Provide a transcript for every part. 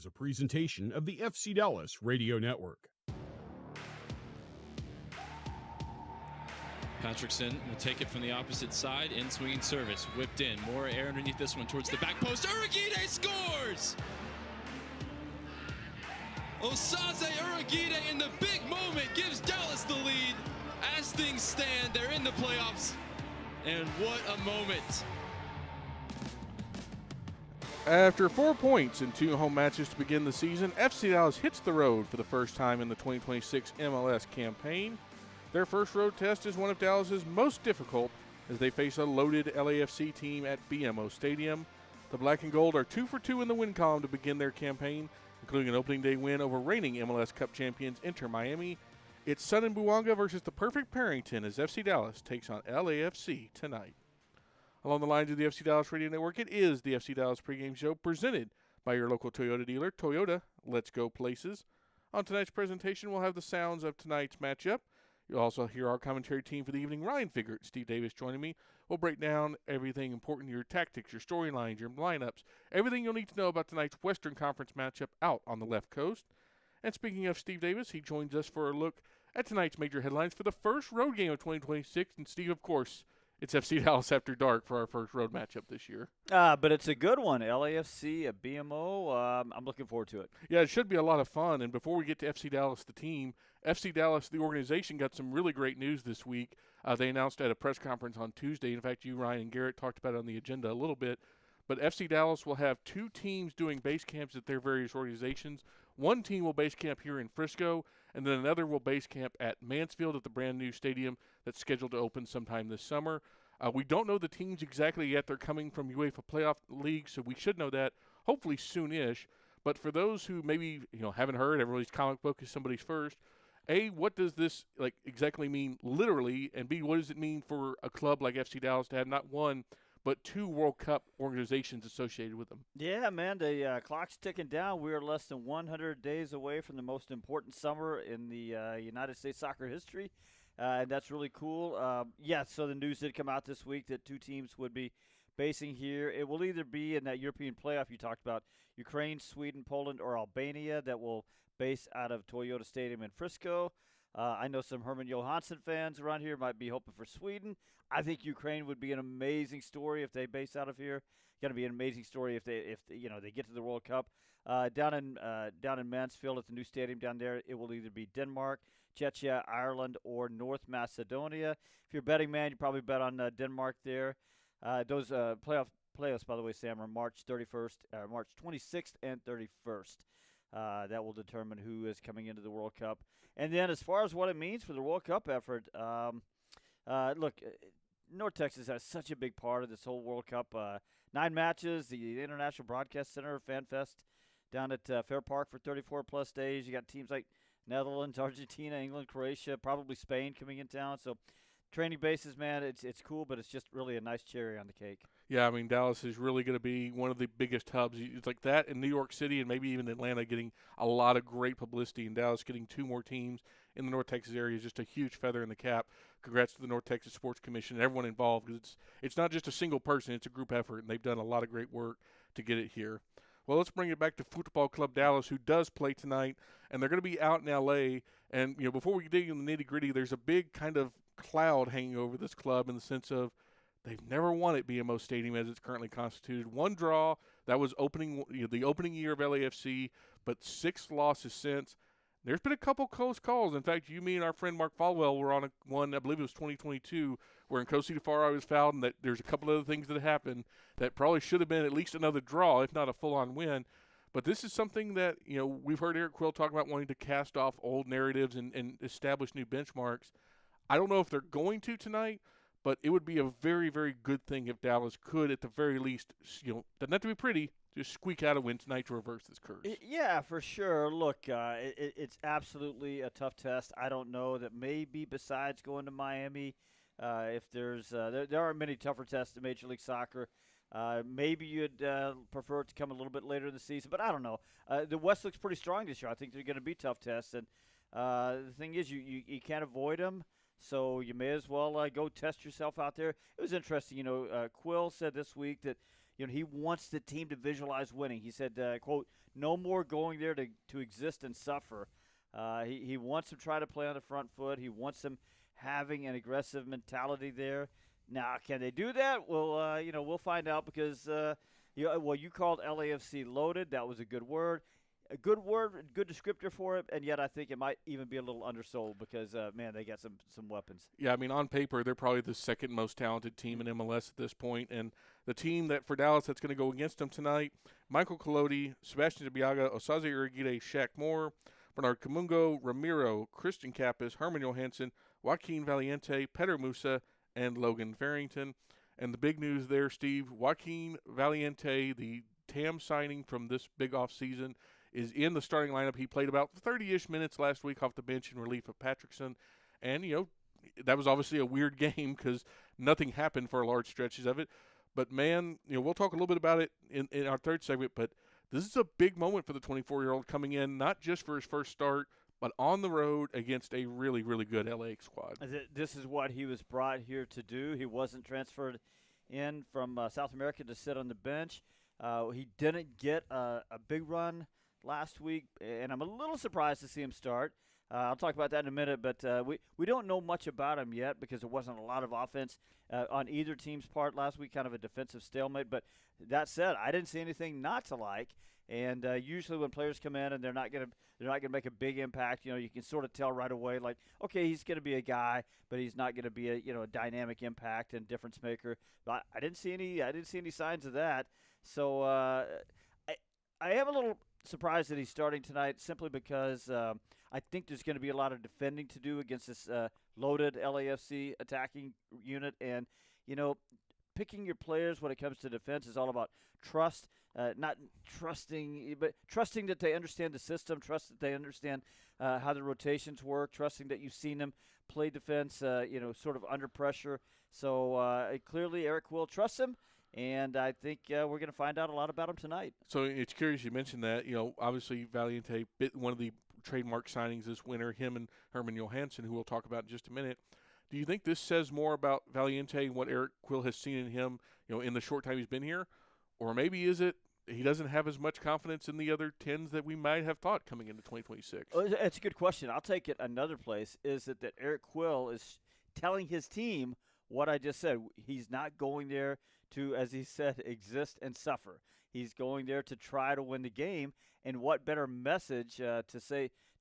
is a presentation of the FC Dallas Radio Network. Patrickson will take it from the opposite side, in swinging service, whipped in, more air underneath this one towards the back post. Uragide scores! Osaze Uragide in the big moment gives Dallas the lead. As things stand, they're in the playoffs, and what a moment. After 4 points in 2 home matches to begin the season, FC Dallas hits the road for the first time in the 2026 MLS campaign. Their first road test is one of Dallas's most difficult as they face a loaded LAFC team at BMO Stadium. The Black and Gold are 2 for 2 in the win column to begin their campaign, including an opening day win over reigning MLS Cup champions Inter Miami. It's Sun and Buanga versus the perfect Parrington as FC Dallas takes on LAFC tonight. Along the lines of the FC Dallas Radio Network, it is the FC Dallas pregame show presented by your local Toyota dealer. Toyota, let's go places. On tonight's presentation, we'll have the sounds of tonight's matchup. You'll also hear our commentary team for the evening. Ryan Figert and Steve Davis joining me. We'll break down everything important, your tactics, your storylines, your lineups, everything you'll need to know about tonight's Western Conference matchup out on the left coast. And speaking of Steve Davis, he joins us for a look at tonight's major headlines for the first road game of 2026. And Steve, of course, it's FC Dallas After Dark for our first road matchup this year. But it's a good one. LAFC at BMO. I'm looking forward to it. Yeah, it should be a lot of fun. And before we get to FC Dallas, the team, FC Dallas, the organization, got some really great news this week. They announced at a press conference on Tuesday. In fact, you, Ryan, and Garrett talked about it on the agenda a little bit. But FC Dallas will have 2 teams doing base camps at their various organizations. One team will base camp here in Frisco, and then another will base camp at Mansfield at the brand new stadium that's scheduled to open sometime this summer. We don't know the teams exactly yet. They're coming from UEFA Playoff League, so we should know that hopefully soon-ish. But for those who maybe haven't heard, everybody's comic book is somebody's first. A, what does this exactly mean literally? And B, what does it mean for a club like FC Dallas to have not one but 2 World Cup organizations associated with them? Yeah, man, the clock's ticking down. We are less than 100 days away from the most important summer in the United States soccer history, and that's really cool. So the news did come out this week that 2 teams would be basing here. It will either be in that European playoff you talked about, Ukraine, Sweden, Poland, or Albania, that will base out of Toyota Stadium in Frisco. I know some Herman Johansson fans around here might be hoping for Sweden. I think Ukraine would be an amazing story if they base out of here. Going to be an amazing story if they get to the World Cup. Down in Mansfield at the new stadium down there, it will either be Denmark, Czechia, Ireland, or North Macedonia. If you're a betting man, you probably bet on Denmark there. Those playoffs, by the way, Sam, are March 26th and 31st. That will determine who is coming into the World Cup. And then as far as what it means for the World Cup effort, look, North Texas has such a big part of this whole World Cup. 9 matches, the International Broadcast Center, Fan Fest down at Fair Park for 34-plus days. You got teams like Netherlands, Argentina, England, Croatia, probably Spain coming in town. So training bases, man, it's cool, but it's just really a nice cherry on the cake. Yeah, I mean, Dallas is really going to be one of the biggest hubs. It's like that in New York City and maybe even Atlanta getting a lot of great publicity, and Dallas getting 2 more teams in the North Texas area is just a huge feather in the cap. Congrats to the North Texas Sports Commission and everyone involved, because it's not just a single person, it's a group effort, and they've done a lot of great work to get it here. Well, let's bring it back to Football Club Dallas, who does play tonight, and they're going to be out in L.A. And, before we dig in the nitty-gritty, there's a big kind of cloud hanging over this club in the sense of they've never won at BMO Stadium as it's currently constituted. 1 draw, that was the opening year of LAFC, but 6 losses since. There's been a couple close calls. In fact, me and our friend Mark Falwell were on one, I believe it was 2022, where Nkosi Tafari was fouled, and that there's a couple other things that happened that probably should have been at least another draw, if not a full-on win. But this is something that, we've heard Eric Quill talk about wanting to cast off old narratives and establish new benchmarks. I don't know if they're going to tonight, but it would be a very, very good thing if Dallas could, at the very least, doesn't have to be pretty, just squeak out a win tonight to reverse this curse. Yeah, for sure. Look, it's absolutely a tough test. I don't know that maybe besides going to Miami, if there's there are many tougher tests in Major League Soccer. Maybe you'd prefer it to come a little bit later in the season, but I don't know. The West looks pretty strong this year. I think they're going to be tough tests, and the thing is, you can't avoid them. So you may as well go test yourself out there. It was interesting, Quill said this week that, he wants the team to visualize winning. He said, quote, no more going there to exist and suffer. He wants them to try to play on the front foot. He wants them having an aggressive mentality there. Now, can they do that? Well, we'll find out because, you called LAFC loaded. That was a good word. A good word, good descriptor for it, and yet I think it might even be a little undersold because, man, they got some weapons. Yeah, I mean, on paper, they're probably the second most talented team in MLS at this point, and the team that for Dallas that's going to go against them tonight, Michael Colodi, Sebastian Dibiaga, Osaze Uriguide, Shaq Moore, Bernard Kamungo, Ramiro, Christian Kappas, Herman Johansson, Joaquin Valiente, Pedro Musa, and Logan Farrington. And the big news there, Steve, Joaquin Valiente, the TAM signing from this big offseason, is in the starting lineup. He played about 30-ish minutes last week off the bench in relief of Patrickson. And, that was obviously a weird game because nothing happened for large stretches of it. But, man, we'll talk a little bit about it in our third segment. But this is a big moment for the 24-year-old coming in, not just for his first start, but on the road against a really, really good LA squad. This is what he was brought here to do. He wasn't transferred in from South America to sit on the bench. He didn't get a big run last week, and I'm a little surprised to see him start. I'll talk about that in a minute, but we don't know much about him yet because there wasn't a lot of offense on either team's part last week, kind of a defensive stalemate. But that said, I didn't see anything not to like. And usually when players come in and they're not going to make a big impact, you can sort of tell right away, like, okay, he's going to be a guy, but he's not going to be a dynamic impact and difference maker. But I didn't see any signs of that. So I am a little surprised that he's starting tonight simply because I think there's going to be a lot of defending to do against this loaded LAFC attacking unit. And, picking your players when it comes to defense is all about trust, not trusting, but trusting that they understand the system, trust that they understand how the rotations work, trusting that you've seen them play defense, sort of under pressure. So clearly Eric Quill trusts him. And I think we're going to find out a lot about him tonight. So it's curious you mentioned that. Obviously Valiente, one of the trademark signings this winter, him and Herman Johansson, who we'll talk about in just a minute. Do you think this says more about Valiente and what Eric Quill has seen in him, in the short time he's been here? Or maybe is it he doesn't have as much confidence in the other 10s that we might have thought coming into 2026? It's a good question. I'll take it another place. Is it that Eric Quill is telling his team what I just said? He's not going there to, as he said, exist and suffer. He's going there to try to win the game. And what better message to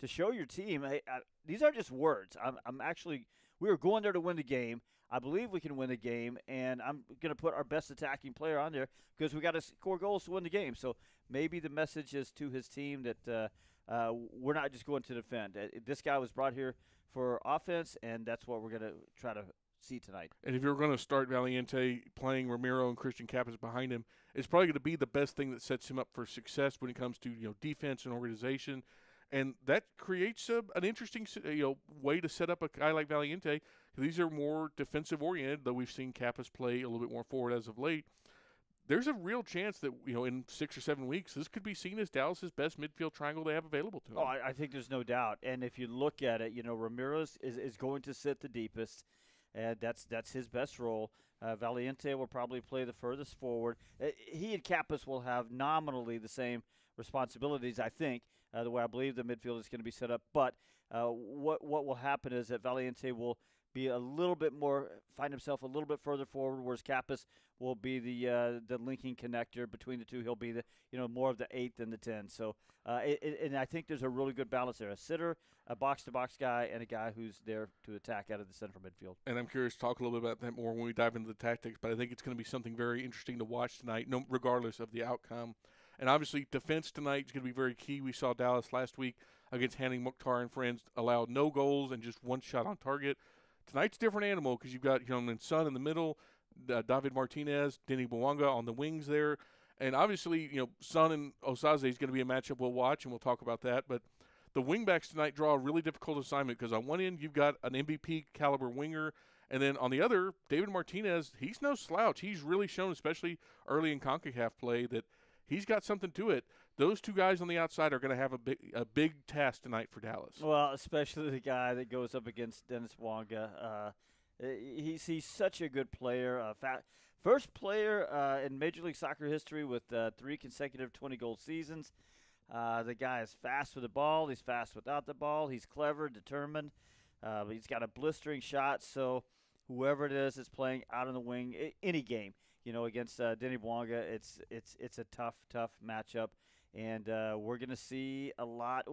show your team, hey, these aren't just words. We are going there to win the game. I believe we can win the game, and I'm going to put our best attacking player on there because we got to score goals to win the game. So maybe the message is to his team that we're not just going to defend. This guy was brought here for offense, and that's what we're going to try to see tonight. And if you're going to start Valiente playing Ramiro and Christian Kappas behind him, it's probably going to be the best thing that sets him up for success when it comes to defense and organization. And that creates an interesting way to set up a guy like Valiente. These are more defensive-oriented, though we've seen Kappas play a little bit more forward as of late. There's a real chance that, in 6 or 7 weeks, this could be seen as Dallas's best midfield triangle they have available to them. Oh, I think there's no doubt. And if you look at it, Ramirez is going to sit the deepest. That's his best role. Valiente will probably play the furthest forward. He and Kappas will have nominally the same responsibilities, I think, the way I believe the midfield is going to be set up. But what will happen is that Valiente will be a little bit more, find himself a little bit further forward, whereas Kappas will be the linking connector between the two. He'll be the more of the 8 than the 10. So and I think there's a really good balance there: a sitter, a box-to-box guy, and a guy who's there to attack out of the central midfield. And I'm curious to talk a little bit about that more when we dive into the tactics. But I think it's going to be something very interesting to watch tonight, regardless of the outcome. And obviously, defense tonight is going to be very key. We saw Dallas last week against Hanning Mukhtar and friends allow no goals and just one shot on target. Tonight's a different animal because you've got Son in the middle, David Martinez, Denny Bwanga on the wings there. And obviously, Son and Osaze is going to be a matchup we'll watch, and we'll talk about that. But the wingbacks tonight draw a really difficult assignment because on one end you've got an MVP caliber winger, and then on the other, David Martinez, he's no slouch. He's really shown, especially early in CONCACAF play, that he's got something to it. Those two guys on the outside are going to have a big task tonight for Dallas. Well, especially the guy that goes up against Dennis Bwanga. He's such a good player, First player in Major League Soccer history with 3 consecutive 20-goal seasons. The guy is fast with the ball. He's fast without the ball. He's clever, determined. He's got a blistering shot, so whoever it is that's playing out on the wing, any game, against Denny Bwanga, it's a tough matchup, and we're going to see a lot.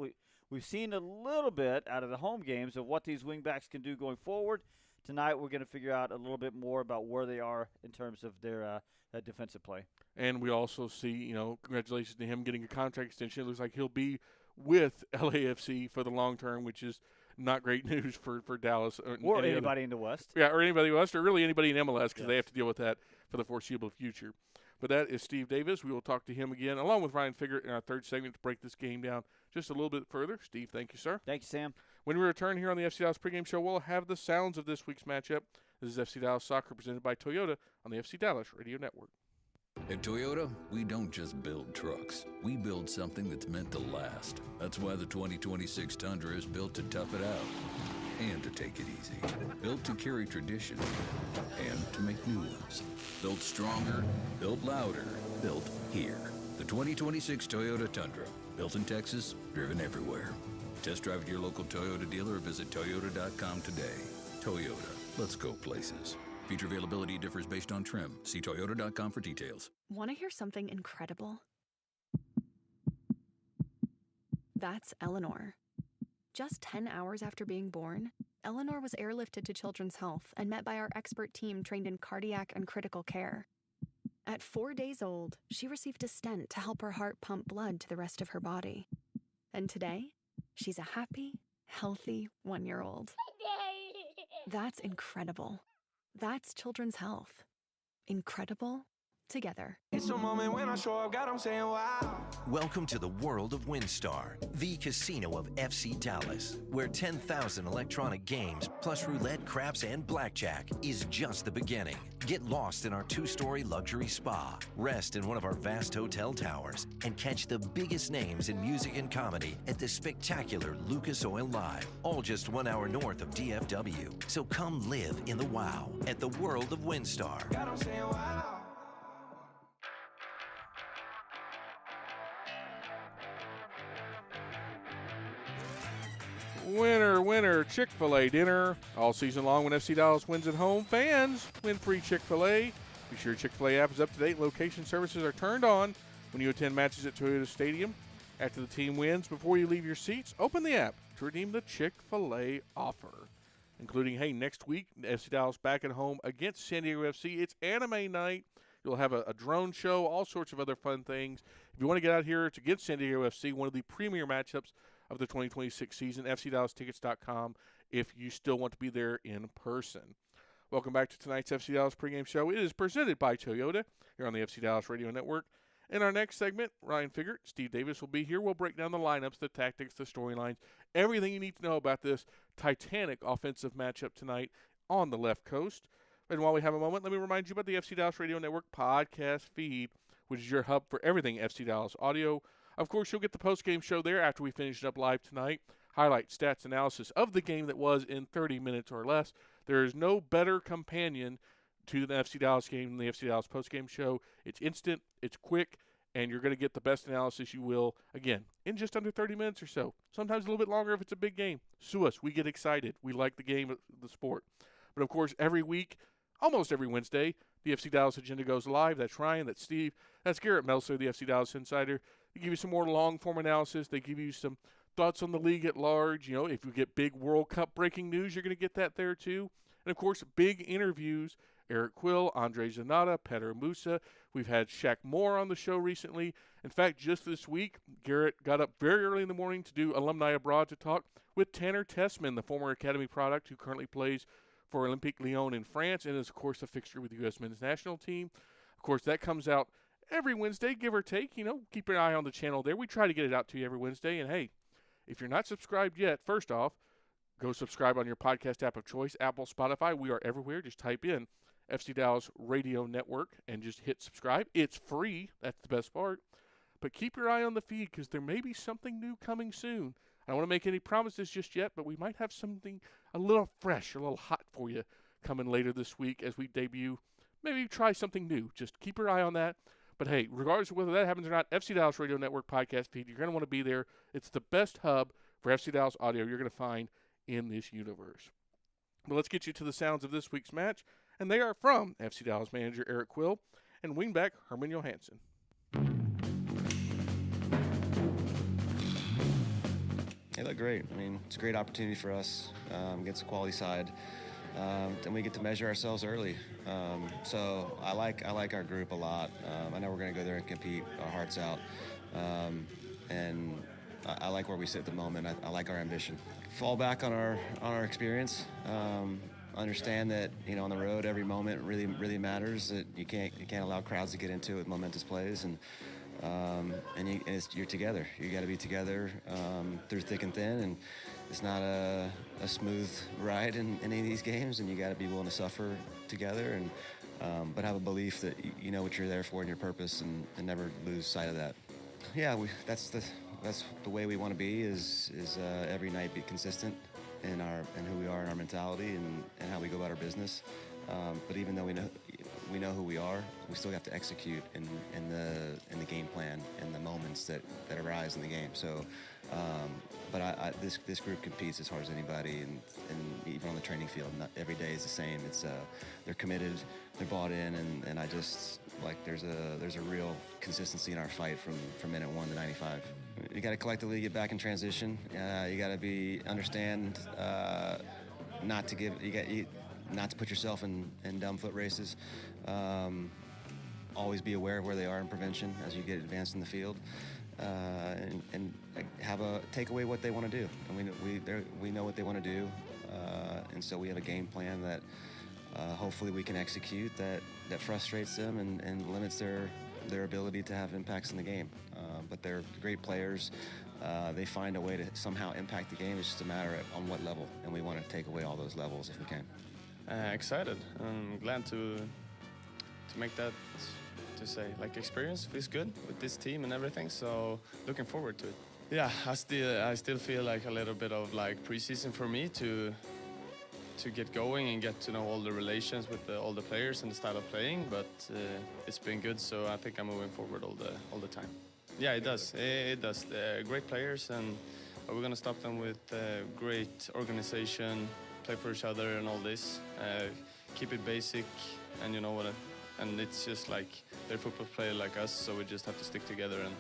We've seen a little bit out of the home games of what these wingbacks can do going forward. Tonight we're going to figure out a little bit more about where they are in terms of their defensive play. And we also see, congratulations to him getting a contract extension. It looks like he'll be with LAFC for the long term, which is not great news for Dallas. Or anybody in the West. Yeah, or anybody in the West, or really anybody in MLS, because they have to deal with that for the foreseeable future. But that is Steve Davis. We will talk to him again, along with Ryan Figert, in our third segment to break this game down just a little bit further. Steve, thank you, sir. Thank you, Sam. When we return here on the FC Dallas pregame show, we'll have the sounds of this week's matchup. This is FC Dallas Soccer presented by Toyota on the FC Dallas Radio Network. At Toyota, we don't just build trucks. We build something that's meant to last. That's why the 2026 Tundra is built to tough it out and to take it easy. Built to carry tradition and to make new ones. Built stronger, built louder, built here. The 2026 Toyota Tundra. Built in Texas, driven everywhere. Test drive at your local Toyota dealer or visit Toyota.com today. Toyota, let's go places. Feature availability differs based on trim. See Toyota.com for details. Want to hear something incredible? That's Eleanor. Just 10 hours after being born, Eleanor was airlifted to Children's Health and met by our expert team trained in cardiac and critical care. At 4 days old, she received a stent to help her heart pump blood to the rest of her body. And today, she's a happy, healthy 1-year-old. That's incredible. That's Children's Health. Incredible together. It's a moment when I show up, God, I'm saying wow. Welcome to the world of WinStar, the casino of FC Dallas, where 10,000 electronic games, plus roulette, craps, and blackjack is just the beginning. Get lost in our 2-story luxury spa, rest in one of our vast hotel towers, and catch the biggest names in music and comedy at the spectacular Lucas Oil Live, all just 1 hour north of DFW. So come live in the wow at the world of WinStar. God, I'm saying wow. Winner, winner, Chick-fil-A dinner. All season long when FC Dallas wins at home, fans win free Chick-fil-A. Be sure Chick-fil-A app is up to date. Location services are turned on when you attend matches at Toyota Stadium. After the team wins, before you leave your seats, open the app to redeem the Chick-fil-A offer, including, next week, FC Dallas back at home against San Diego FC. It's anime night. You'll have a drone show, all sorts of other fun things. If you want to get out here, it's against San Diego FC, one of the premier matchups of the 2026 season, FCDallasTickets.com if you still want to be there in person. Welcome back to tonight's FC Dallas pregame show. It is presented by Toyota here on the FC Dallas Radio Network. In our next segment, Ryan Figert, Steve Davis will be here. We'll break down the lineups, the tactics, the storylines, everything you need to know about this titanic offensive matchup tonight on the left coast. And while we have a moment, let me remind you about the FC Dallas Radio Network podcast feed, which is your hub for everything FC Dallas audio. Of course, you'll get the post-game show there after we finish it up live tonight. Highlight, stats, analysis of the game that was in 30 minutes or less. There is no better companion to the FC Dallas game than the FC Dallas post-game show. It's instant, it's quick, and you're going to get the best analysis you will, again, in just under 30 minutes or so. Sometimes a little bit longer if it's a big game. Sue us. We get excited. We like the game, the sport. But, of course, every week, almost every Wednesday, the FC Dallas agenda goes live. That's Ryan, that's Steve, that's Garrett Meltzer, the FC Dallas Insider. They give you some more long-form analysis. They give you some thoughts on the league at large. If you get big World Cup breaking news, you're going to get that there too. And, of course, big interviews. Eric Quill, Andre Zanata, Peter Musa. We've had Shaq Moore on the show recently. In fact, just this week, Garrett got up very early in the morning to do Alumni Abroad to talk with Tanner Tessman, the former Academy product who currently plays for Olympique Lyon in France and is, of course, a fixture with the U.S. men's national team. Of course, that comes out every Wednesday, give or take. Keep an eye on the channel there. We try to get it out to you every Wednesday. And, hey, if you're not subscribed yet, first off, go subscribe on your podcast app of choice, Apple, Spotify. We are everywhere. Just type in FC Dallas Radio Network and just hit subscribe. It's free. That's the best part. But keep your eye on the feed because there may be something new coming soon. I don't want to make any promises just yet, but we might have something a little fresh, a little hot for you coming later this week as we debut maybe try something new. Just keep your eye on that. But hey, regardless of whether that happens or not, FC Dallas Radio Network podcast feed, you're going to want to be there. It's the best hub for FC Dallas audio you're going to find in this universe. But let's get you to the sounds of this week's match, and they are from FC Dallas manager Eric Quill and wingback Herman Johansson. They look great. I mean, it's a great opportunity for us against the quality side. And we get to measure ourselves early. So I like our group a lot. I know we're going to go there and compete our hearts out. And I like where we sit at the moment. I like our ambition. Fall back on our experience. Understand that, on the road every moment really matters. That you can't allow crowds to get into it with momentous plays, and you're together. You got to be together through thick and thin, and it's not a smooth ride in any of these games, and you got to be willing to suffer together, and but have a belief that you know what you're there for and your purpose, and never lose sight of that. Yeah, that's the way we want to be. Is every night be consistent in who we are and our mentality and how we go about our business. But even though we know who we are, we still have to execute in the game plan and the moments that arise in the game. So, but this group competes as hard as anybody, and even on the training field, not every day is the same. It's they're committed, they're bought in, and I just like there's a real consistency in our fight from minute 1 to 95. You got to collectively get back in transition. You got to understand not to put yourself in dumb foot races. Always be aware of where they are in prevention as you get advanced in the field, and take away what they want to do. And we know what they want to do, and so we have a game plan that hopefully we can execute that frustrates them and limits their ability to have impacts in the game. But they're great players. They find a way to somehow impact the game. It's just a matter of on what level, and we want to take away all those levels if we can. Excited. I'm glad to make that, to say, experience feels good with this team and everything, so looking forward to it. Yeah, I still feel like a little bit of preseason for me to get going and get to know all the relations with all the players and the style of playing, but it's been good, so I think I'm moving forward all the time. Yeah, it does. It does. They're great players, and we're going to stop them with great organization, play for each other and all this. Keep it basic, and you know what? And it's just like they're a football player like us, so we just have to stick together and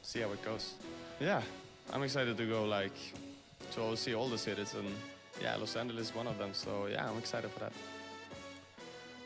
see how it goes. Yeah, I'm excited to go to see all the cities, and yeah, Los Angeles is one of them. So yeah, I'm excited for that.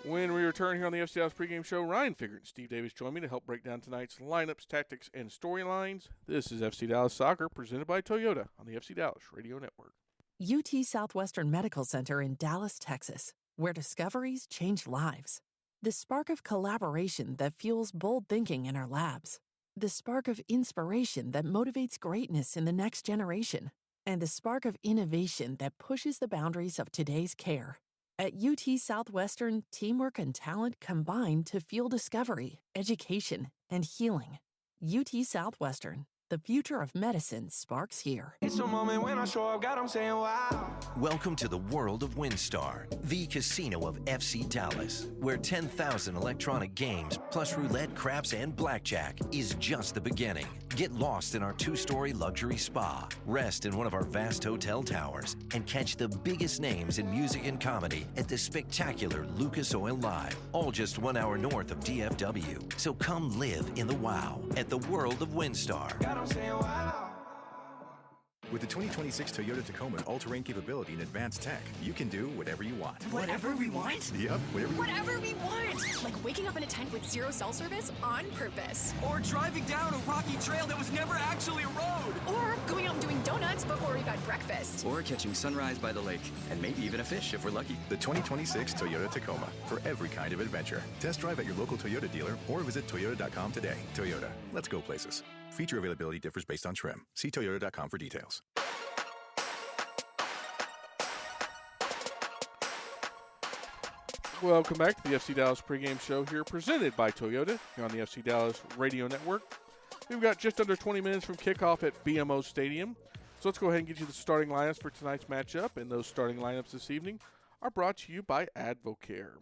When we return here on the FC Dallas pregame show, Ryan Figert and Steve Davis join me to help break down tonight's lineups, tactics, and storylines. This is FC Dallas Soccer, presented by Toyota on the FC Dallas Radio Network. UT Southwestern Medical Center in Dallas, Texas, where discoveries change lives. The spark of collaboration that fuels bold thinking in our labs. The spark of inspiration that motivates greatness in the next generation. And the spark of innovation that pushes the boundaries of today's care. At UT Southwestern, teamwork and talent combine to fuel discovery, education, and healing. UT Southwestern, the future of medicine sparks here. It's a moment when I show up, God, I'm saying wow. Welcome to the world of WinStar, the casino of FC Dallas, where 10,000 electronic games, plus roulette, craps, and blackjack is just the beginning. Get lost in our 2-story luxury spa, rest in one of our vast hotel towers, and catch the biggest names in music and comedy at the spectacular Lucas Oil Live, all just 1 hour north of DFW. So come live in the wow at the world of WinStar. God, I'm saying wow. With the 2026 Toyota Tacoma all-terrain capability and advanced tech, you can do whatever you want. Whatever we want? Yep, whatever we want! Like waking up in a tent with zero cell service on purpose. Or driving down a rocky trail that was never actually a road. Or going out and doing donuts before we've had breakfast. Or catching sunrise by the lake. And maybe even a fish if we're lucky. The 2026 Toyota Tacoma, for every kind of adventure. Test drive at your local Toyota dealer or visit toyota.com today. Toyota, let's go places. Feature availability differs based on trim. See toyota.com for details. Welcome back to the FC Dallas pregame show here, presented by Toyota here on the FC Dallas Radio Network. We've got just under 20 minutes from kickoff at BMO Stadium. So let's go ahead and get you the starting lineups for tonight's matchup. And those starting lineups this evening are brought to you by Advocare.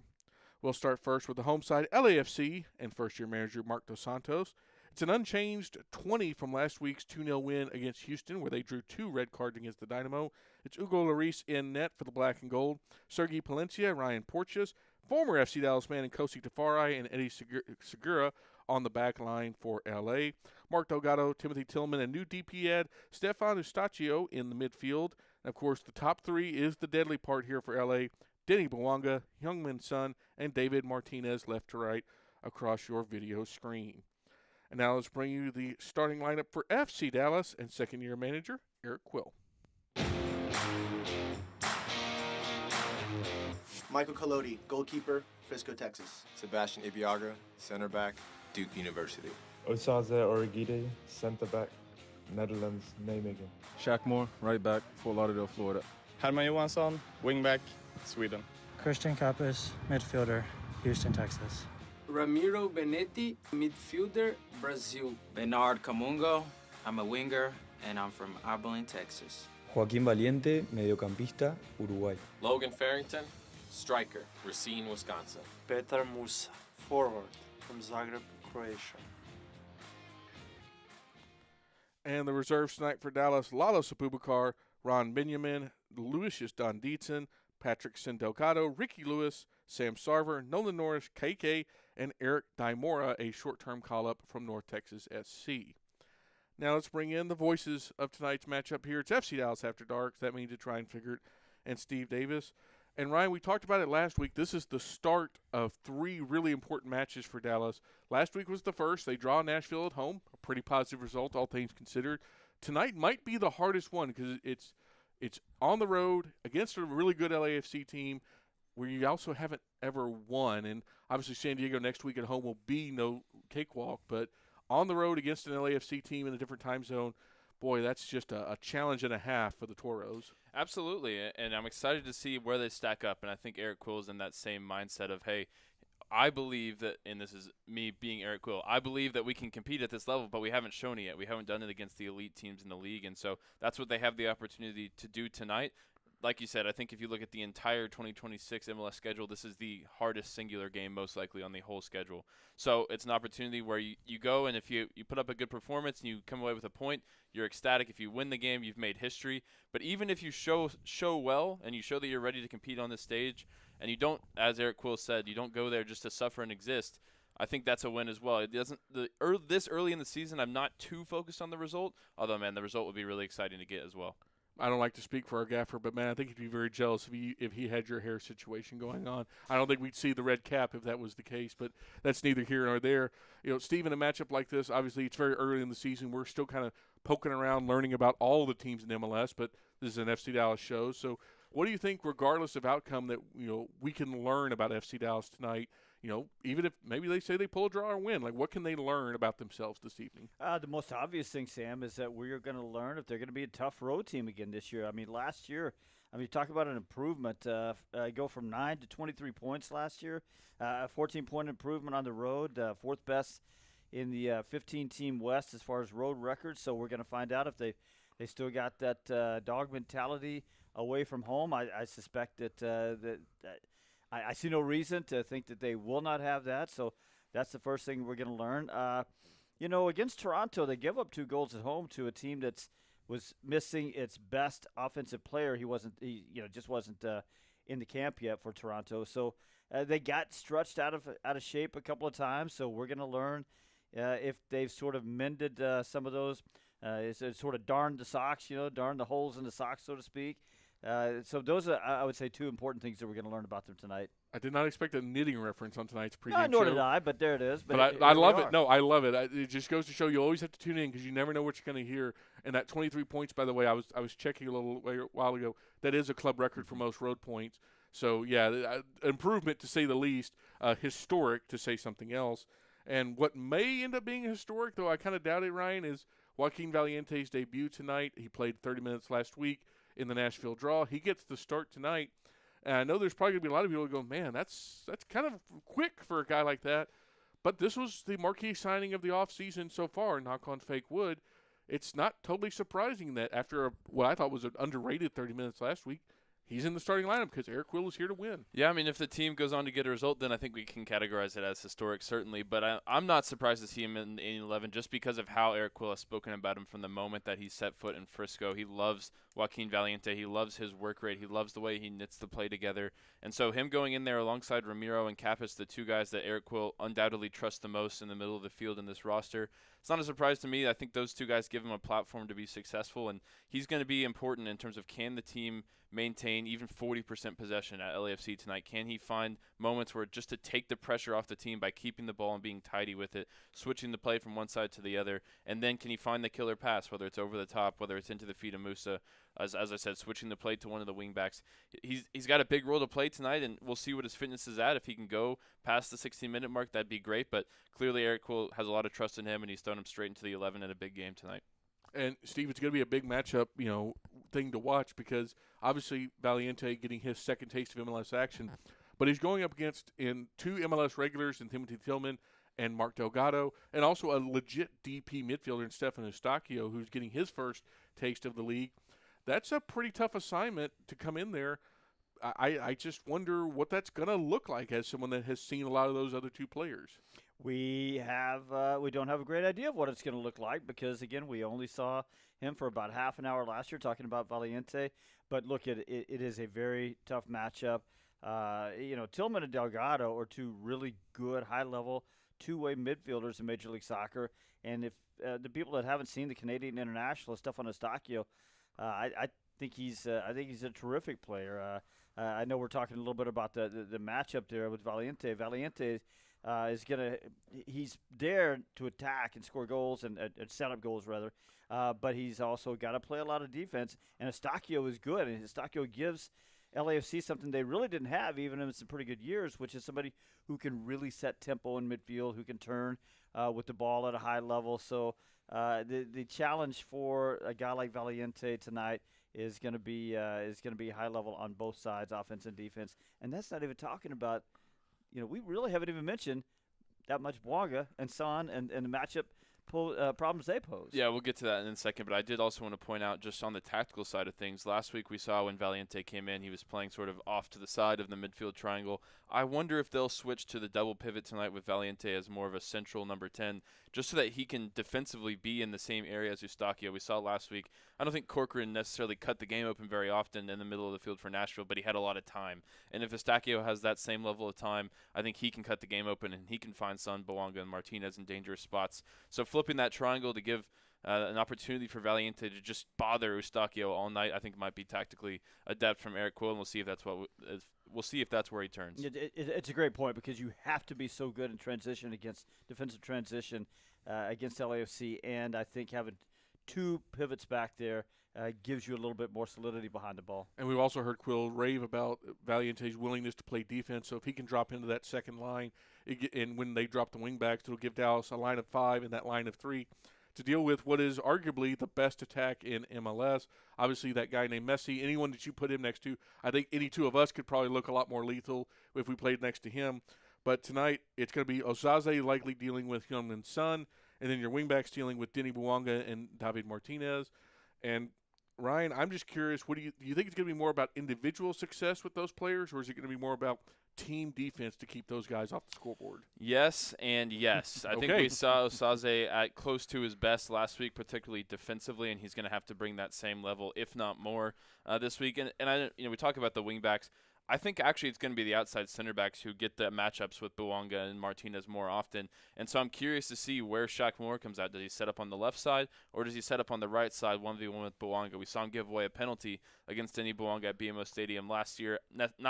We'll start first with the home side, LAFC, and first-year manager Mark Dos Santos. It's an unchanged 20 from last week's 2-0 win against Houston, where they drew 2 red cards against the Dynamo. It's Hugo Lloris in net for the black and gold. Sergi Palencia, Ryan Porteous, former FC Dallas man, and Kosi Tafari, and Eddie Segura on the back line for LA. Mark Delgado, Timothy Tillman, and new DP Ed Stefan Eustachio in the midfield. And, of course, the top 3 is the deadly part here for LA. Denny Bwanga, Heung-min Son, and David Martinez left to right across your video screen. And now let's bring you the starting lineup for FC Dallas and second-year manager Eric Quill. Michael Collodi, goalkeeper, Frisco, Texas. Sebastian Ibiaga, center back, Duke University. Osaze Origide, center back, Netherlands, Nijmegen. Shaq Moore, right back, Fort Lauderdale, Florida. Herman Johansson, wing back, Sweden. Christian Capis, midfielder, Houston, Texas. Ramiro Benetti, midfielder, Brazil. Bernard Camungo, I'm a winger, and I'm from Abilene, Texas. Joaquín Valiente, mediocampista, Uruguay. Logan Farrington, striker, Racine, Wisconsin. Petar Musa, forward, from Zagreb, Croatia. And the reserves tonight for Dallas, Lalo Sapubakar, Ron Benjamin, Lucius Don Dietzen, Patrick Sindelgado, Ricky Lewis, Sam Sarver, Nolan Norris, KK, and Eric Dimora, a short-term call-up from North Texas SC. Now let's bring in the voices of tonight's matchup here. It's FC Dallas After Dark. That means it's Ryan Figert and Steve Davis. And Ryan, we talked about it last week. This is the start of 3 really important matches for Dallas. Last week was the first. They draw Nashville at home, a pretty positive result, all things considered. Tonight might be the hardest one because it's on the road against a really good LAFC team where you also haven't ever won. And obviously San Diego next week at home will be no cakewalk, but on the road against an LAFC team in a different time zone, boy, that's just a challenge and a half for the Toros. Absolutely, and I'm excited to see where they stack up, and I think Eric Quill is in that same mindset of, hey, I believe that, and this is me being Eric Quill, I believe that we can compete at this level, but we haven't shown it yet. We haven't done it against the elite teams in the league, and so that's what they have the opportunity to do tonight. Like you said, I think if you look at the entire 2026 MLS schedule, this is the hardest singular game most likely on the whole schedule. So it's an opportunity where you go, and if you put up a good performance and you come away with a point, you're ecstatic. If you win the game, you've made history. But even if you show well and you show that you're ready to compete on this stage, and you don't, as Eric Quill said, you don't go there just to suffer and exist, I think that's a win as well. It doesn't this early in the season, I'm not too focused on the result, although, man, the result would be really exciting to get as well. I don't like to speak for our gaffer, but, man, I think he'd be very jealous if he had your hair situation going on. I don't think we'd see the red cap if that was the case, but that's neither here nor there. You know, Steve, in a matchup like this, obviously it's very early in the season. We're still kind of poking around, learning about all the teams in MLS, but this is an FC Dallas show. So what do you think, regardless of outcome, that, you know, we can learn about FC Dallas tonight? You know, even if maybe they say they pull a draw or win, like what can they learn about themselves this evening? The most obvious thing, Sam, is that we're going to learn if they're going to be a tough road team again this year. I mean, last year, talk about an improvement. Go from 9 to 23 points last year, a 14-point improvement on the road, fourth best in the 15-team West as far as road records. So we're going to find out if they still got that dog mentality away from home. I suspect that I see no reason to think that they will not have that. So that's the first thing we're going to learn. Against Toronto, they give up 2 goals at home to a team was missing its best offensive player. He just wasn't in the camp yet for Toronto. So they got stretched out of shape a couple of times. So we're going to learn if they've sort of mended some of those. It's sort of darned the socks, darn the holes in the socks, so to speak. So those are, I would say, 2 important things that we're going to learn about them tonight. I did not expect a knitting reference on tonight's pregame show. Nor did I, but there it is. But I love it. No, I love it. It just goes to show you always have to tune in because you never know what you're going to hear. And that 23 points, by the way, I was checking a little while ago. That is a club record for most road points. So, yeah, improvement to say the least, historic to say something else. And what may end up being historic, though I kind of doubt it, Ryan, is Joaquin Valiente's debut tonight. He played 30 minutes last week in the Nashville draw. He gets the start tonight. And I know there's probably going to be a lot of people who go, man, that's kind of quick for a guy like that. But this was the marquee signing of the offseason so far, knock on fake wood. It's not totally surprising that after what I thought was an underrated 30 minutes last week, he's in the starting lineup because Eric Quill is here to win. Yeah, I mean, if the team goes on to get a result, then I think we can categorize it as historic, certainly. But I'm not surprised to see him in 11 just because of how Eric Quill has spoken about him from the moment that he set foot in Frisco. He loves Joaquin Valiente. He loves his work rate. He loves the way he knits the play together. And so him going in there alongside Ramiro and Kappas, the two guys that Eric Quill undoubtedly trusts the most in the middle of the field in this roster, it's not a surprise to me. I think those two guys give him a platform to be successful, and he's going to be important in terms of can the team maintain even 40% possession at LAFC tonight? Can he find moments where just to take the pressure off the team by keeping the ball and being tidy with it, switching the play from one side to the other, and then can he find the killer pass, whether it's over the top, whether it's into the feet of Musa, as I said, switching the play to one of the wingbacks. He's got a big role to play tonight, and we'll see what his fitness is at. If he can go past the 60-minute mark, that'd be great, but clearly Eric Quill has a lot of trust in him, and he's thrown him straight into the 11 in a big game tonight. And, Steve, it's going to be a big matchup, thing to watch because obviously Valiente getting his second taste of MLS action, but he's going up against in two MLS regulars in Timothy Tillman and Mark Delgado, and also a legit DP midfielder in Stefan Eustachio, who's getting his first taste of the league. That's a pretty tough assignment to come in there. I just wonder what that's going to look like as someone that has seen a lot of those other two players. We don't have a great idea of what it's going to look like because, again, we only saw him for about half an hour last year talking about Valiente. But, look, it is a very tough matchup. Tillman and Delgado are two really good, high-level, two-way midfielders in Major League Soccer. And if the people that haven't seen the Canadian international, Stefan Eustachio, I think he's a terrific player. I know we're talking a little bit about the matchup there with Valiente. Valiente he's there to attack and score goals and set up goals rather, but he's also got to play a lot of defense. And Eustachio is good, and Eustachio gives LAFC something they really didn't have even in some pretty good years, which is somebody who can really set tempo in midfield, who can turn with the ball at a high level. So the challenge for a guy like Valiente tonight is going to be high level on both sides, offense and defense. And that's not even talking about. We really haven't even mentioned that much Bouanga and Son and the matchup problems they pose. Yeah, we'll get to that in a second, but I did also want to point out just on the tactical side of things, last week we saw when Valiente came in, he was playing sort of off to the side of the midfield triangle. I wonder if they'll switch to the double pivot tonight with Valiente as more of a central number 10, just so that he can defensively be in the same area as Eustachio. We saw last week, I don't think Corcoran necessarily cut the game open very often in the middle of the field for Nashville, but he had a lot of time. And if Eustachio has that same level of time, I think he can cut the game open and he can find Son, Bouanga, and Martinez in dangerous spots. So flipping that triangle to give an opportunity for Valiente to just bother Eustachio all night, I think might be tactically adept from Eric Quill, and we'll see if that's where he turns. It's a great point because you have to be so good in transition against defensive transition against LAFC, and I think having two pivots back there gives you a little bit more solidity behind the ball. And we've also heard Quill rave about Valiente's willingness to play defense, so if he can drop into that second line, and when they drop the wingbacks, it'll give Dallas a line of 5 and that line of 3 to deal with what is arguably the best attack in MLS. Obviously, that guy named Messi, anyone that you put him next to, I think any two of us could probably look a lot more lethal if we played next to him. But tonight, it's going to be Osaze likely dealing with Heung-min Son, and then your wingbacks dealing with Denny Bouanga and David Martinez. And, Ryan, I'm just curious, do you think it's going to be more about individual success with those players, or is it going to be more about team defense to keep those guys off the scoreboard? Yes and yes. I think we saw Osaze at close to his best last week, particularly defensively, and he's going to have to bring that same level, if not more, this week. And we talk about the wingbacks. I think actually it's going to be the outside center backs who get the matchups with Bouanga and Martinez more often. And so I'm curious to see where Shaq Moore comes out. Does he set up on the left side or does he set up on the right side 1v1 with Bouanga? We saw him give away a penalty against Denny Bouanga at BMO Stadium last year.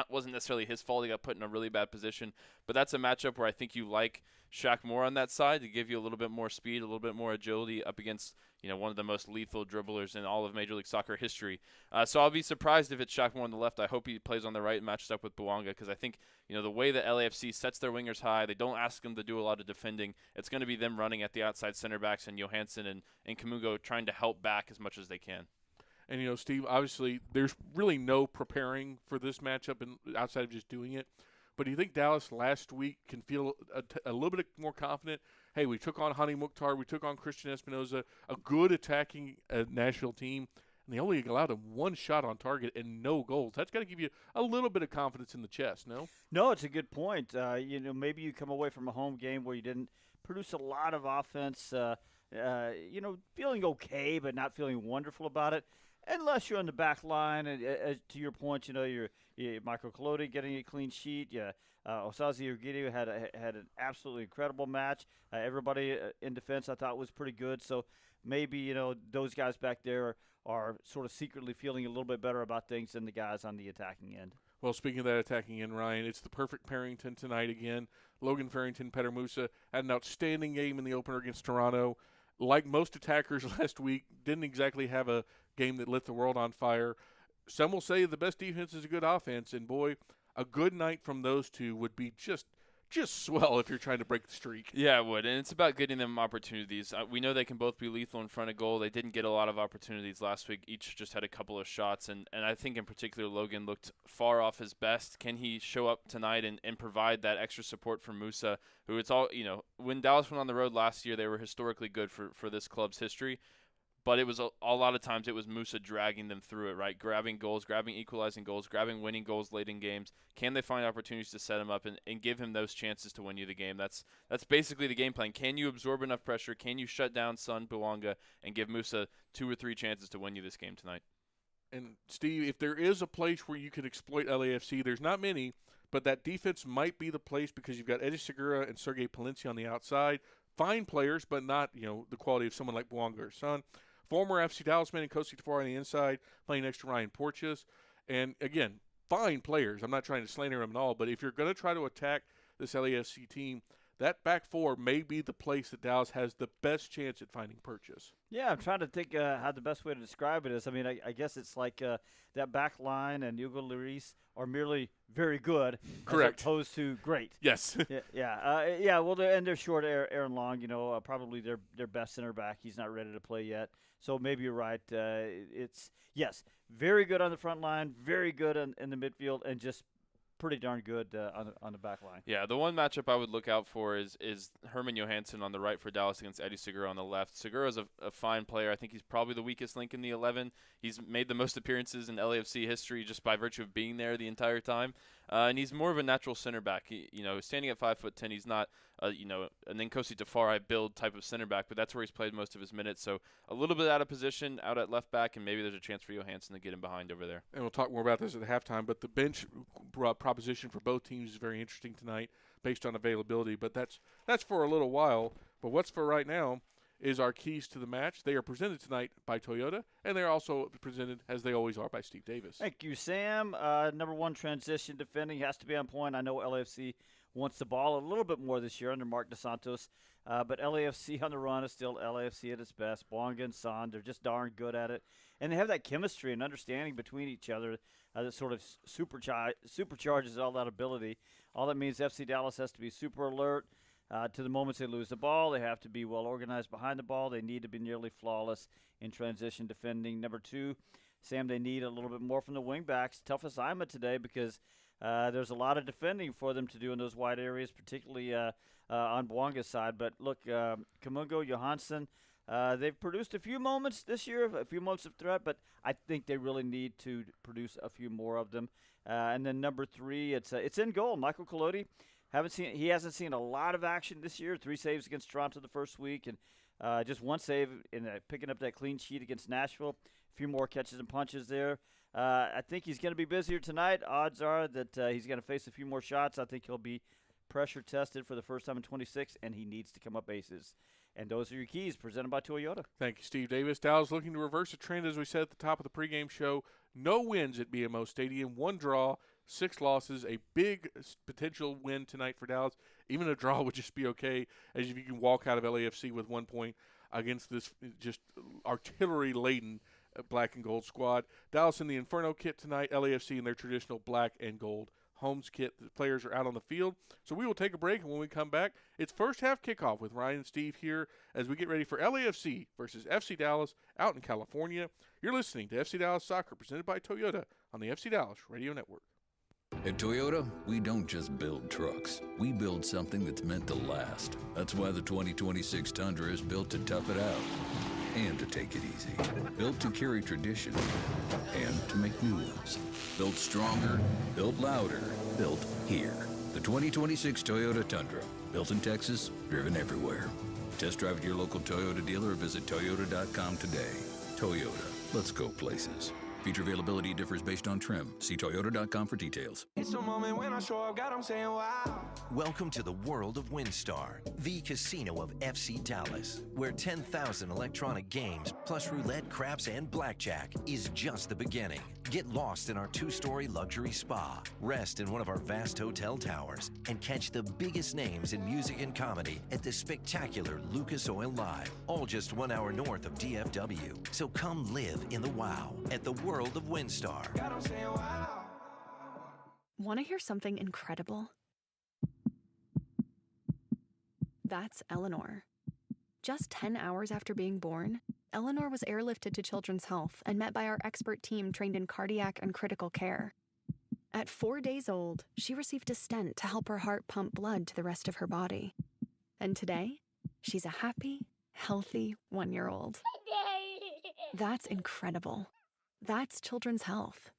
Wasn't necessarily his fault. He got put in a really bad position. But that's a matchup where I think you like Shaq Moore on that side to give you a little bit more speed, a little bit more agility up against one of the most lethal dribblers in all of Major League Soccer history. So I'll be surprised if it's Shaq Moore on the left. I hope he plays on the right and matches up with Bouanga because I think the way that LAFC sets their wingers high, they don't ask them to do a lot of defending. It's going to be them running at the outside center backs and Johansson and Kamungo trying to help back as much as they can. And, Steve, obviously there's really no preparing for this matchup outside of just doing it. But do you think Dallas last week can feel a little bit more confident? Hey, we took on Hani Mukhtar. We took on Christian Espinoza, a good attacking Nashville team. and they only allowed him one shot on target and no goals. That's got to give you a little bit of confidence in the chest, no? No, it's a good point. Maybe you come away from a home game where you didn't produce a lot of offense, feeling okay but not feeling wonderful about it, unless you're on the back line. And to your point, you're Michael Colodi getting a clean sheet. Osaze Urguidi had an absolutely incredible match. Everybody in defense I thought was pretty good. So maybe those guys back there are sort of secretly feeling a little bit better about things than the guys on the attacking end. Well, speaking of that attacking end, Ryan, it's the perfect pairing tonight again. Logan Farrington, Petter Musa had an outstanding game in the opener against Toronto. Like most attackers last week, didn't exactly have a game that lit the world on fire. Some will say the best defense is a good offense, and boy, a good night from those two would be just swell if you're trying to break the streak. Yeah, it would, and it's about getting them opportunities. We know they can both be lethal in front of goal. They didn't get a lot of opportunities last week. Each just had a couple of shots, and I think in particular Logan looked far off his best. Can he show up tonight and provide that extra support for Musa, who it's all, when Dallas went on the road last year, they were historically good for this club's history. But it was a lot of times it was Musa dragging them through it, right? Grabbing goals, grabbing equalizing goals, grabbing winning goals late in games. Can they find opportunities to set him up and give him those chances to win you the game? That's basically the game plan. Can you absorb enough pressure? Can you shut down Son Bouanga and give Musa 2 or 3 chances to win you this game tonight? And, Steve, if there is a place where you could exploit LAFC, there's not many, but that defense might be the place because you've got Eddie Segura and Sergei Palencia on the outside. Fine players, but not the quality of someone like Bouanga or Son. Former FC Dallas man and Kosi Tafari on the inside, playing next to Ryan Porteous. And, again, fine players. I'm not trying to slander them at all, but if you're going to try to attack this LAFC team, that back four may be the place that Dallas has the best chance at finding purchase. Yeah, I'm trying to think how the best way to describe it is. I mean, I guess it's like that back line and Hugo Lloris are merely very good, correct, as opposed to great. Yes. Yeah. Well, they're short. Aaron Long, probably their best center back. He's not ready to play yet. So maybe you're right. It's very good on the front line, very good in the midfield, and just pretty darn good on the back line. Yeah, the one matchup I would look out for is Herman Johansson on the right for Dallas against Eddie Segura on the left. Segura's a fine player. I think he's probably the weakest link in the 11. He's made the most appearances in LAFC history just by virtue of being there the entire time. And he's more of a natural center back. Standing at 5'10", he's not an Nkosi Tafari build type of center back, but that's where he's played most of his minutes. So a little bit out of position, out at left back, and maybe there's a chance for Johansson to get him behind over there. And we'll talk more about this at the halftime, but the bench proposition for both teams is very interesting tonight based on availability, but that's for a little while. But what's for right now is our keys to the match. They are presented tonight by Toyota, and they're also presented, as they always are, by Steve Davis. Thank you, Sam. Number one, transition defending has to be on point. I know LAFC wants the ball a little bit more this year under Mark DeSantos, but LAFC on the run is still LAFC at its best. Bouanga and Son, they're just darn good at it. And they have that chemistry and understanding between each other that sort of supercharges all that ability. All that means FC Dallas has to be super alert to the moments they lose the ball. They have to be well organized behind the ball. They need to be nearly flawless in transition defending. Number two, Sam, they need a little bit more from the wingbacks. Tough assignment today because there's a lot of defending for them to do in those wide areas, particularly on Bouanga's side. But look, Kamungo, Johansson, they've produced a few moments this year, a few moments of threat, but I think they really need to produce a few more of them. And then number three, it's in goal. Michael Colodi, he hasn't seen a lot of action this year. 3 saves against Toronto the first week, and just 1 save in picking up that clean sheet against Nashville. A few more catches and punches there. I think he's going to be busier tonight. Odds are that he's going to face a few more shots. I think he'll be pressure tested for the first time in 26, and he needs to come up aces. And those are your keys, presented by Toyota. Thank you, Steve Davis. Dallas looking to reverse a trend, as we said at the top of the pregame show. No wins at BMO Stadium, 1 draw, 6 losses, a big potential win tonight for Dallas. Even a draw would just be okay, as if you can walk out of LAFC with 1 point against this just artillery-laden black and gold squad. Dallas in the Inferno kit tonight, LAFC in their traditional black and gold Holmes kit. The players are out on the field. So we will take a break, and when we come back, it's first half kickoff with Ryan and Steve here as we get ready for LAFC versus FC Dallas out in California. You're listening to FC Dallas Soccer, presented by Toyota on the FC Dallas Radio Network. At Toyota, we don't just build trucks. We build something that's meant to last. That's why the 2026 Tundra is built to tough it out. and to take it easy. Built to carry tradition and to make new ones. Built stronger, built louder, built here. The 2026 Toyota Tundra. Built in Texas, driven everywhere. Test drive at your local Toyota dealer or visit Toyota.com today. Toyota, let's go places. Feature availability differs based on trim. See Toyota.com for details. It's a moment when I show up, God, I'm saying wow. Welcome to the world of WinStar, the casino of FC Dallas, where 10,000 electronic games, plus roulette, craps, and blackjack is just the beginning. Get lost in our 2-story luxury spa, rest in one of our vast hotel towers, and catch the biggest names in music and comedy at the spectacular Lucas Oil Live, all just 1 hour north of DFW. So come live in the wow at the world of WinStar. God, I'm saying wow. Want to hear something incredible? That's Eleanor. Just 10 hours after being born, Eleanor was airlifted to Children's Health and met by our expert team trained in cardiac and critical care. At 4 days old, she received a stent to help her heart pump blood to the rest of her body. And today, she's a happy, healthy 1-year-old. That's incredible. That's Children's Health.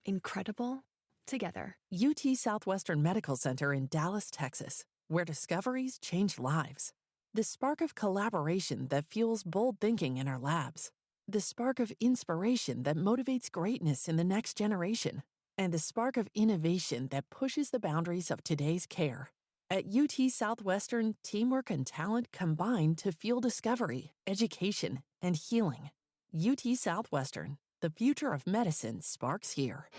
Incredible together. UT Southwestern Medical Center in Dallas, Texas, where discoveries change lives. The spark of collaboration that fuels bold thinking in our labs. The spark of inspiration that motivates greatness in the next generation. And the spark of innovation that pushes the boundaries of today's care. At UT Southwestern, teamwork and talent combine to fuel discovery, education, and healing. UT Southwestern, the future of medicine sparks here.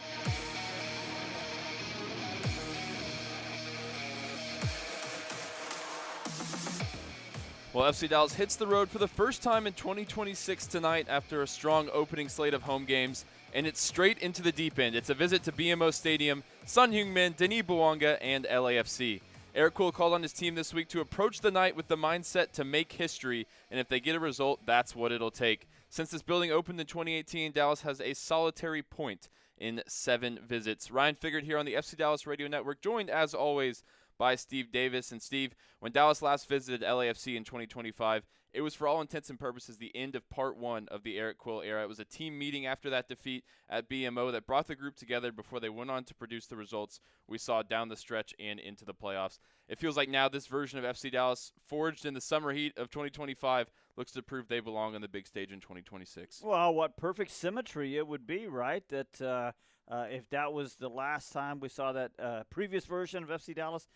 Well, FC Dallas hits the road for the first time in 2026 tonight after a strong opening slate of home games, and it's straight into the deep end. It's a visit to BMO Stadium, Son Heung-min, Denis Bouanga, and LAFC. Eric Kuhl called on his team this week to approach the night with the mindset to make history, and if they get a result, that's what it'll take. Since this building opened in 2018, Dallas has a solitary point in 7 visits. Ryan Figert here on the FC Dallas Radio Network, joined as always by Steve Davis. And Steve, when Dallas last visited LAFC in 2025, it was for all intents and purposes the end of part 1 of the Eric Quill era. It was a team meeting after that defeat at BMO that brought the group together before they went on to produce the results we saw down the stretch and into the playoffs. It feels like now this version of FC Dallas, forged in the summer heat of 2025, looks to prove they belong on the big stage in 2026. Well, what perfect symmetry it would be, right? That if that was the last time we saw that previous version of FC Dallas,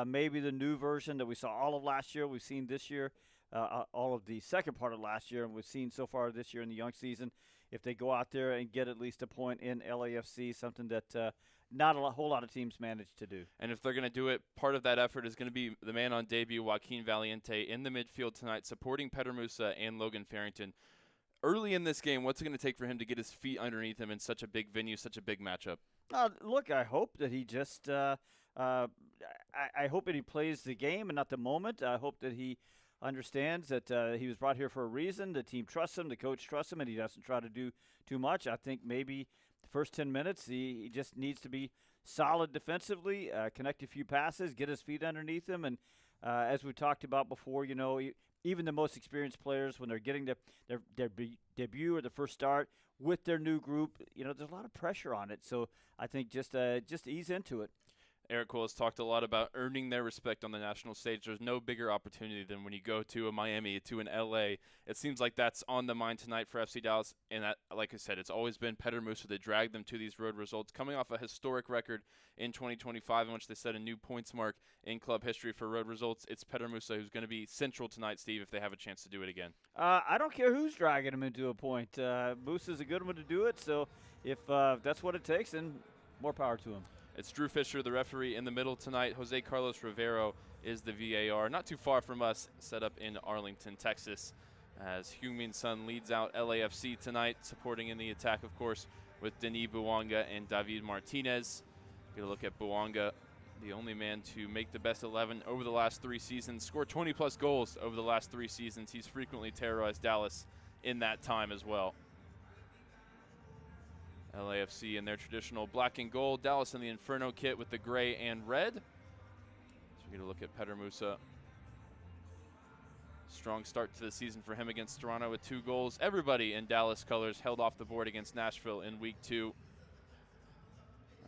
maybe the new version that we saw all of last year, we've seen this year, all of the second part of last year, and we've seen so far this year in the young season. If they go out there and get at least a point in LAFC, something that not a whole lot of teams manage to do. And if they're going to do it, part of that effort is going to be the man on debut, Joaquin Valiente, in the midfield tonight, supporting Petter Musa and Logan Farrington. Early in this game, what's it going to take for him to get his feet underneath him in such a big venue, such a big matchup? Look, I hope that he just I hope that he plays the game and not the moment. I hope that he understands that he was brought here for a reason. The team trusts him, the coach trusts him, and he doesn't try to do too much. I think maybe the first 10 minutes he just needs to be solid defensively, connect a few passes, get his feet underneath him. And as we talked about before, you know, even the most experienced players, when they're getting their debut or the first start with their new group, you know, there's a lot of pressure on it. So I think just ease into it. Eric Cole has talked a lot about earning their respect on the national stage. There's no bigger opportunity than when you go to a Miami, to an LA. It seems like that's on the mind tonight for FC Dallas. And that, like I said, it's always been Petter Musa that dragged them to these road results, coming off a historic record in 2025 in which they set a new points mark in club history for road results. It's Petter Musa who's going to be central tonight, Steve, if they have a chance to do it again. I don't care who's dragging him into a point. Musa's a good one to do it. So if that's what it takes, then more power to him. It's Drew Fisher, the referee, in the middle tonight. Jose Carlos Rivero is the VAR. Not too far from us, set up in Arlington, Texas, as Heung-min Son leads out LAFC tonight, supporting in the attack, of course, with Denis Bouanga and David Martinez. Get a look at Bouanga, the only man to make the best 11 over the last 3 seasons, scored 20-plus goals over the last 3 seasons. He's frequently terrorized Dallas in that time as well. LAFC in their traditional black and gold. Dallas in the Inferno kit with the gray and red. So we're going to look at Petter Musa Strong start to the season for him against Toronto with 2 goals. Everybody in Dallas colors held off the board against Nashville in week 2.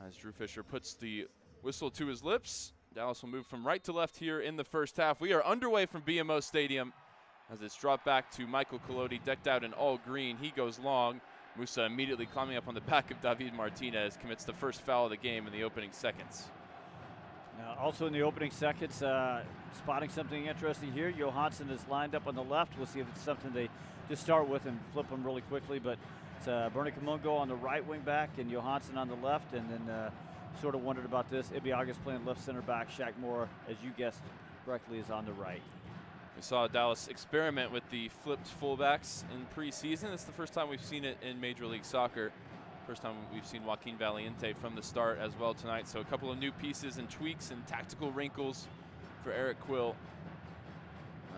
As Drew Fisher puts the whistle to his lips, Dallas will move from right to left here in the first half. We are underway from BMO Stadium as it's dropped back to Michael Collodi, decked out in all green. He goes long. Musa immediately climbing up on the back of David Martinez, commits the first foul of the game in the opening seconds. Also in the opening seconds, spotting something interesting here. Johansson is lined up on the left. We'll see if it's something they just start with and flip them really quickly. But it's Bernie Kamungo on the right wing back and Johansson on the left. And then sort of wondered about this. Ibiaga's playing left center back. Shaq Moore, as you guessed correctly, is on the right. We saw Dallas experiment with the flipped fullbacks in preseason. It's the first time we've seen it in Major League Soccer. First time we've seen Joaquin Valiente from the start as well tonight. So a couple of new pieces and tweaks and tactical wrinkles for Eric Quill.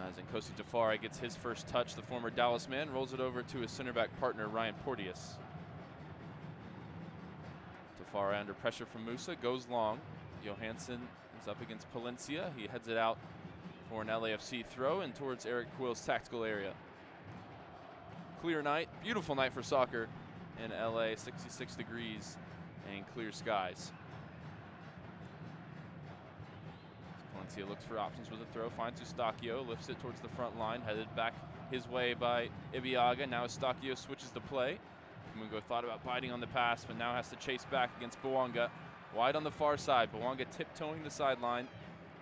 As Nkosi Tafari gets his first touch, the former Dallas man rolls it over to his center back partner, Ryan Porteous. Tafari under pressure from Musa, goes long. Johansson is up against Palencia. He heads it out for an LAFC throw and towards Eric Quill's tactical area. Clear night, beautiful night for soccer in LA, 66 degrees and clear skies. Palencia looks for options with a throw, finds Eustachio, lifts it towards the front line, headed back his way by Ibiaga. Now Eustachio switches the play. Kamungo thought about biting on the pass, but now has to chase back against Bouanga. Wide on the far side, Bouanga tiptoeing the sideline.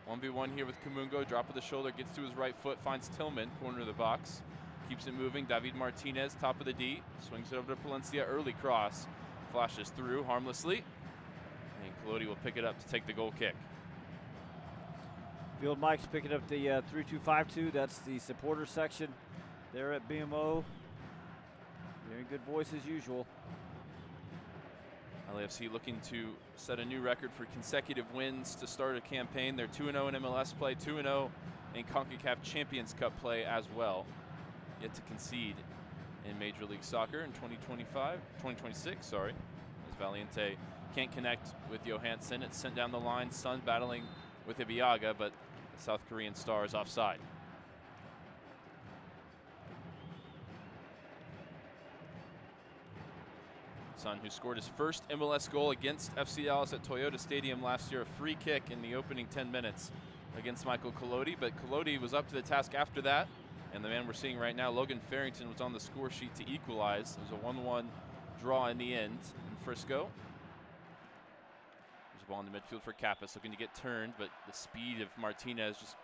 1v1 here with Kamungo, drop of the shoulder, gets to his right foot, finds Tillman, corner of the box. Keeps it moving, David Martinez, top of the D, swings it over to Palencia, early cross. Flashes through harmlessly, and Collodi will pick it up to take the goal kick. Field Mike's picking up the 3252. That's the supporter section there at BMO. Very good voice as usual. LAFC looking to set a new record for consecutive wins to start a campaign. They're 2-0 in MLS play, 2-0 in CONCACAF Champions Cup play as well. Yet to concede in Major League Soccer in 2026, as Valiente can't connect with Johansson. It's sent down the line, Sun battling with Ibiaga, but the South Korean star is offside. Sun, who scored his first MLS goal against FC Dallas at Toyota Stadium last year, a free kick in the opening 10 minutes against Michael Collodi, but Collodi was up to the task after that, and the man we're seeing right now, Logan Farrington, was on the score sheet to equalize. It was a 1-1 draw in the end in Frisco. There's a ball in the midfield for Kappas, looking to get turned, but the speed of Martinez just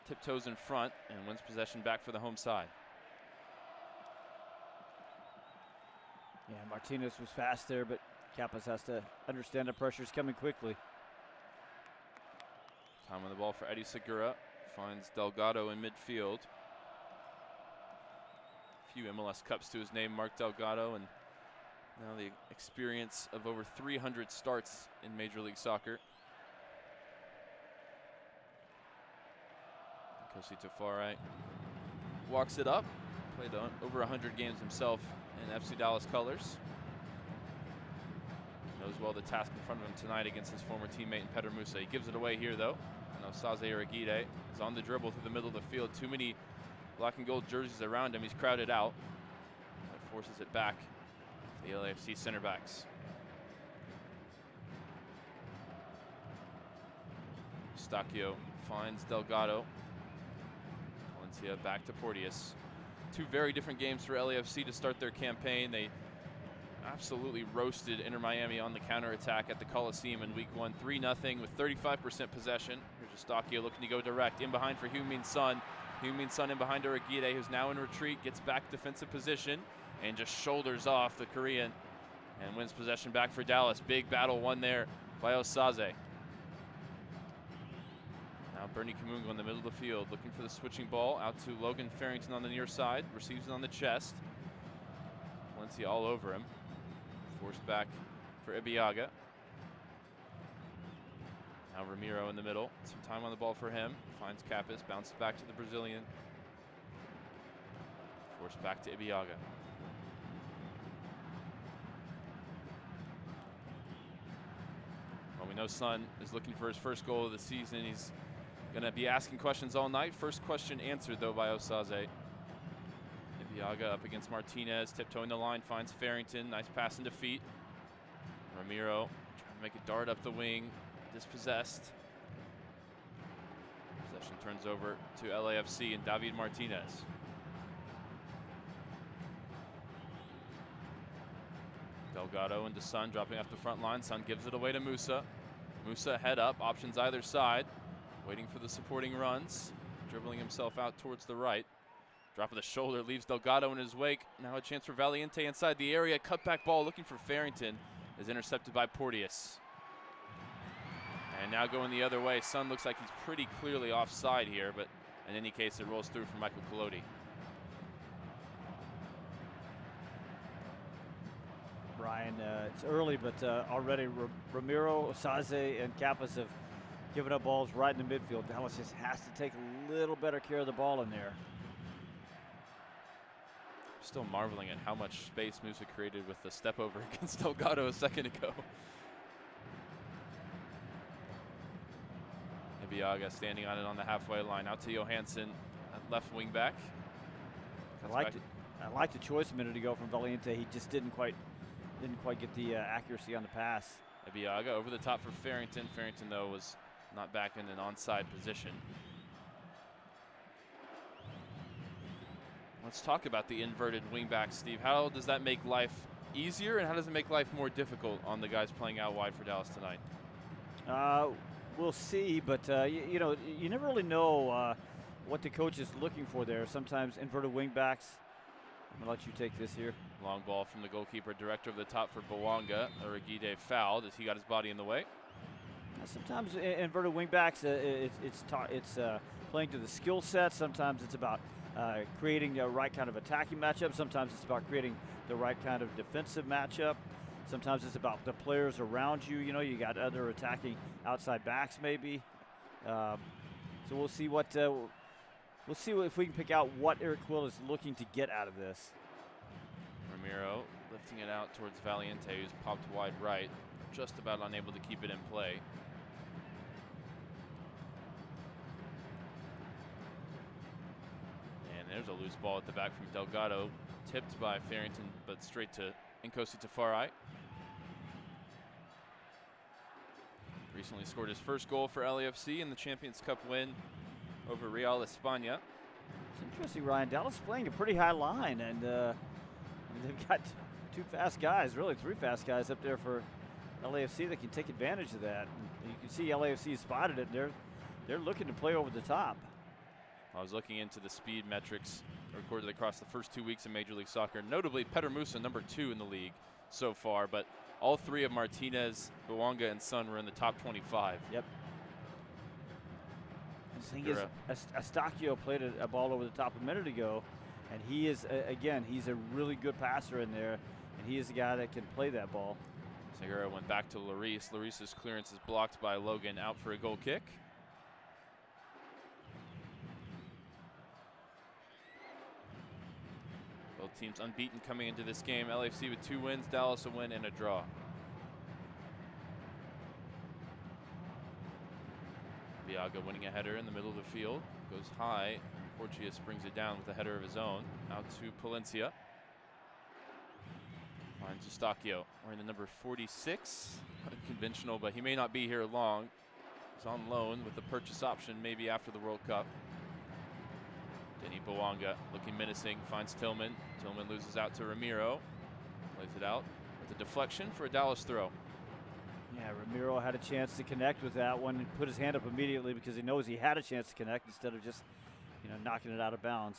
tiptoes in front and wins possession back for the home side. Yeah, Martinez was fast there, but Kappas has to understand the pressure's coming quickly. Time on the ball for Eddie Segura. Finds Delgado in midfield. A few MLS Cups to his name, Mark Delgado, and now the experience of over 300 starts in Major League Soccer. Nkosi Tafari walks it up. Played over 100 games himself in FC Dallas colors. Knows well the task in front of him tonight against his former teammate in Pedro Musa. He gives it away here though. And Osaze Iragide is on the dribble through the middle of the field. Too many black and gold jerseys around him. He's crowded out. That forces it back to the LAFC center backs. Eustachio finds Delgado. Valencia back to Porteous. Two very different games for LAFC to start their campaign. They absolutely roasted Inter Miami on the counterattack at the Coliseum in week 1, 3-0 with 35% possession. Here's Eustachio looking to go direct. In behind for Heung-min Son. Heung-min Son in behind Iragide, who's now in retreat, gets back defensive position and just shoulders off the Korean and wins possession back for Dallas. Big battle won there by Osaze. Now Bernie Kamungo in the middle of the field, looking for the switching ball out to Logan Farrington on the near side, receives it on the chest. Valencia all over him. Forced back for Ibiaga. Now Ramiro in the middle, some time on the ball for him. Finds Kappas, bounces back to the Brazilian. Forced back to Ibiaga. Well, we know Son is looking for his first goal of the season. He's Going to be asking questions all night. First question answered, though, by Osaze. Ibiaga up against Martinez, tiptoeing the line, finds Farrington. Nice pass into feet. Ramiro trying to make a dart up the wing, dispossessed. Possession turns over to LAFC and David Martinez. Delgado into Sun, dropping off the front line. Sun gives it away to Musa. Musa head up, options either side, waiting for the supporting runs, dribbling himself out towards the right. Drop of the shoulder leaves Delgado in his wake. Now a chance for Valiente inside the area. Cutback ball looking for Farrington is intercepted by Porteous. And now going the other way. Sun looks like he's pretty clearly offside here, but in any case, it rolls through for Michael Collodi. Brian, it's early, but already Ramiro, Osaze, and Kappas have given up balls right in the midfield. Dallas just has to take a little better care of the ball in there. Still marveling at how much space Musa created with the step over against Delgado a second ago. Ibiaga standing on it on the halfway line. Out to Johansson, left wing back. I liked the choice a minute ago from Valiente. He just didn't quite get the accuracy on the pass. Ibiaga over the top for Farrington. Farrington, though, was not back in an onside position. Let's talk about the inverted wingback, Steve. How does that make life easier, and how does it make life more difficult on the guys playing out wide for Dallas tonight? We'll see, but you know, you never really know what the coach is looking for there. Sometimes inverted wingbacks. I'm gonna let you take this here. Long ball from the goalkeeper, director of the top for Bawanga. Uragide fouled as he got his body in the way. Sometimes inverted wingbacks, it's playing to the skill set. Sometimes it's about creating the right kind of attacking matchup. Sometimes it's about creating the right kind of defensive matchup. Sometimes it's about the players around you. You know, you got other attacking outside backs maybe. So we'll see what if we can pick out what Eric Quill is looking to get out of this. Ramiro lifting it out towards Valiente, who's popped wide right, just about unable to keep it in play. And there's a loose ball at the back from Delgado, tipped by Farrington, but straight to Nkosi Tafari. Recently scored his first goal for LAFC in the Champions Cup win over Real España. It's interesting, Ryan. Dallas playing a pretty high line, and they've got two fast guys, really three fast guys up there for LAFC that can take advantage of that. And you can see LAFC spotted it. They're looking to play over the top. I was looking into the speed metrics recorded across the first 2 weeks of Major League Soccer. Notably, Petter Musa, number 2 in the league so far, but all three of Martinez, Bawanga, and Sun were in the top 25. Yep. The thing is, Estacchio played a ball over the top a minute ago, and he is, again, he's a really good passer in there, and he is the guy that can play that ball. Segura went back to Lloris. Lloris's clearance is blocked by Logan, out for a goal kick. Both teams unbeaten coming into this game. LAFC with 2 wins, Dallas a win and a draw. Biaga winning a header in the middle of the field. Goes high. Porteous brings it down with a header of his own. Out to Palencia. Finds Estacchio wearing the number 46. Unconventional, but he may not be here long. He's on loan with the purchase option maybe after the World Cup. Denny Bawanga looking menacing, finds Tillman. Tillman loses out to Ramiro. Plays it out with a deflection for a Dallas throw. Yeah, Ramiro had a chance to connect with that one and put his hand up immediately because he knows he had a chance to connect instead of just, knocking it out of bounds.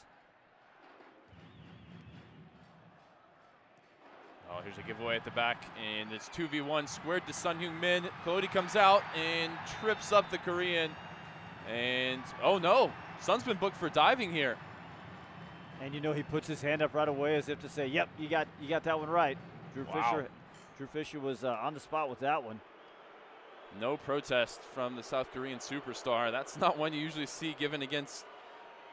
Oh, here's a giveaway at the back, and it's 2v1 squared to Sun Heung-min. Collodi comes out and trips up the Korean. And, oh no, Sun's been booked for diving here. And he puts his hand up right away as if to say, yep, you got that one right. Drew Fisher was on the spot with that one. No protest from the South Korean superstar. That's not one you usually see given against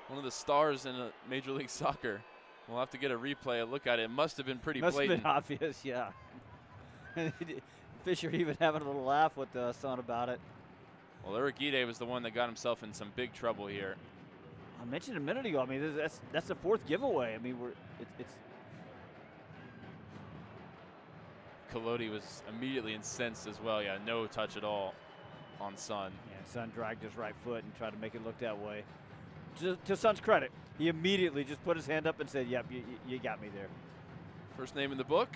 one of the stars in Major League Soccer. We'll have to get a replay, a look at it. It must have been pretty blatant. Must have been obvious, yeah. Fisher even having a little laugh with Son about it. Well, Uragide was the one that got himself in some big trouble here. I mentioned a minute ago. I mean, that's the 4th giveaway. I mean, it's. Colodi was immediately incensed as well. Yeah, no touch at all on Son. Yeah, Son dragged his right foot and tried to make it look that way. To Son's credit, he immediately just put his hand up and said, "Yep, you got me there." First name in the book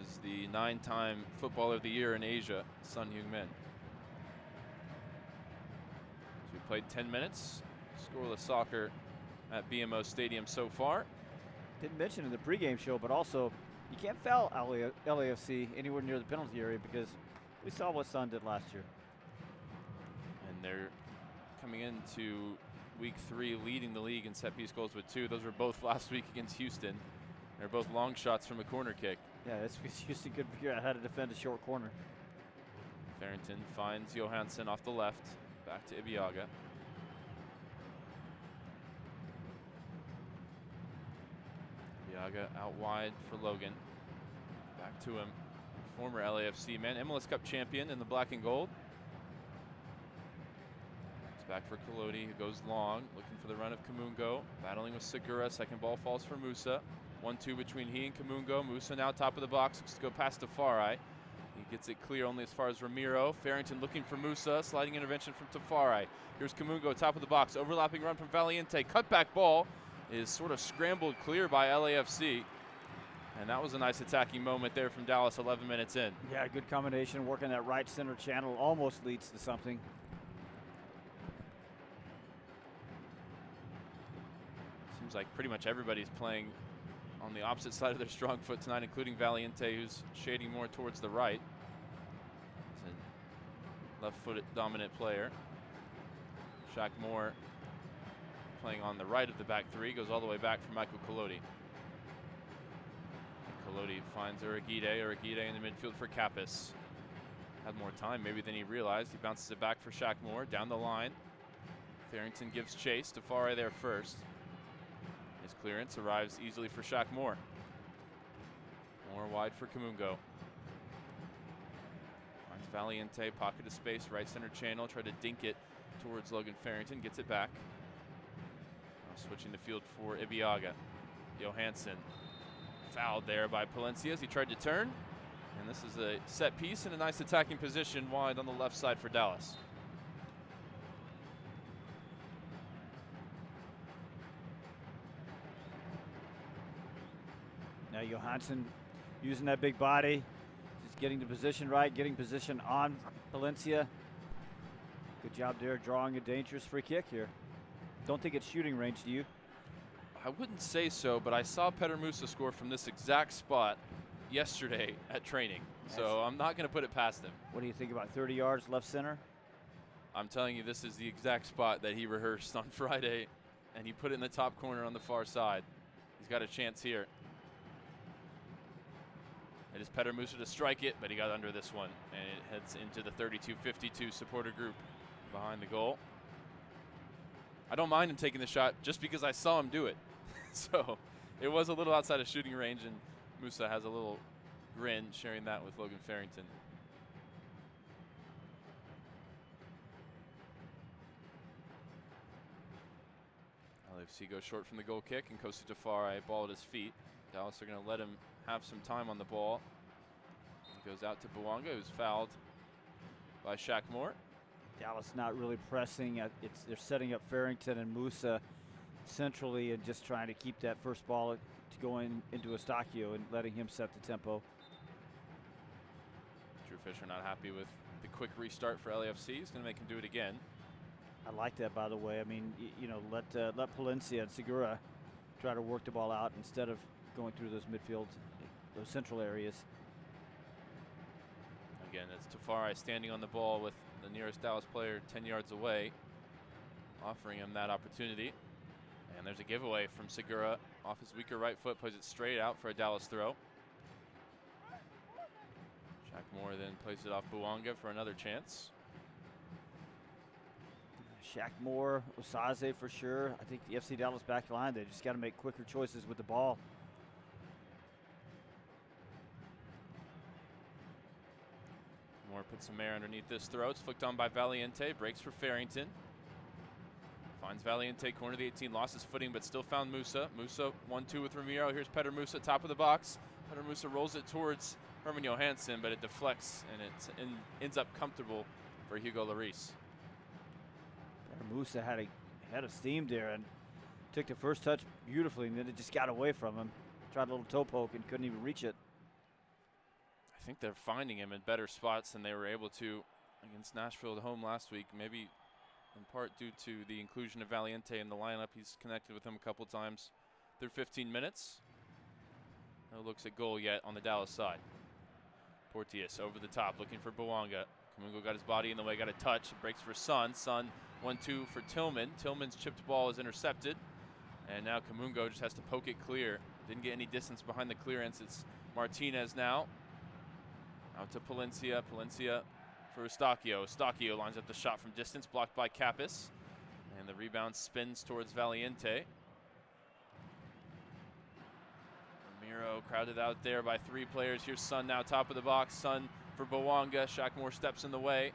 is the 9-time Footballer of the Year in Asia, Son Heung-min. So we played 10 minutes, scoreless soccer at BMO Stadium so far. Didn't mention in the pregame show, but also you can't foul LAFC anywhere near the penalty area because we saw what Son did last year. And they're coming into week 3 leading the league in set piece goals with 2. Those were both last week against Houston. They're both long shots from a corner kick. Yeah, that's because Houston could figure out how to defend a short corner. Farrington finds Johansson off the left. Back to Ibiaga. Ibiaga out wide for Logan. Back to him. Former LAFC man, MLS Cup champion in the black and gold. It's back for Colodi, who goes long, looking for the run of Kamungo. Battling with Segura. Second ball falls for Musa. 1-2 between he and Kamungo. Musa now top of the box. Looks to go past Tafari. He gets it clear only as far as Ramiro. Farrington looking for Musa. Sliding intervention from Tafari. Here's Kamungo, top of the box. Overlapping run from Valiente. Cutback ball is sort of scrambled clear by LAFC. And that was a nice attacking moment there from Dallas 11 minutes in. Yeah, good combination. Working that right center channel almost leads to something. Seems like pretty much everybody's playing on the opposite side of their strong foot tonight, including Valiente, who's shading more towards the right. He's a left-footed dominant player. Shaq Moore playing on the right of the back three, goes all the way back for Michael Colodi. Colodi finds Uragide in the midfield for Kappas. Had more time maybe than he realized. He bounces it back for Shaq Moore down the line. Farrington gives chase. Tafari there first. His clearance arrives easily for Shaq Moore. Moore wide for Kamungo. Finds Valiente, pocket of space, right center channel. Tried to dink it towards Logan Farrington. Gets it back. Now switching the field for Ibiaga. Johansson fouled there by Palencia as he tried to turn. And this is a set piece and a nice attacking position wide on the left side for Dallas. Now Johansson using that big body, just getting the position right, getting position on Palencia. Good job there, drawing a dangerous free kick here. Don't think it's shooting range, do you? I wouldn't say so, but I saw Petter Musa score from this exact spot yesterday at training. So I'm not going to put it past him. What do you think about 30 yards left center? I'm telling you, this is the exact spot that he rehearsed on Friday, and he put it in the top corner on the far side. He's got a chance here. It is Petter Musa to strike it, but he got under this one, and it heads into the 32-52 supporter group behind the goal. I don't mind him taking the shot just because I saw him do it. So it was a little outside of shooting range, and Musa has a little grin sharing that with Logan Farrington. LAFC goes short from the goal kick, and Kosi Tafari ball at his feet. Dallas are going to let him have some time on the ball. He goes out to Bouanga, who's fouled by Shaq Moore. Dallas not really pressing. They're setting up Farrington and Musa centrally and just trying to keep that first ball to go into Eustachio and letting him set the tempo. Drew Fisher not happy with the quick restart for LAFC. He's going to make him do it again. I like that, by the way. I mean, let Palencia and Segura try to work the ball out instead of going through those midfield, those central areas. Again, it's Tafari standing on the ball with the nearest Dallas player 10 yards away, offering him that opportunity. And there's a giveaway from Segura off his weaker right foot, plays it straight out for a Dallas throw. Shaq Moore then plays it off Bouanga for another chance. Shaq Moore, Osaze for sure. I think the FC Dallas back line, they just got to make quicker choices with the ball. Moore Moore puts some air underneath this throw. It's flicked on by Valiente. Breaks for Farrington. Finds Valiente, corner of the 18. Lost his footing, but still found Musa. Musa 1-2 with Ramiro. Here's Petter Musa, top of the box. Petter Musa rolls it towards Herman Johansson, but it deflects, and it ends up comfortable for Hugo Lloris. Musa had a steam there and took the first touch beautifully, and then it just got away from him. Tried a little toe poke and couldn't even reach it. I think they're finding him in better spots than they were able to against Nashville at home last week. Maybe in part due to the inclusion of Valiente in the lineup. He's connected with him a couple times through 15 minutes. No looks at goal yet on the Dallas side. Porteous over the top, looking for Bouanga. Kamungo got his body in the way, got a touch. Breaks for Sun. Sun 1-2 for Tillman. Tillman's chipped ball is intercepted. And now Kamungo just has to poke it clear. Didn't get any distance behind the clearance. It's Martinez now. Out to Palencia. Palencia for Eustachio. Eustachio lines up the shot from distance, blocked by Kappas. And the rebound spins towards Valiente. Ramiro crowded out there by 3 players. Here's Sun now, top of the box. Sun for Bouanga. Shackmore steps in the way.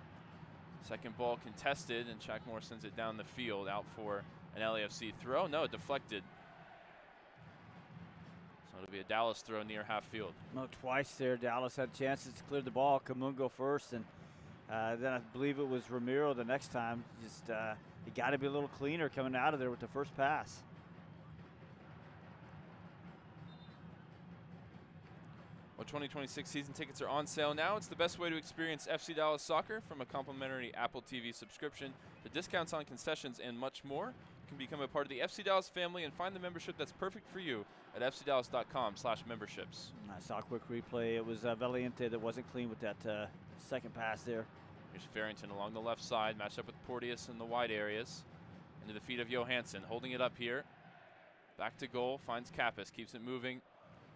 Second ball contested, and Shackmore sends it down the field, out for an LAFC throw. No, deflected. So it'll be a Dallas throw near half field. No, twice there. Dallas had chances to clear the ball. Kamungo first, and then I believe it was Ramiro the next time. Just you got to be a little cleaner coming out of there with the first pass. Well, 2026 season tickets are on sale now. It's the best way to experience FC Dallas soccer, from a complimentary Apple TV subscription to discounts on concessions and much more. You can become a part of the FC Dallas family and find the membership that's perfect for you at fcdallas.com/memberships. I saw a quick replay. It was Valiente that wasn't clean with that second pass there. Here's Farrington along the left side, matched up with Porteous in the wide areas. Into the feet of Johansson, holding it up here. Back to goal, finds Kappas, keeps it moving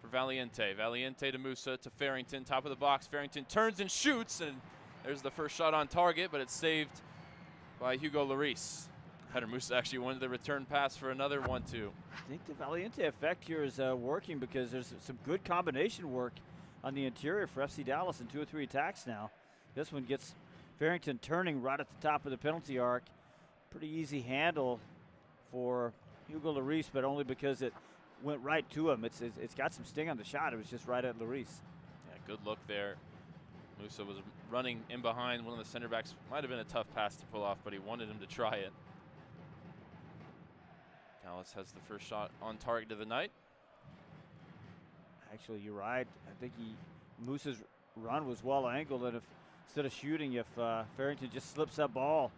for Valiente. Valiente to Musa, to Farrington, top of the box. Farrington turns and shoots, and there's the first shot on target, but it's saved by Hugo Lloris. Petter Musa actually wanted the return pass for another 1-2. I think the Valiente effect here is working, because there's some good combination work on the interior for FC Dallas in 2 or 3 attacks now. This one gets Farrington turning right at the top of the penalty arc. Pretty easy handle for Hugo Lloris, but only because it went right to him. It's got some sting on the shot. It was just right at Lloris. Yeah, good look there. Musa was running in behind one of the center backs. Might have been a tough pass to pull off, but he wanted him to try it. Dallas has the first shot on target of the night. Actually, you're right. I think Musa's run was well angled, and instead of shooting, if Farrington just slips that ball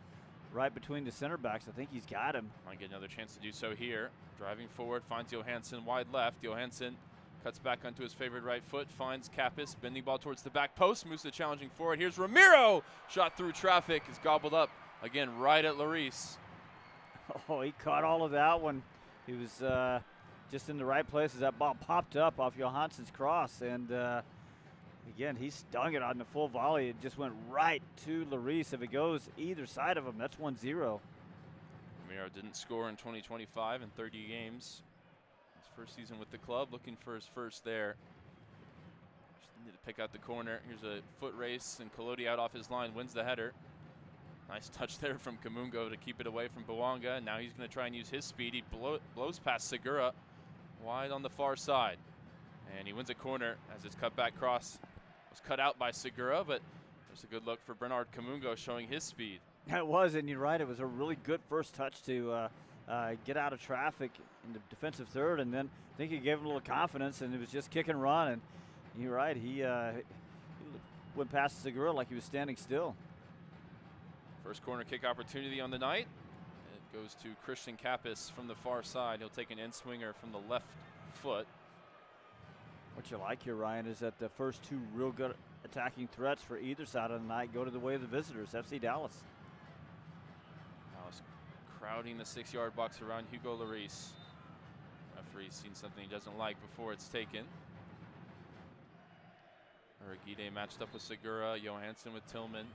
right between the center backs, I think he's got him. Might get another chance to do so here. Driving forward, finds Johansson wide left. Johansson cuts back onto his favorite right foot, finds Kappas, bending ball towards the back post. Musa challenging forward. Here's Ramiro. Shot through traffic, is gobbled up again right at Lloris. Oh, he caught all of that one. He was just in the right place as that ball popped up off Johansson's cross, and again, he stung it on the full volley. It just went right to Lloris. If it goes either side of him, that's 1-0. Ramiro didn't score in 2025 in 30 games. His first season with the club, looking for his first there. Just needed to pick out the corner. Here's a foot race, and Collodi out off his line wins the header. Nice touch there from Kamungo to keep it away from Bouanga. Now he's going to try and use his speed. He blows past Segura wide on the far side. And he wins a corner as his cutback cross was cut out by Segura, but there's a good look for Bernard Kamungo showing his speed. It was, and you're right. It was a really good first touch to get out of traffic in the defensive third, and then I think he gave him a little confidence, and it was just kick and run. And you're right. He went past Segura like he was standing still. First corner kick opportunity on the night. It goes to Christian Kappas from the far side. He'll take an in-swinger from the left foot. What you like here, Ryan, is that the first 2 real good attacking threats for either side of the night go to the way of the visitors, FC Dallas. Dallas crowding the 6-yard box around Hugo Lloris. Referee's seen something he doesn't like before it's taken. Uragide matched up with Segura, Johansson with Tillman.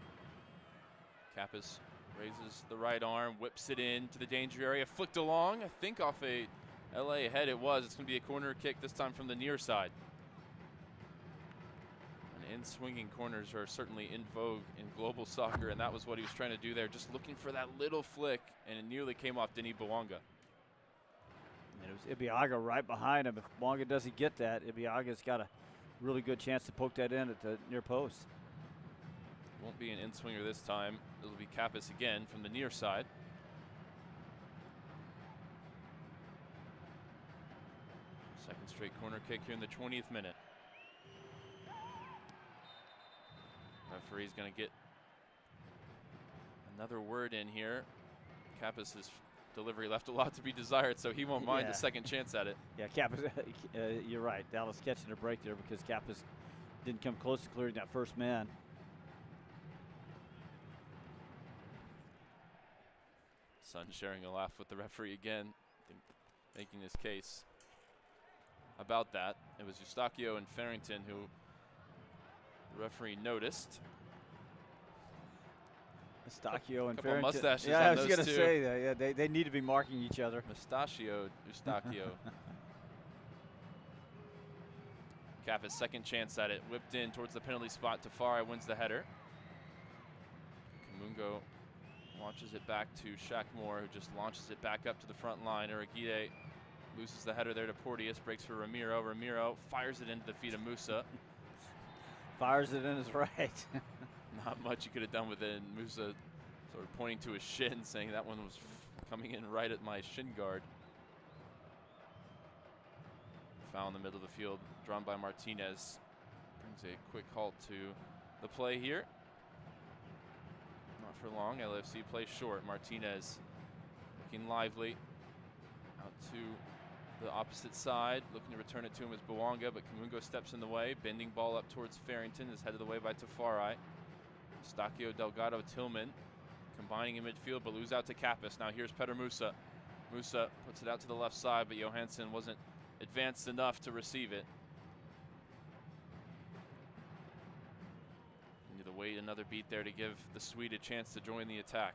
Kappas raises the right arm, whips it in to the danger area, flicked along, I think off a LA head it was. It's going to be a corner kick, this time from the near side. An In-swinging corners are certainly in vogue in global soccer, and that was what he was trying to do there, just looking for that little flick, and it nearly came off Denis Bouanga. And it was Ibiaga right behind him. If Bouanga doesn't get that, Ibiaga's got a really good chance to poke that in at the near post. Won't be an in-swinger this time. It'll be Kappas again from the near side. Second straight corner kick here in the 20th minute. Referee's going to get another word in here. Kappas' delivery left a lot to be desired, so he won't mind a second chance at it. Yeah, Kappas, you're right. Dallas catching a break there because Kappas didn't come close to clearing that first man. Son sharing a laugh with the referee again, making his case about that. It was Eustachio and Farrington who the referee noticed. Eustachio and couple Farrington. mustaches yeah, on I was those going to two. say that. Yeah, they need to be marking each other. Mustachio, Eustachio. Kappa's second chance at it. Whipped in towards the penalty spot. Tafari wins the header. Kamungo launches it back to Shackmore, who just launches it back up to the front line. Uragide loses the header there to Porteous. Breaks for Ramiro. Ramiro fires it into the feet of Musa. Fires it in his right. Not much he could have done with it, and Musa sort of pointing to his shin, saying that one was coming in right at my shin guard. Foul in the middle of the field, drawn by Martinez. Brings a quick halt to the play here. Not for long, LAFC plays short. Martinez looking lively. Out to the opposite side, looking to return it to him is Bouanga, but Kamungo steps in the way. Bending ball up towards Farrington, is headed away by Tafari. Eustachio, Delgado, Tillman combining in midfield, but lose out to Kappas. Now here's Petter Musa. Musa puts it out to the left side, but Johansson wasn't advanced enough to receive it. Need to wait another beat there to give the Swede a chance to join the attack.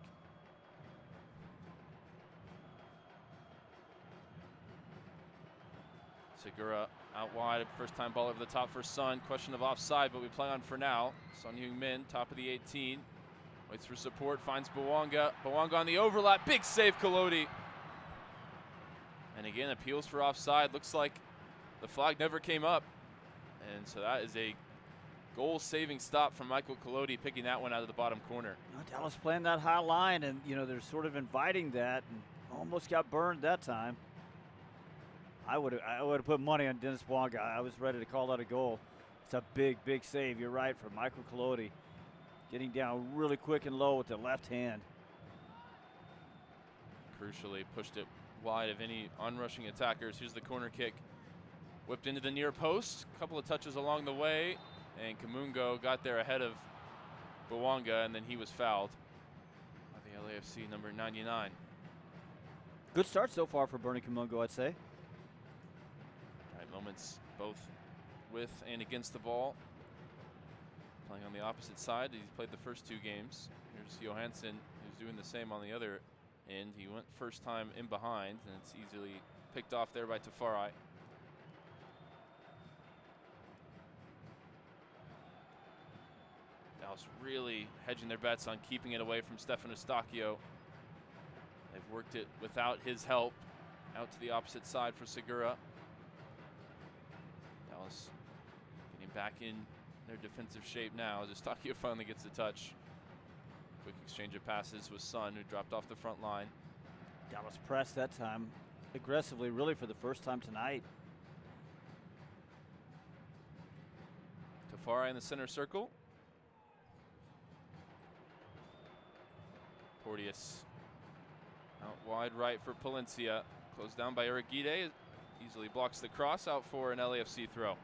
Segura out wide, first time ball over the top for Sun. Question of offside, but we play on for now. Son Heung-min, top of the 18. Waits for support, finds Bouanga. Bouanga on the overlap, big save, Kolodi. And again, appeals for offside. Looks like the flag never came up. And so that is a goal-saving stop from Michael Kolodi, picking that one out of the bottom corner. Dallas playing that high line, and they're sort of inviting that, and almost got burned that time. I would have put money on Dennis Bouanga. I was ready to call that a goal. It's a big, big save. You're right, from Michael Kolodi. Getting down really quick and low with the left hand. Crucially pushed it wide of any onrushing attackers. Here's the corner kick. Whipped into the near post. A couple of touches along the way. And Kamungo got there ahead of Bouanga, and then he was fouled by the LAFC number 99. Good start so far for Bernie Kamungo, I'd say. Moments both with and against the ball. Playing on the opposite side. He's played the first two games. Here's Johansson, who's doing the same on the other end. He went first time in behind, and it's easily picked off there by Tafari. Dallas really hedging their bets on keeping it away from Stefan Eustachio. They've worked it without his help. Out to the opposite side for Segura. Dallas getting back in their defensive shape now as Eustachio finally gets the touch. Quick exchange of passes with Sun, who dropped off the front line. Dallas pressed that time aggressively, really for the first time tonight. Tafari in the center circle. Porteous out wide right for Palencia. Closed down by Uragide. Easily blocks the cross, out for an LAFC throw.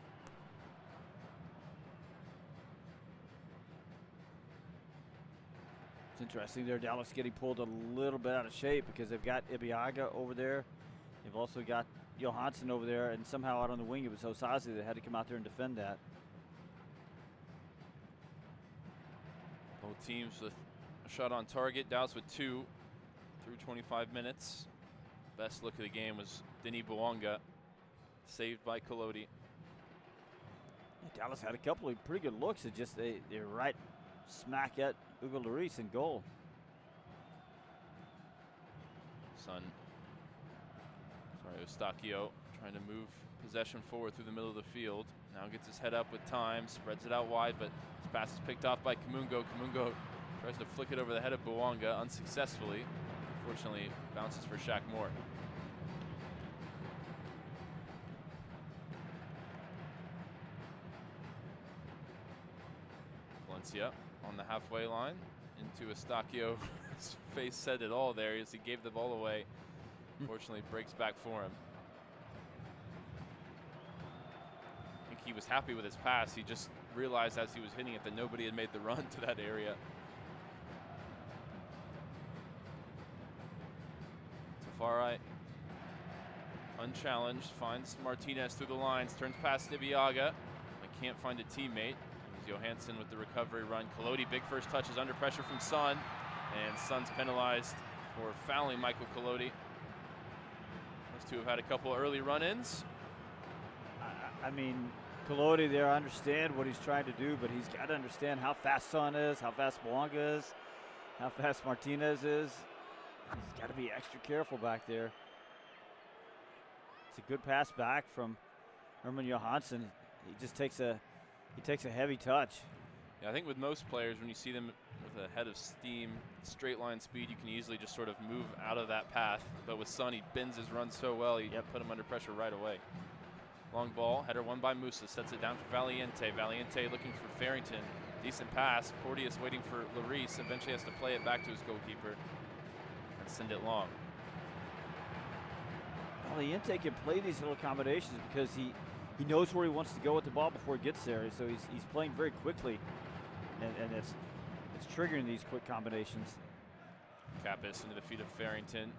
It's interesting there, Dallas getting pulled a little bit out of shape because they've got Ibiaga over there. They've also got Johansson over there, and somehow out on the wing it was Osazi that had to come out there and defend that. Both teams with a shot on target. Dallas with 2 through 25 minutes. Best look of the game was Denis Bouanga, saved by Kolodi. Dallas had a couple of pretty good looks. It just they're right smack at Hugo Lloris in goal. Eustachio trying to move possession forward through the middle of the field. Now gets his head up with time, spreads it out wide, but his pass is picked off by Kamungo. Kamungo tries to flick it over the head of Bouanga unsuccessfully. Unfortunately, bounces for Shaq Moore. Valencia on the halfway line into Eustachio. His face said it all there as he gave the ball away. Unfortunately, breaks back for him. I think he was happy with his pass. He just realized as he was hitting it that nobody had made the run to that area. Tafari, unchallenged, finds Martinez through the lines, turns past Ibeaga. I can't find a teammate. It was Johansson with the recovery run. Collodi, big first touch, is under pressure from Son, and Son's penalized for fouling Michael Collodi. Those two have had a couple early run-ins. I mean, Collodi there, I understand what he's trying to do, but he's got to understand how fast Son is, how fast Bouanga is, how fast Martinez is. He's got to be extra careful back there. It's a good pass back from Herman Johansson. He just takes a heavy touch. Yeah, I think with most players, when you see them with a head of steam, straight line speed, you can easily just sort of move out of that path. But with Son, he bends his run so well, he put him under pressure right away. Long ball, header won by Musa, sets it down for Valiente. Valiente looking for Farrington. Decent pass. Porteous waiting for Lloris. Eventually has to play it back to his goalkeeper and send it long. Valiente can play these little combinations because he knows where he wants to go with the ball before he gets there. So he's playing very quickly, and it's triggering these quick combinations. Kappas into the feet of Farrington.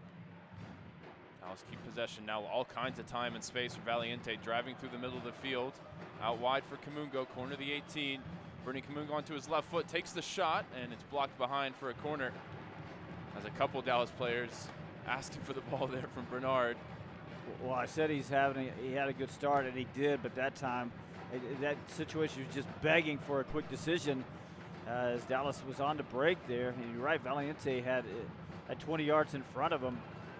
Dallas keep possession now. All kinds of time and space for Valiente, driving through the middle of the field. Out wide for Kamungo, corner of the 18. Bringing Kamungo onto his left foot, takes the shot, and it's blocked behind for a corner. As a couple Dallas players asking for the ball there from Bernard. Well, I said he had a good start, and he did, but that time, that situation was just begging for a quick decision as Dallas was on the break there. And you're right, Valiente had 20 yards in front of him,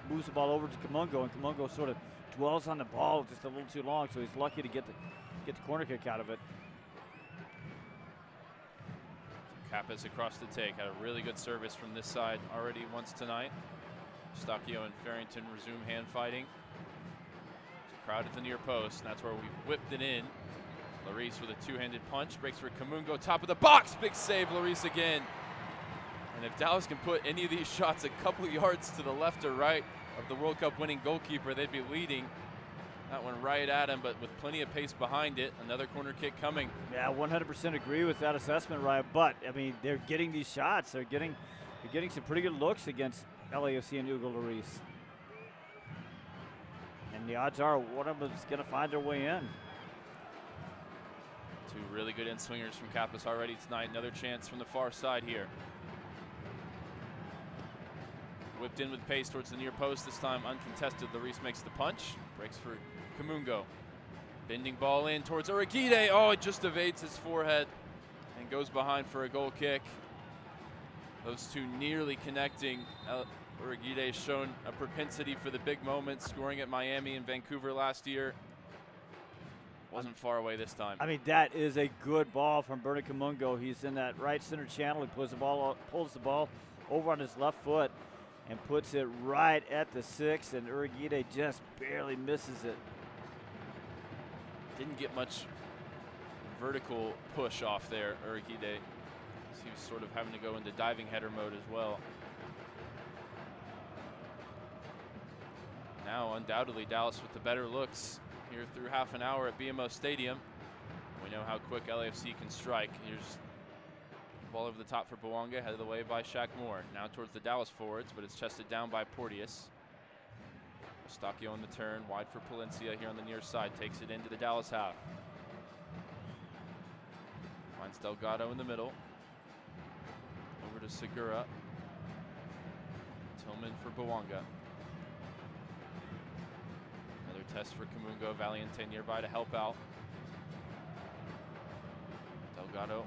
moves the ball over to Kamungo, and Kamungo sort of dwells on the ball just a little too long, so he's lucky to get the corner kick out of it. Kappas across the take, had a really good service from this side already once tonight. Eustachio and Farrington resume hand fighting. Crowd at the near post, and that's where we whipped it in. Lloris with a two-handed punch, breaks for Kamungo, top of the box, big save, Lloris again. And if Dallas can put any of these shots a couple yards to the left or right of the World Cup winning goalkeeper, they'd be leading. That one right at him, but with plenty of pace behind it. Another corner kick coming. Yeah, 100% agree with that assessment, Ryan. But I mean, they're getting these shots. They're getting some pretty good looks against LAFC and Hugo Lloris. And the odds are one of them is going to find their way in. Two really good in-swingers from Kappas already tonight. Another chance from the far side here. Whipped in with pace towards the near post. This time uncontested. Lloris makes the punch. Breaks for Kamungo. Bending ball in towards Uragide. Oh, it just evades his forehead and goes behind for a goal kick. Those two nearly connecting. Uragide has shown a propensity for the big moments, scoring at Miami and Vancouver last year. Wasn't far away this time. I mean, that is a good ball from Bernie Kamungo. He's in that right center channel. He pulls the ball over on his left foot and puts it right at the 6, and Uragide just barely misses it. Didn't get much vertical push off there, Uragide. He was sort of having to go into diving header mode as well. Now, undoubtedly, Dallas with the better looks here through half an hour at BMO Stadium. We know how quick LAFC can strike. Here's the ball over the top for Bouanga, headed away by Shaq Moore. Now towards the Dallas forwards, but it's chested down by Porteous. Eustachio on the turn, wide for Palencia here on the near side. Takes it into the Dallas half. Finds Delgado in the middle. Over to Segura. Tillman for Bouanga. Test for Kamungo. Valiente nearby to help out. Delgado.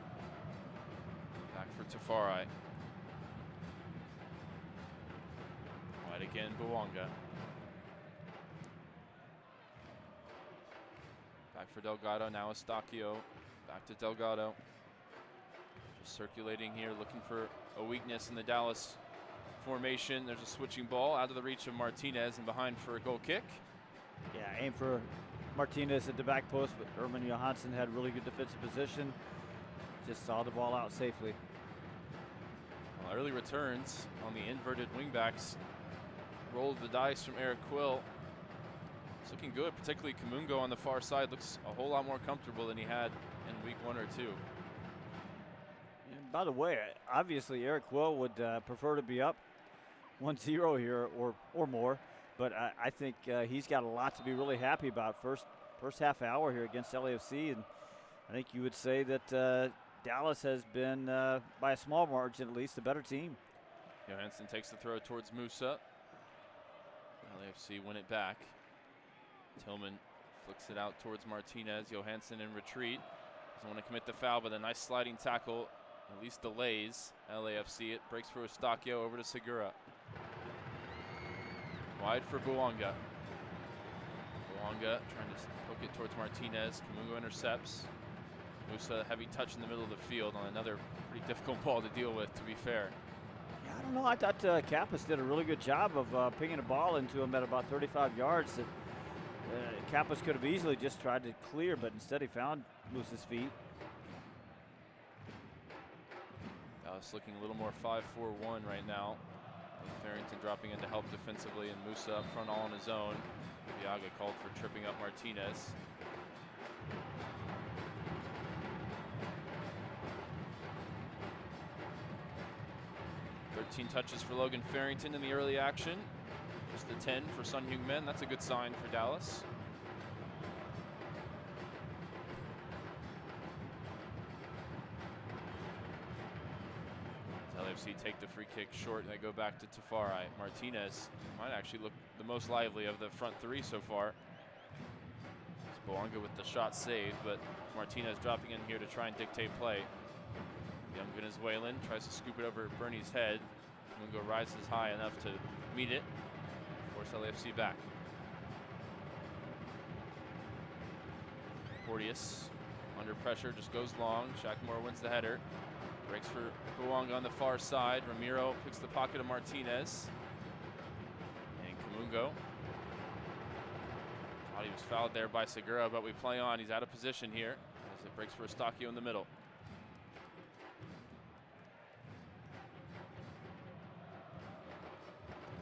Back for Tafari. Wide again, Bouanga. Back for Delgado, now Estacchio. Back to Delgado. Just circulating here, looking for a weakness in the Dallas formation. There's a switching ball out of the reach of Martinez and behind for a goal kick. Yeah, aim for Martinez at the back post, but Herman Johansson had really good defensive position. Just saw the ball out safely. Well, early returns on the inverted wingbacks. Roll of the dice from Eric Quill. It's looking good, particularly Kamungo on the far side. Looks a whole lot more comfortable than he had in week 1 or 2. And by the way, obviously Eric Quill would prefer to be up 1-0 here or more, but I think he's got a lot to be really happy about. First half hour here against LAFC, and I think you would say that Dallas has been, by a small margin at least, a better team. Johansson takes the throw towards Musa. LAFC win it back. Tillman flicks it out towards Martinez. Johansson in retreat. Doesn't want to commit the foul, but a nice sliding tackle at least delays LAFC. It breaks for Estacchio over to Segura. Wide for Bouanga. Bouanga trying to poke it towards Martinez. Kamungo intercepts. Musa, heavy touch in the middle of the field on another pretty difficult ball to deal with, to be fair. Yeah, I don't know. I thought Kappas did a really good job of pinging a ball into him at about 35 yards. That Kappas could have easily just tried to clear, but instead he found Musa's feet. Dallas looking a little more 5-4-1 right now. With Farrington dropping in to help defensively and Musa up front all on his own. Viaga called for tripping up Martinez. Touches for Logan Farrington in the early action. Just the 10 for Sun Heung-min. That's a good sign for Dallas. LAFC take the free kick short and they go back to Tafari. Martinez might actually look the most lively of the front three so far. It's Bouanga with the shot saved, but Martinez dropping in here to try and dictate play. Young Venezuelan tries to scoop it over Bernie's head. Mungo rises high enough to meet it, force LAFC back. Porteous under pressure, just goes long. Shackamore wins the header. Breaks for Bouanga on the far side. Ramiro picks the pocket of Martinez. And Kamungo. Thought he was fouled there by Segura, but we play on. He's out of position here as it breaks for Estacchio in the middle.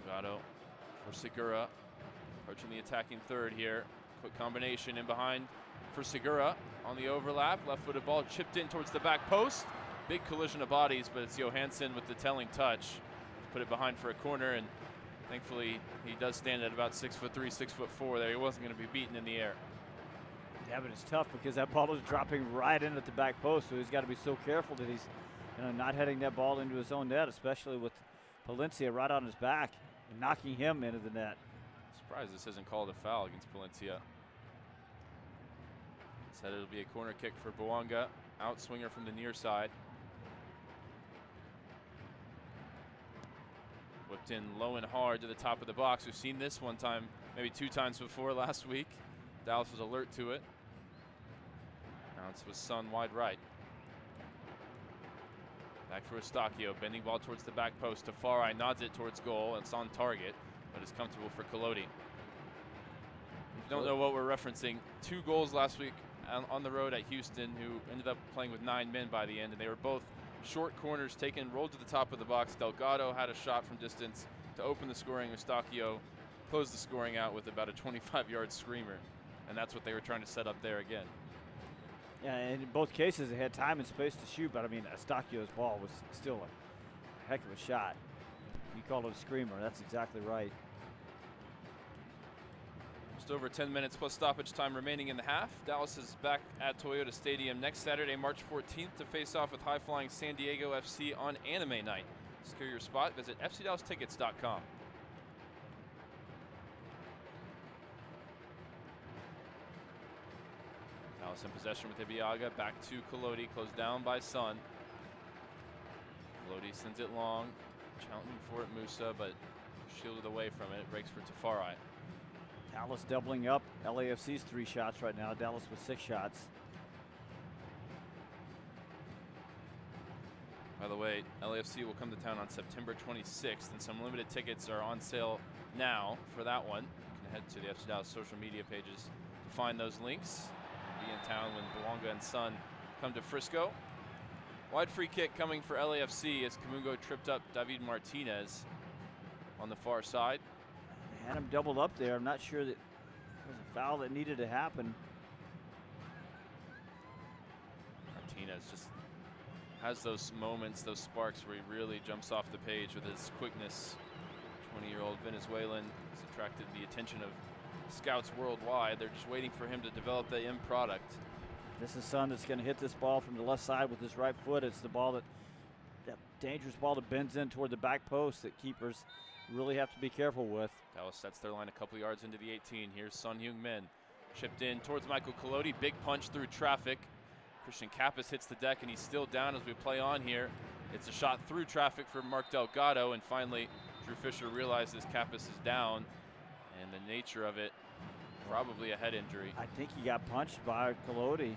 Delgado for Segura, approaching the attacking third here. Quick combination in behind for Segura on the overlap. Left-footed ball chipped in towards the back post. Big collision of bodies, but it's Johansson with the telling touch. Put it behind for a corner, and thankfully he does stand at about 6'3", 6'4" there. He wasn't going to be beaten in the air. Yeah, but it's tough because that ball is dropping right in at the back post, so he's got to be so careful that he's not heading that ball into his own net, especially with Palencia right on his back and knocking him into the net. Surprised this isn't called a foul against Palencia. Instead it'll be a corner kick for Bouanga. Outswinger from the near side. Whipped in low and hard to the top of the box. We've seen this one time, maybe 2 times before last week. Dallas was alert to it. Now it's with Sun wide right. Back for Estacchio, bending ball towards the back post. Tafari nods it towards goal. It's on target, but it's comfortable for Collodi. Don't know what we're referencing. 2 goals last week on the road at Houston, who ended up playing with 9 men by the end, and they were both short corners taken, rolled to the top of the box. Delgado had a shot from distance to open the scoring. Estacchio closed the scoring out with about a 25-yard screamer, and that's what they were trying to set up there again. Yeah, and in both cases, they had time and space to shoot, but I mean, Estacchio's ball was still a heck of a shot. You called it a screamer. That's exactly right. Just over 10 minutes plus stoppage time remaining in the half. Dallas is back at Toyota Stadium next Saturday, March 14th, to face off with high-flying San Diego FC on Anime Night. To secure your spot, visit fcdallas.tickets.com. Dallas in possession with Ibiaga. Back to Collodi, closed down by Sun. Collodi sends it long, challenging for it Musa, but shielded away from it. It breaks for Tafari. Dallas doubling up. LAFC's 3 shots right now. Dallas with 6 shots. By the way, LAFC will come to town on September 26th, and some limited tickets are on sale now for that one. You can head to the FC Dallas social media pages to find those links. Be in town when Belonga and Sun come to Frisco. Wide free kick coming for LAFC as Kamungo tripped up David Martinez on the far side. They had him doubled up there. I'm not sure that it was a foul that needed to happen. Martinez just has those moments, those sparks where he really jumps off the page with his quickness. 20-year-old Venezuelan has attracted the attention of scouts worldwide. They're just waiting for him to develop the end product. This is Sun that's going to hit this ball from the left side with his right foot. It's the ball that dangerous ball that bends in toward the back post that keepers really have to be careful with. Dallas sets their line a couple yards into the 18. Here's Sun Heung-min. Chipped in towards Michael Collodi. Big punch through traffic. Christian Kappas hits the deck, and he's still down as we play on here. It's a shot through traffic for Mark Delgado, and finally Drew Fisher realizes Kappas is down, and the nature of it, probably a head injury. I think he got punched by Collodi.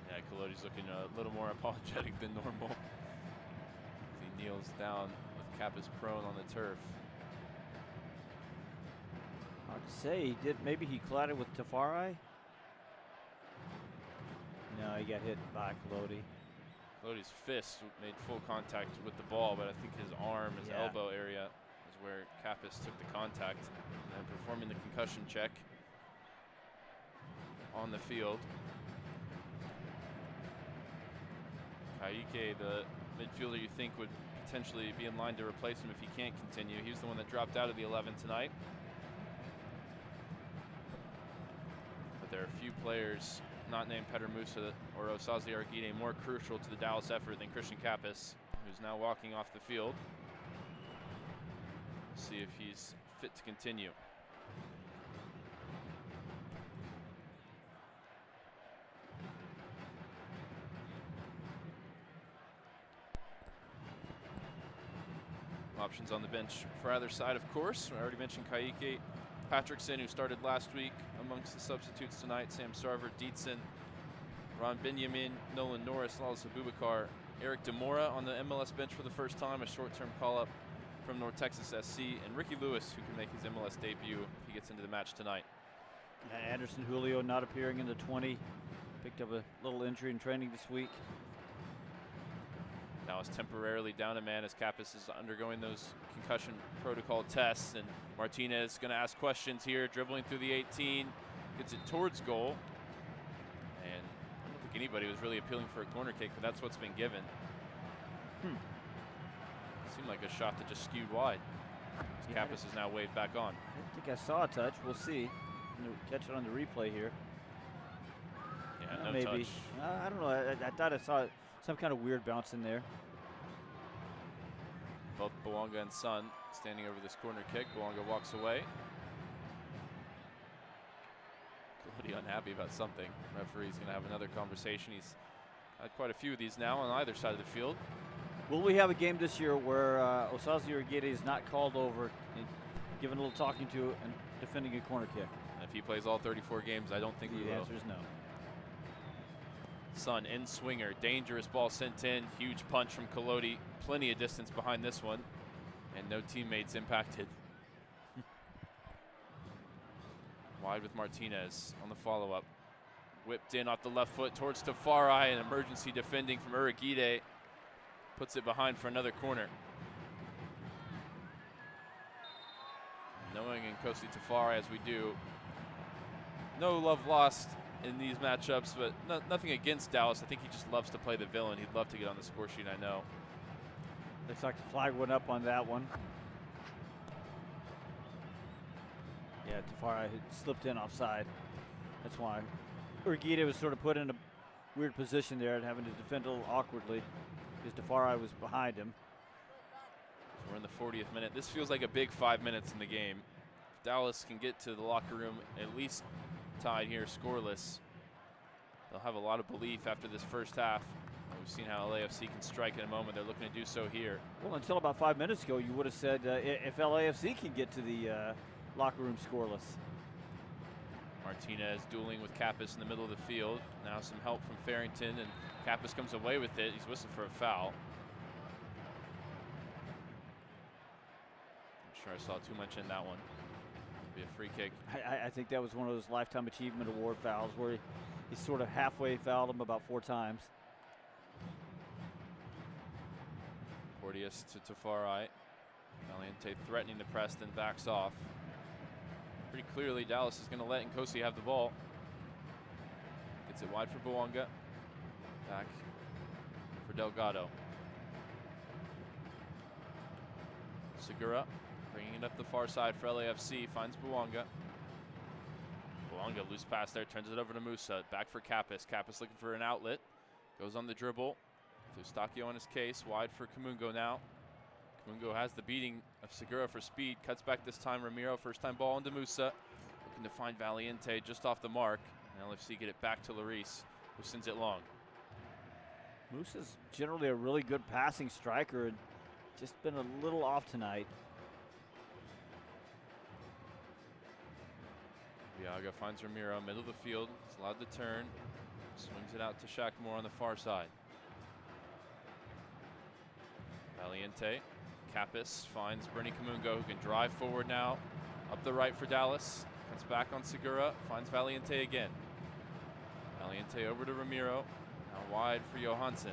Yeah, Collodi's looking a little more apologetic than normal. He kneels down with Kappas prone on the turf. Hard to say. He did. Maybe he collided with Tafari. No, he got hit by Collodi. Collodi's fist made full contact with the ball, but I think his arm, his elbow area is where Kappas took the contact. And performing the concussion check on the field. Kaike, the midfielder you think would potentially be in line to replace him if he can't continue. He was the one that dropped out of the 11 tonight. But there are a few players not named Petter Musa or Osaze Arguide more crucial to the Dallas effort than Christian Kappas, who's now walking off the field. See if he's fit to continue. Options on the bench for either side, of course. I already mentioned Kaike Patrickson, who started last week amongst the substitutes tonight. Sam Sarver, Dietzen, Ron Benjamin, Nolan Norris, Lawless Abubakar, Eric Demora on the MLS bench for the first time, a short-term call-up from North Texas SC, and Ricky Lewis, who can make his MLS debut if he gets into the match tonight. Anderson Julio not appearing in the 20. Picked up a little injury in training this week. Now is temporarily down a man as Kappas is undergoing those concussion protocol tests, and Martinez going to ask questions here, dribbling through the 18, gets it towards goal, and I don't think anybody was really appealing for a corner kick, but that's what's been given. Seemed like a shot that just skewed wide. Kappas is now waved back on. I think I saw a touch. We'll see. Catch it on the replay here. Yeah, no maybe. touch. I don't know. I thought I saw some kind of weird bounce in there. Both Bouanga and Sun standing over this corner kick. Bouanga walks away. Collodi unhappy about something. Referee's going to have another conversation. He's had quite a few of these now on either side of the field. Will we have a game this year where Osaze Arguide is not called over, and given a little talking to, and defending a corner kick? And if he plays all 34 games, I don't think we will. The answer is no. Sun in swinger, dangerous ball sent in, huge punch from Collodi, plenty of distance behind this one, and no teammates impacted. Wide with Martinez on the follow-up. Whipped in off the left foot towards Tafari, and emergency defending from Uragide. Puts it behind for another corner. Knowing Nkosi Tafari as we do, no love lost in these matchups, but nothing against Dallas. I think he just loves to play the villain. He'd love to get on the score sheet, I know. Looks like the flag went up on that one. Yeah, Tafari slipped in offside. That's why Uragide was sort of put in a weird position there and having to defend a little awkwardly because Tafari was behind him. So we're in the 40th minute. This feels like a big 5 minutes in the game If Dallas can get to the locker room at least tied here, scoreless, they'll have a lot of belief after this first half. We've seen how LAFC can strike in a moment. They're looking to do so here. Well, until about 5 minutes ago, you would have said if LAFC can get to the locker room scoreless. Martinez dueling with Kappas in the middle of the field. Now some help from Farrington, and Kappas comes away with it. He's whistling for a foul. I'm sure I saw too much in that one. It'll be a free kick. I think that was one of those Lifetime Achievement Award fouls where he sort of halfway fouled him about 4 times. Porteous to far right. Valiente threatening the press, then backs off. Pretty clearly, Dallas is going to let Nkosi have the ball. Gets it wide for Bouanga. Back for Delgado. Segura bringing it up the far side for LAFC. Finds Bouanga. Bouanga, loose pass there, turns it over to Musa. Back for Kappas. Kappas looking for an outlet. Goes on the dribble. Eustachio on his case. Wide for Kamungo now. Kamungo has the beating of Segura for speed. Cuts back this time. Ramiro, first time ball into Musa. Looking to find Valiente just off the mark. And LFC get it back to Larice, who sends it long. Musa's generally a really good passing striker, and just been a little off tonight. Viaga finds Ramiro, middle of the field. He's allowed to turn. Swings it out to Shackmore on the far side. Valiente. Kappas finds Bernie Kamungo, who can drive forward now. Up the right for Dallas. Cuts back on Segura. Finds Valiente again. Valiente over to Ramiro. Now wide for Johansson.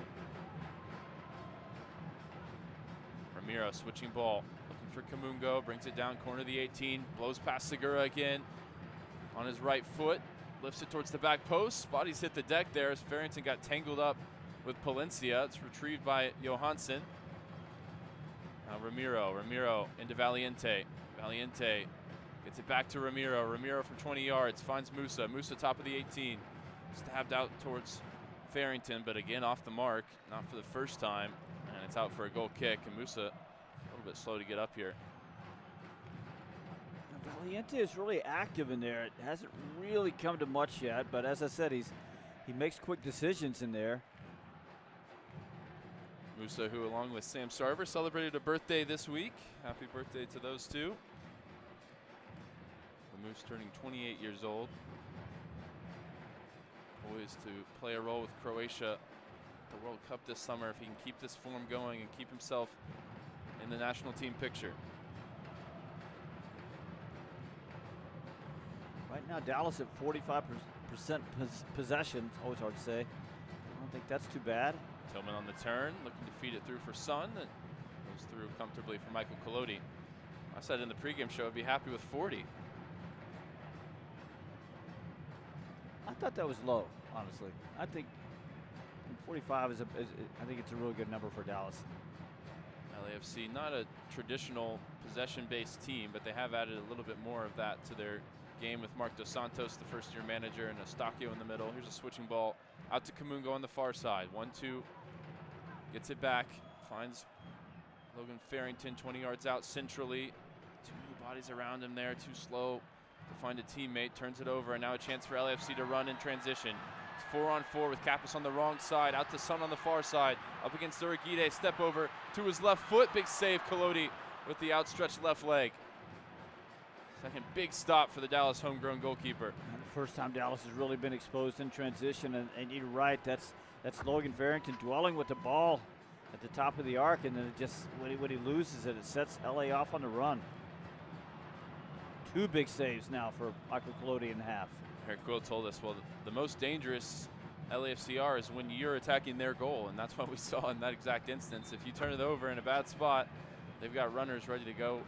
Ramiro switching ball. Looking for Kamungo. Brings it down corner of the 18. Blows past Segura again. On his right foot. Lifts it towards the back post. Bodies hit the deck there as Farrington got tangled up with Palencia. It's retrieved by Johansson. Now Ramiro into Valiente. Valiente gets it back to Ramiro. Ramiro from 20 yards finds Musa. Musa top of the 18. Stabbed out towards Farrington, but again off the mark. Not for the first time. And it's out for a goal kick. And Musa a little bit slow to get up here. Valiente is really active in there. It hasn't really come to much yet, but as I said, he makes quick decisions in there. Musa, who along with Sam Sarver celebrated a birthday this week. Happy birthday to those two. The Moose turning 28 years old. Poised to play a role with Croatia at the World Cup this summer if he can keep this form going and keep himself in the national team picture. Right now, Dallas at 45% possession. It's always hard to say. I don't think that's too bad. Tillman on the turn, looking to feed it through for Son. It goes through comfortably for Michael Collodi. I said in the pregame show I'd be happy with 40. I thought that was low, honestly. I think 45 is I think it's a really good number for Dallas. LAFC, not a traditional possession-based team, but they have added a little bit more of that to their game with Mark Dos Santos, the first-year manager, and Eustachio in the middle. Here's a switching ball out to Kamungo on the far side. 1-2, gets it back, finds Logan Farrington 20 yards out centrally. Too many bodies around him there, too slow to find a teammate. Turns it over, and now a chance for LAFC to run in transition. It's 4-on-4 with Kappas on the wrong side, out to Son on the far side. Up against Uragide, step over to his left foot. Big save, Collodi with the outstretched left leg. Second big stop for the Dallas homegrown goalkeeper. And the first time Dallas has really been exposed in transition, and you're right, that's Logan Farrington dwelling with the ball at the top of the arc, and then it just when he loses it, it sets LA off on the run. 2 big saves now for Michael Collodi in half. Eric Quill told us, well, the most dangerous LAFC are is when you're attacking their goal, and that's what we saw in that exact instance. If you turn it over in a bad spot, they've got runners ready to go,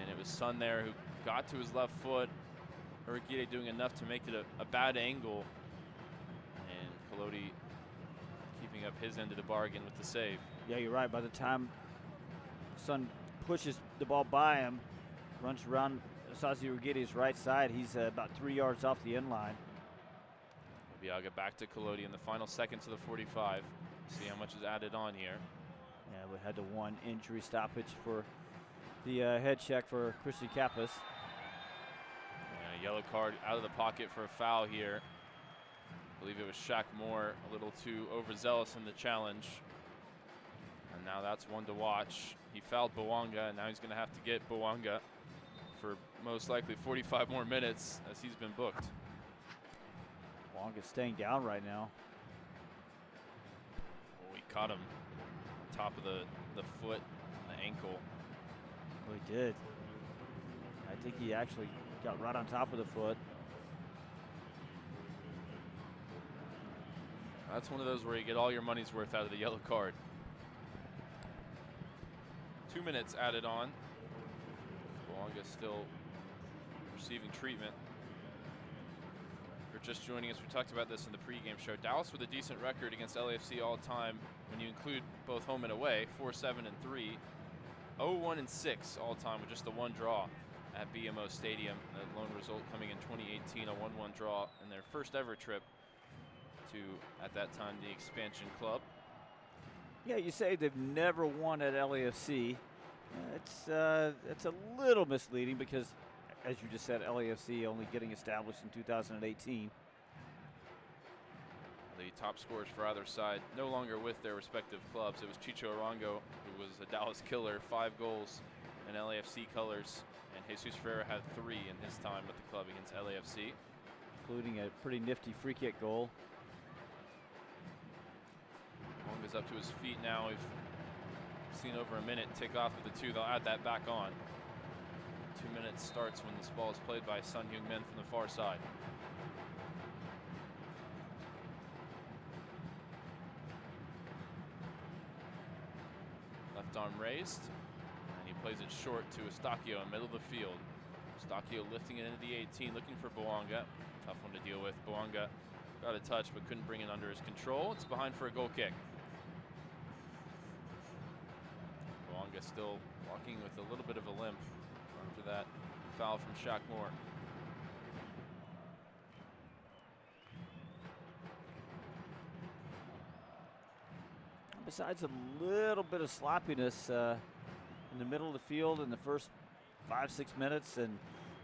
and it was Son there who got to his left foot. Uragide doing enough to make it a bad angle, and Collodi keeping up his end of the bargain with the save. Yeah, you're right. By the time Son pushes the ball by him, runs around Sazi Urgide's right side, he's about 3 yards off the end line. Viaga back to Collodi in the final seconds of the 45. See how much is added on here. Yeah, we had the 1 injury stoppage for the head check for Christian Kappas. A yellow card out of the pocket for a foul here. I believe it was Shaq Moore, a little too overzealous in the challenge. And now that's one to watch. He fouled Bouanga, and now he's going to have to get Bouanga for most likely 45 more minutes as he's been booked. Bouanga's staying down right now. Oh, he caught him top of the foot, the ankle. Oh, he did. I think he actually got right on top of the foot. That's one of those where you get all your money's worth out of the yellow card. 2 minutes added on. Bouanga still receiving treatment. If you're just joining us, we talked about this in the pregame show. Dallas with a decent record against LAFC all time when you include both home and away, 4-7-3. 0-1-6 all time with just the one draw at BMO Stadium. The lone result coming in 2018, a 1-1 draw in their first ever trip to, at that time, the expansion club. Yeah, you say they've never won at LAFC. It's a little misleading because, as you just said, LAFC only getting established in 2018. The top scorers for either side no longer with their respective clubs. It was Chicho Arango, who was a Dallas killer, 5 goals in LAFC colors, and Jesus Ferreira had 3 in his time with the club against LAFC. Including a pretty nifty free kick goal. Bonga's up to his feet now. We've seen over a minute tick off of the 2. They'll add that back on. 2 minutes starts when this ball is played by Sun Heung-min from the far side. Left arm raised, and he plays it short to Eustaquio in the middle of the field. Eustaquio lifting it into the 18, looking for Bouanga. Tough one to deal with. Bouanga got a touch, but couldn't bring it under his control. It's behind for a goal kick. Bouanga still walking with a little bit of a limp after that foul from Shaq Moore. Besides a little bit of sloppiness in the middle of the field in the first 5-6 minutes, and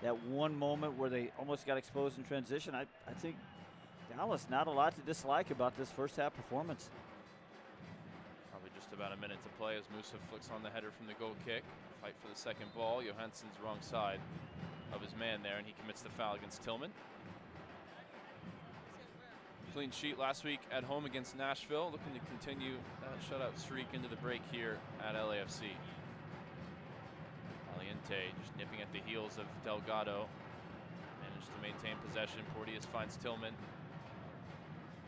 that one moment where they almost got exposed in transition, I think Dallas not a lot to dislike about this first half performance. Probably just about a minute to play as Musa flicks on the header from the goal kick. Fight for the second ball. Johansson's wrong side of his man there, and he commits the foul against Tillman. Clean sheet last week at home against Nashville, looking to continue that shutout streak into the break here at LAFC. Aliente just nipping at the heels of Delgado. Managed to maintain possession. Porteous finds Tillman.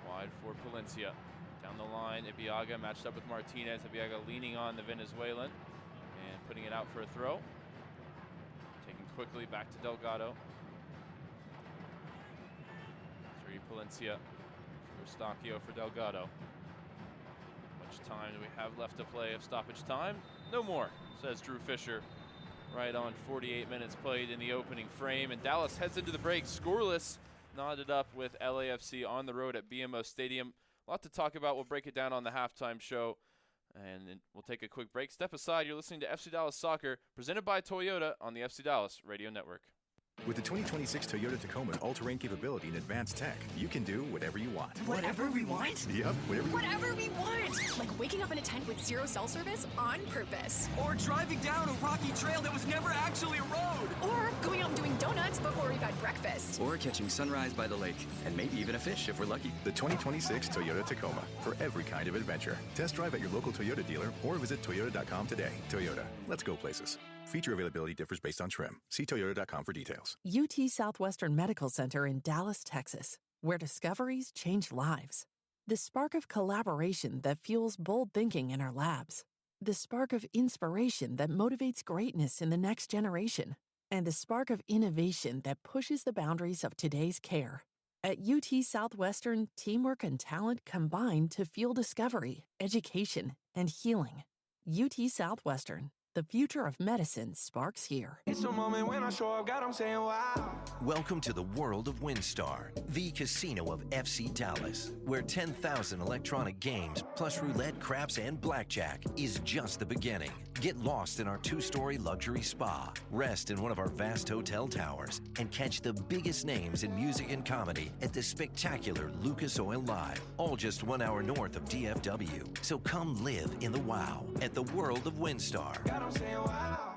Wide for Palencia. Down the line, Ibiaga matched up with Martinez. Ibiaga leaning on the Venezuelan and putting it out for a throw. Taken quickly back to Delgado. Three Palencia. Eustaquio for Delgado. Much time do we have left to play of stoppage time? No more, says Drew Fisher. Right on 48 minutes played in the opening frame, and Dallas heads into the break scoreless, knotted up with LAFC on the road at BMO Stadium. A lot to talk about. We'll break it down on the halftime show, and then we'll take a quick break. Step aside. You're listening to FC Dallas Soccer, presented by Toyota on the FC Dallas Radio Network. With the 2026 Toyota Tacoma all-terrain capability and advanced tech, you can do whatever you want. Whatever we want? Yep, whatever we want! Like waking up in a tent with zero cell service on purpose. Or driving down a rocky trail that was never actually a road! Or going out and doing donuts before we've had breakfast. Or catching sunrise by the lake. And maybe even a fish if we're lucky. The 2026 Toyota Tacoma, for every kind of adventure. Test drive at your local Toyota dealer or visit Toyota.com today. Toyota, let's go places. Feature availability differs based on trim. See Toyota.com for details. UT Southwestern Medical Center in Dallas, Texas, where discoveries change lives. The spark of collaboration that fuels bold thinking in our labs. The spark of inspiration that motivates greatness in the next generation. And the spark of innovation that pushes the boundaries of today's care. At UT Southwestern, teamwork and talent combine to fuel discovery, education, and healing. UT Southwestern, The future of medicine sparks here. It's a moment when I show up, God, I'm saying wow. Welcome to the world of WinStar, the casino of FC Dallas, where 10,000 electronic games, plus roulette, craps, and blackjack is just the beginning. Get lost in our 2-story luxury spa, rest in one of our vast hotel towers, and catch the biggest names in music and comedy at the spectacular Lucas Oil Live, all just 1 hour north of DFW. So come live in the wow at the world of WinStar. God, I'm saying wow.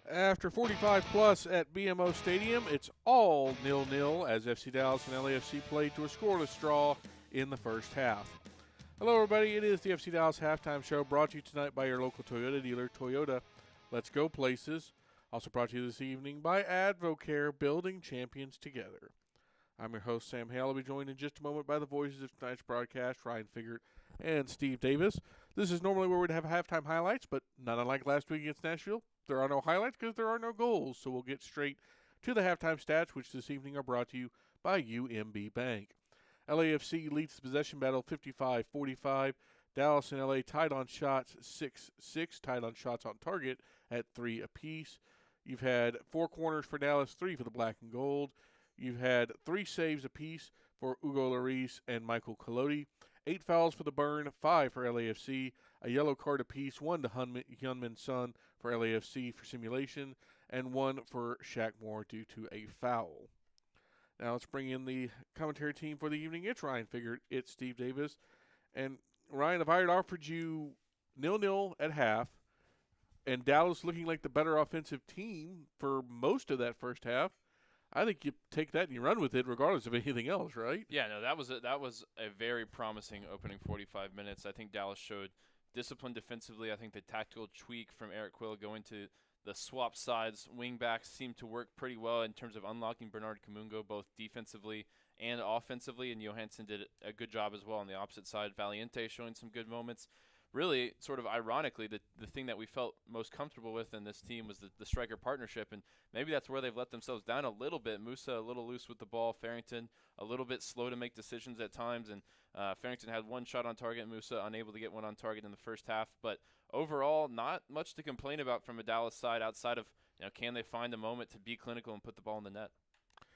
After 45 plus at BMO Stadium, it's all 0-0 as FC Dallas and LAFC played to a scoreless draw in the first half. Hello, everybody. It is the FC Dallas Halftime Show, brought to you tonight by your local Toyota dealer, Toyota. Let's go places. Also brought to you this evening by Advocare, building champions together. I'm your host, Sam Hale. I'll be joined in just a moment by the voices of tonight's broadcast, Ryan Figert and Steve Davis. This is normally where we'd have halftime highlights, but not unlike last week against Nashville, there are no highlights because there are no goals. So we'll get straight to the halftime stats, which this evening are brought to you by UMB Bank. LAFC leads the possession battle 55-45. Dallas and LA tied on shots 6-6, tied on shots on target at 3 apiece. You've had 4 corners for Dallas, 3 for the black and gold. You've had 3 saves apiece for Hugo Lloris and Michael Collodi. 8 fouls for the Burn, 5 for LAFC. A yellow card apiece, 1 to Hyunmin Son for LAFC for simulation, and 1 for Shaq Moore due to a foul. Now let's bring in the commentary team for the evening. It's Ryan Figert, it's Steve Davis. And Ryan, if I had offered you 0-0 at half, and Dallas looking like the better offensive team for most of that first half, I think you take that and you run with it regardless of anything else, right? Yeah, no, that was a very promising opening 45 minutes. I think Dallas showed discipline defensively. I think the tactical tweak from Eric Quill going to the swap sides wing backs seemed to work pretty well in terms of unlocking Bernard Kamungo both defensively and offensively, and Johansson did a good job as well on the opposite side. Valiente showing some good moments. Really, sort of ironically, the thing that we felt most comfortable with in this team was the striker partnership, and maybe that's where they've let themselves down a little bit. Musa a little loose with the ball, Farrington a little bit slow to make decisions at times, and Farrington had 1 shot on target, Musa unable to get 1 on target in the first half. But overall, not much to complain about from a Dallas side outside of, can they find a moment to be clinical and put the ball in the net?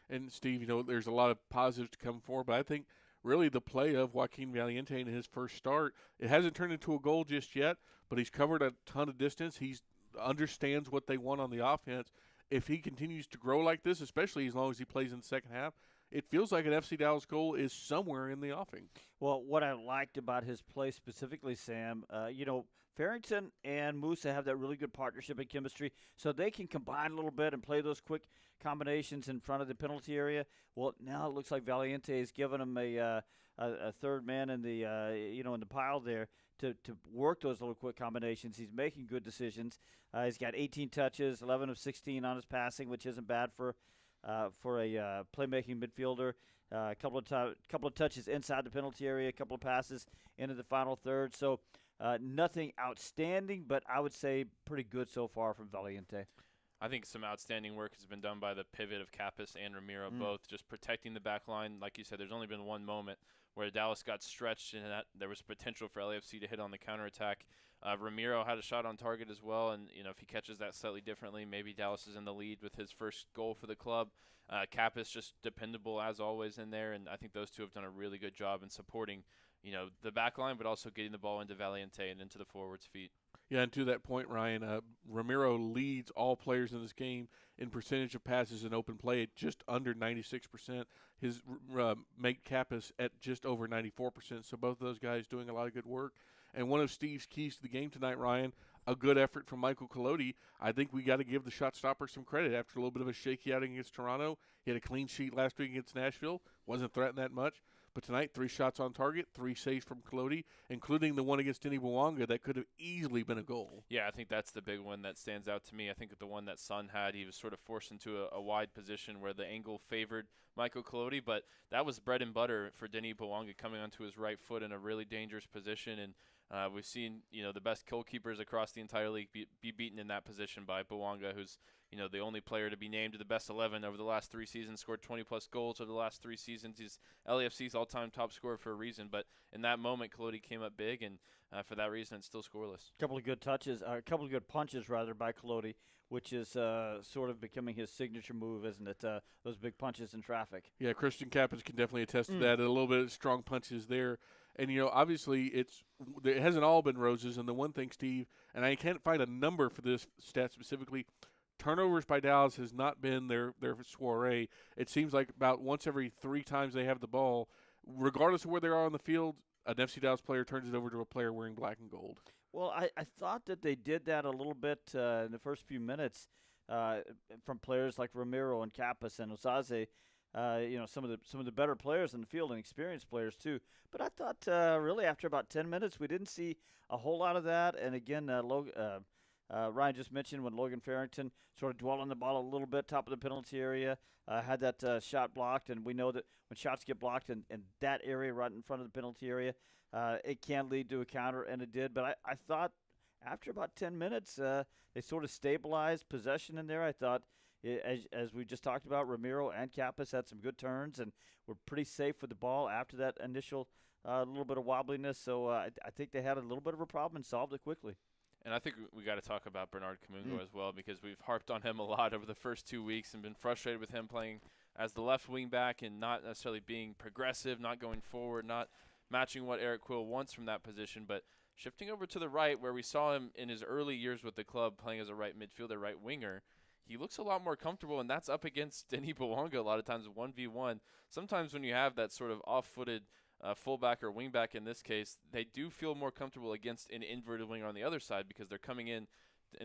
And Steve, there's a lot of positives to come forward, but I think really the play of Joaquin Valiente in his first start, it hasn't turned into a goal just yet, but he's covered a ton of distance. He understands what they want on the offense. If he continues to grow like this, especially as long as he plays in the second half, it feels like an FC Dallas goal is somewhere in the offing. Well, what I liked about his play specifically, Sam, Farrington and Musa have that really good partnership and chemistry, so they can combine a little bit and play those quick combinations in front of the penalty area. Well, now it looks like Valiente has given him a third man in the in the pile there to work those little quick combinations. He's making good decisions. He's got 18 touches, 11 of 16 on his passing, which isn't bad for a playmaking midfielder. A couple of touches inside the penalty area, a couple of passes into the final third. So nothing outstanding, but I would say pretty good so far from Valiente. I think some outstanding work has been done by the pivot of Kappas and Ramiro, both just protecting the back line. Like you said, there's only been 1 moment where Dallas got stretched and that there was potential for LAFC to hit on the counterattack. Ramiro had a shot on target as well, and if he catches that slightly differently, maybe Dallas is in the lead with his first goal for the club. Kappas just dependable as always in there, and I think those two have done a really good job in supporting the back line, but also getting the ball into Valiente and into the forwards' feet. Yeah, and to that point, Ryan, Ramiro leads all players in this game in percentage of passes in open play at just under 96%. His mate Kappas at just over 94%. So both of those guys doing a lot of good work. And one of Steve's keys to the game tonight, Ryan, a good effort from Michael Collodi. I think we got to give the shot stopper some credit after a little bit of a shaky outing against Toronto. He had a clean sheet last week against Nashville. Wasn't threatened that much. But tonight, 3 shots on target, 3 saves from Collodi, including the one against Denny Bwanga that could have easily been a goal. Yeah, I think that's the big one that stands out to me. I think the one that Son had, he was sort of forced into a wide position where the angle favored Michael Collodi, but that was bread and butter for Denny Bwanga coming onto his right foot in a really dangerous position. And We've seen, the best goalkeepers across the entire league be beaten in that position by Bouanga, who's, the only player to be named to the best 11 over the last 3 seasons, scored 20-plus goals over the last 3 seasons. He's LAFC's all-time top scorer for a reason, but in that moment, Kalodi came up big, and for that reason, it's still scoreless. A couple of good punches, by Kalodi, which is sort of becoming his signature move, isn't it? Those big punches in traffic. Yeah, Christian Kappens can definitely attest to that. A little bit of strong punches there. And, obviously it hasn't all been roses. And the one thing, Steve, and I can't find a number for this stat specifically, turnovers by Dallas has not been their soiree. It seems like about once every 3 times they have the ball, regardless of where they are on the field, an FC Dallas player turns it over to a player wearing black and gold. Well, I thought that they did that a little bit in the first few minutes from players like Ramiro and Kappas and Osaze. Some of the better players in the field and experienced players too. But I thought really after about 10 minutes we didn't see a whole lot of that. And again, Ryan just mentioned when Logan Farrington sort of dwelled on the ball a little bit, top of the penalty area, had that shot blocked. And we know that when shots get blocked in that area right in front of the penalty area, it can lead to a counter, and it did. But I thought after about 10 minutes, they sort of stabilized possession in there. I thought, as we just talked about, Ramiro and Kappas had some good turns and were pretty safe with the ball after that initial little bit of wobbliness. So I think they had a little bit of a problem and solved it quickly. And I think we got to talk about Bernard Kamungo as well, because we've harped on him a lot over the first 2 weeks and been frustrated with him playing as the left wing back and not necessarily being progressive, not going forward, not matching what Eric Quill wants from that position, but shifting over to the right, where we saw him in his early years with the club playing as a right midfielder, right winger. He looks a lot more comfortable, and that's up against Denis Bouanga a lot of times 1v1. Sometimes when you have that sort of off-footed fullback or wingback in this case, they do feel more comfortable against an inverted winger on the other side, because they're coming in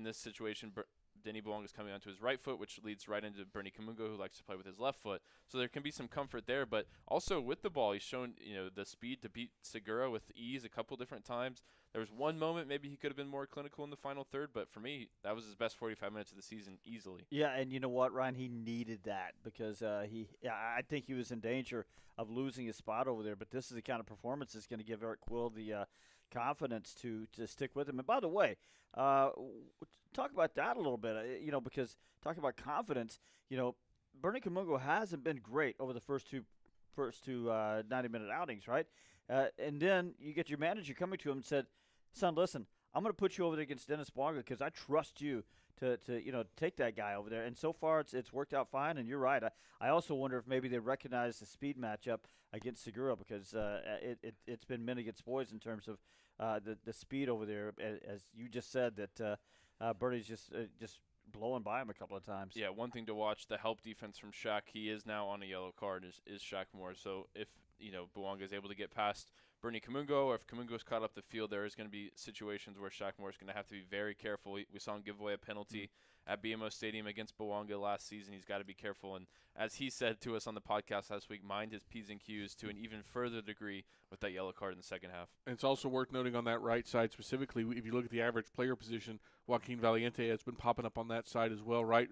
this situation. Denis Bouanga is coming onto his right foot, which leads right into Bernie Kamungo, who likes to play with his left foot. So there can be some comfort there, but also with the ball, he's shown the speed to beat Segura with ease a couple different times. There was one moment maybe he could have been more clinical in the final third, but for me, that was his best 45 minutes of the season easily. Yeah, and you know what, Ryan? He needed that because I think he was in danger of losing his spot over there, but this is the kind of performance that's going to give Eric Quill the confidence to stick with him. And by the way, talk about that a little bit, because talking about confidence, Bernie Kamungo hasn't been great over the first two 90-minute outings, right? And then you get your manager coming to him and said, son, listen, I'm going to put you over there against Denis Bouanga because I trust you to take that guy over there. And so far it's worked out fine, and you're right. I also wonder if maybe they recognize the speed matchup against Segura, because it's been men against boys in terms of the speed over there, as you just said, that Bernie's just blowing by him a couple of times. Yeah, one thing to watch, the help defense from Shaq. He is now on a yellow card, is Shaq Moore. So if Bouanga is able to get past Bernie Kamungo, or if Kamungo's caught up the field, there is going to be situations where Shaq Moore is going to have to be very careful. We saw him give away a penalty at BMO Stadium against Bouanga last season. He's got to be careful. And as he said to us on the podcast last week, mind his P's and Q's to an even further degree with that yellow card in the second half. And it's also worth noting on that right side specifically, if you look at the average player position, Joaquin Valiente has been popping up on that side as well, right?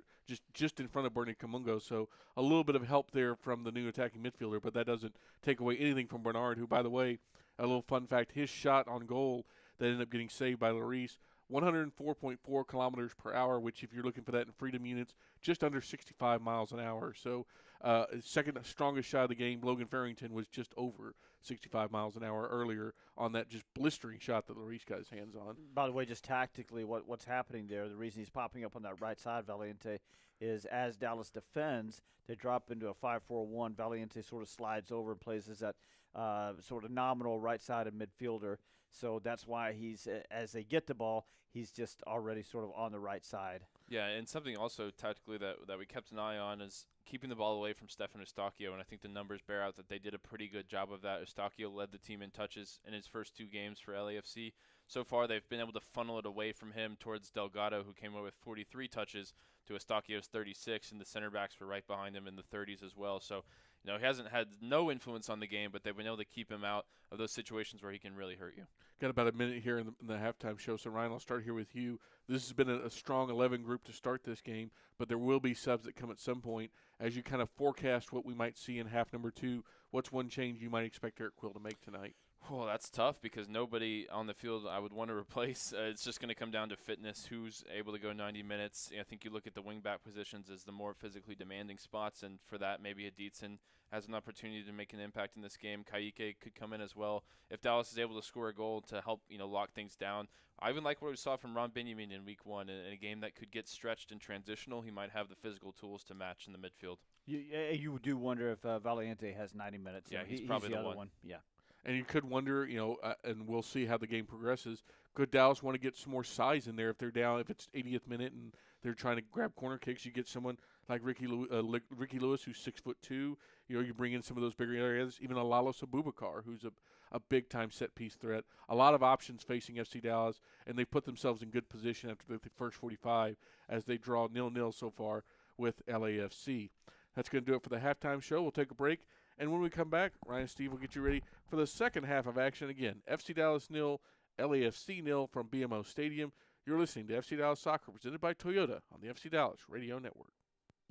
Just in front of Bernie Kamungo. So a little bit of help there from the new attacking midfielder, but that doesn't take away anything from Bernard, who, by the way, a little fun fact, his shot on goal that ended up getting saved by Lloris, 104.4 kilometers per hour, which if you're looking for that in freedom units, just under 65 miles an hour. So second strongest shot of the game, Logan Farrington, was just over 65 miles an hour earlier on that just blistering shot that Lloris got his hands on. By the way, just tactically, what's happening there, the reason he's popping up on that right side, Valiente, is as Dallas defends, they drop into a 5-4-1. Valiente sort of slides over and plays as that sort of nominal right-sided midfielder. So that's why he's, as they get the ball, he's just already sort of on the right side. Yeah, and something also tactically that we kept an eye on is keeping the ball away from Stefan Eustachio, and I think the numbers bear out that they did a pretty good job of that. Eustachio led the team in touches in his first 2 games for LAFC. So far, they've been able to funnel it away from him towards Delgado, who came away with 43 touches, to Eustachio's 36, and the center backs were right behind him in the 30s as well. So, he hasn't had no influence on the game, but they've been able to keep him out of those situations where he can really hurt you. Got about a minute here in the halftime show, so Ryan, I'll start here with you. This has been a strong 11 group to start this game, but there will be subs that come at some point. As you kind of forecast what we might see in half number 2, what's one change you might expect Eric Quill to make tonight? Well, that's tough because nobody on the field I would want to replace. It's just going to come down to fitness, who's able to go 90 minutes. I think you look at the wingback positions as the more physically demanding spots, and for that, maybe Aditson has an opportunity to make an impact in this game. Kaique could come in as well if Dallas is able to score a goal to help lock things down. I even like what we saw from Ron Benjamin in Week 1 in a game that could get stretched and transitional. He might have the physical tools to match in the midfield. You do wonder if Valiente has 90 minutes. Yeah, he's probably the the other one. Yeah. And you could wonder, and we'll see how the game progresses. Could Dallas want to get some more size in there if they're down, if it's 80th minute and they're trying to grab corner kicks? You get someone like Ricky Lewis, who's 6'2". You bring in some of those bigger areas. Even a Lalo Abubakar, who's a big-time set-piece threat. A lot of options facing FC Dallas, and they put themselves in good position after the first 45 as they draw 0-0 so far with LAFC. That's going to do it for the halftime show. We'll take a break. And when we come back, Ryan and Steve will get you ready for the second half of action again. FC Dallas 0, LAFC 0 from BMO Stadium. You're listening to FC Dallas Soccer, presented by Toyota on the FC Dallas Radio Network.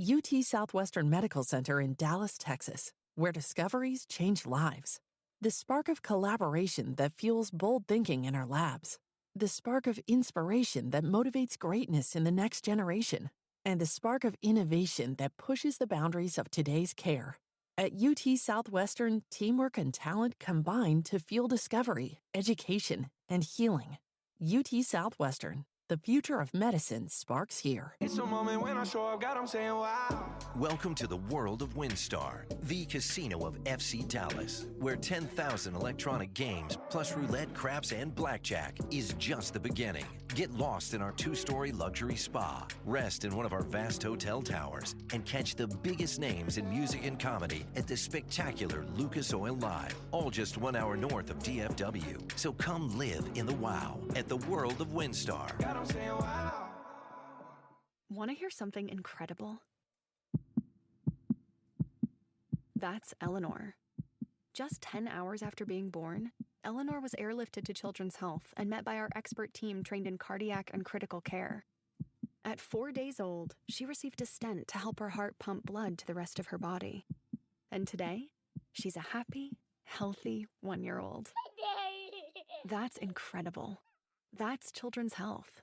UT Southwestern Medical Center in Dallas, Texas, where discoveries change lives. The spark of collaboration that fuels bold thinking in our labs. The spark of inspiration that motivates greatness in the next generation. And the spark of innovation that pushes the boundaries of today's care. At UT Southwestern, teamwork and talent combine to fuel discovery, education, and healing. UT Southwestern, the future of medicine sparks here. It's a moment when I show up, God, I'm saying wow. Welcome to the world of WinStar, the casino of FC Dallas, where 10,000 electronic games, plus roulette, craps, and blackjack is just the beginning. Get lost in our 2-story luxury spa, rest in one of our vast hotel towers, and catch the biggest names in music and comedy at the spectacular Lucas Oil Live, all just 1 hour north of DFW. So come live in the wow at the world of WinStar. God, I'm saying wow. Want to hear something incredible? That's Eleanor. Just 10 hours after being born, Eleanor was airlifted to Children's Health and met by our expert team trained in cardiac and critical care. At 4 days old, she received a stent to help her heart pump blood to the rest of her body. And today, she's a happy, healthy 1-year-old. That's incredible. That's Children's Health.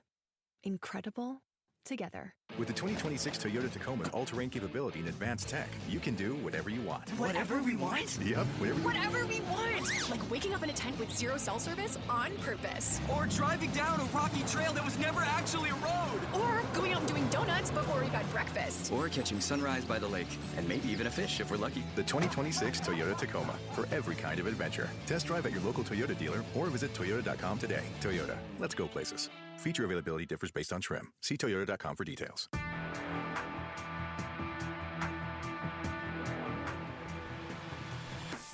Incredible together. With the 2026 Toyota Tacoma's all-terrain capability and advanced tech, you can do whatever you want. Whatever we want? Yep, Whatever we want! Like waking up in a tent with 0 cell service on purpose. Or driving down a rocky trail that was never actually a road. Or going out and doing donuts before we've had breakfast. Or catching sunrise by the lake, and maybe even a fish if we're lucky. The 2026 Toyota Tacoma, for every kind of adventure. Test drive at your local Toyota dealer or visit toyota.com today. Toyota, let's go places. Feature availability differs based on trim. See toyota.com for details.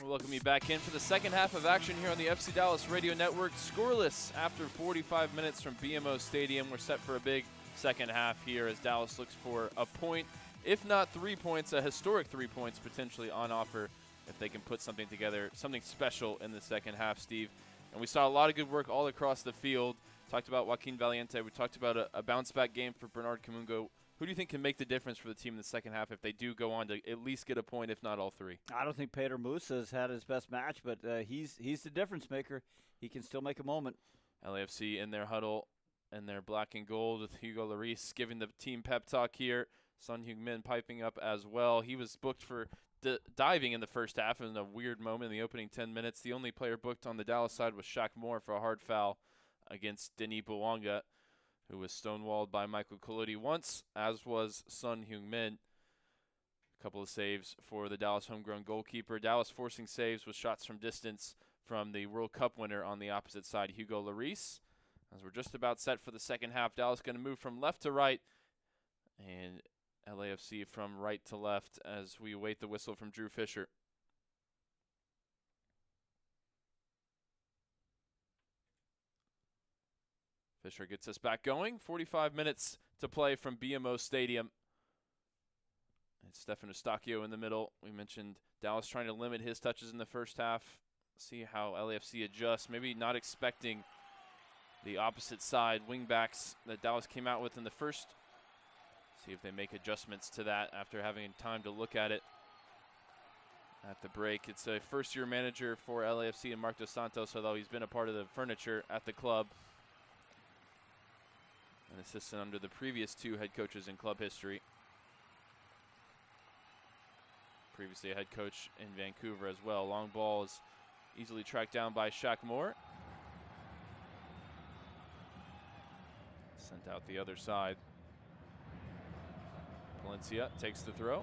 We'll welcome you back in for the second half of action here on the FC Dallas Radio Network. Scoreless after 45 minutes from BMO Stadium. We're set for a big second half here as Dallas looks for a point, if not 3 points, a historic 3 points potentially on offer if they can put something together, something special in the second half, Steve. And we saw a lot of good work all across the field. Talked about Joaquin Valiente. We talked about a bounce-back game for Bernard Kamungo. Who do you think can make the difference for the team in the second half if they do go on to at least get a point, if not all 3? I don't think Peter Musa has had his best match, but he's the difference maker. He can still make a moment. LAFC in their huddle and their black and gold with Hugo Lloris giving the team pep talk here. Son Heung-min piping up as well. He was booked for diving in the first half in a weird moment in the opening 10 minutes. The only player booked on the Dallas side was Shaq Moore for a hard foul against Denis Bouanga, who was stonewalled by Michael Collodi once, as was Son Heung-min. A couple of saves for the Dallas homegrown goalkeeper. Dallas forcing saves with shots from distance from the World Cup winner on the opposite side, Hugo Lloris. As we're just about set for the second half, Dallas going to move from left to right, and LAFC from right to left as we await the whistle from Drew Fisher. Fisher gets us back going. 45 minutes to play from BMO Stadium. It's Stefan Eustachio in the middle. We mentioned Dallas trying to limit his touches in the first half. See how LAFC adjusts. Maybe not expecting the opposite side wingbacks that Dallas came out with in the first. See if they make adjustments to that after having time to look at it. at the break. It's a first-year manager for LAFC and Mark Dos Santos, although he's been a part of the furniture at the club. An assistant under the previous 2 head coaches in club history. Previously a head coach in Vancouver as well. Long ball is easily tracked down by Shaq Moore. Sent out the other side. Palencia takes the throw.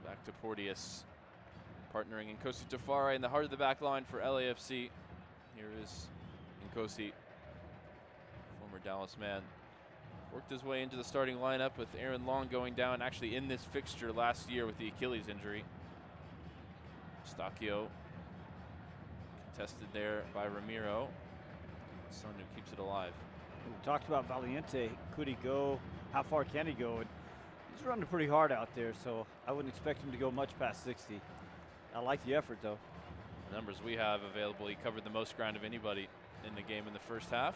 Back to Porteous. Partnering Nkosi Tafari in the heart of the back line for LAFC. Here is Nkosi, former Dallas man. Worked his way into the starting lineup with Aaron Long going down actually in this fixture last year with the Achilles injury. Stacchio contested there by Ramiro. Son who keeps it alive. We talked about Valiente. Could he go? How far can he go? And he's running pretty hard out there, so I wouldn't expect him to go much past 60. I like the effort, though. The numbers we have available, he covered the most ground of anybody in the game in the first half.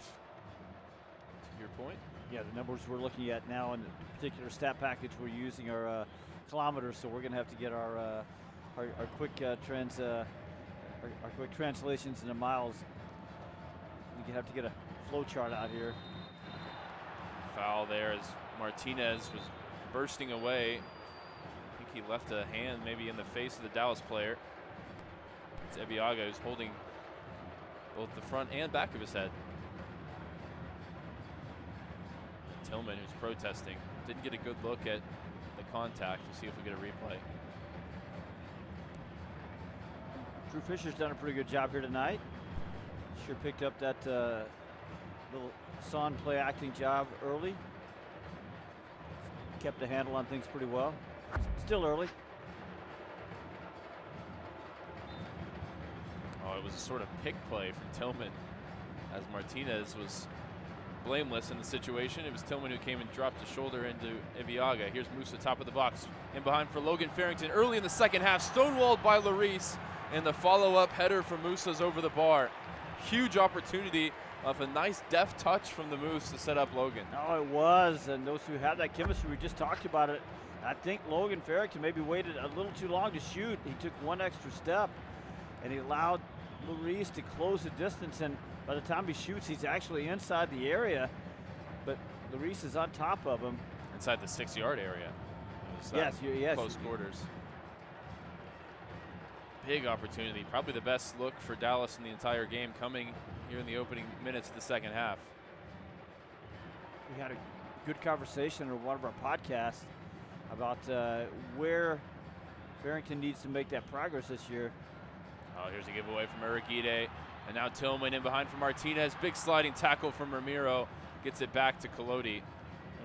To your point. Yeah, the numbers we're looking at now in the particular stat package we're using are kilometers, so we're going to have to get our quick our quick translations into miles. We have to get a flow chart out here. Foul there as Martinez was bursting away. I think he left a hand maybe in the face of the Dallas player. It's Ebiaga who's holding both the front and back of his head. Tillman, who's protesting, didn't get a good look at the contact. We'll see if we get a replay. Drew Fisher's done a pretty good job here tonight. Sure picked up that little son play acting job early. Kept a handle on things pretty well. Still early. Oh, it was a sort of pick play from Tillman as Martinez was blameless in the situation. It was Tillman who came and dropped his shoulder into Ibeaga. Here's Musa, top of the box. In behind for Logan Farrington. Early in the second half, stonewalled by Larice. And the follow-up header from Musa's over the bar. Huge opportunity of a nice deft touch from the Moose to set up Logan. Oh, it was. And those who have that chemistry, we just talked about it. I think Logan Farrington maybe waited a little too long to shoot. He took one extra step, and he allowed Larice to close the distance. And by the time he shoots, he's actually inside the area, but Larice is on top of him. Inside the 6-yard area. It was, close quarters. Big opportunity. Probably the best look for Dallas in the entire game coming here in the opening minutes of the second half. We had a good conversation on one of our podcasts about where Farrington needs to make that progress this year. Oh, here's a giveaway from Uragide. And now Tillman in behind for Martinez. Big sliding tackle from Ramiro. Gets it back to Collodi.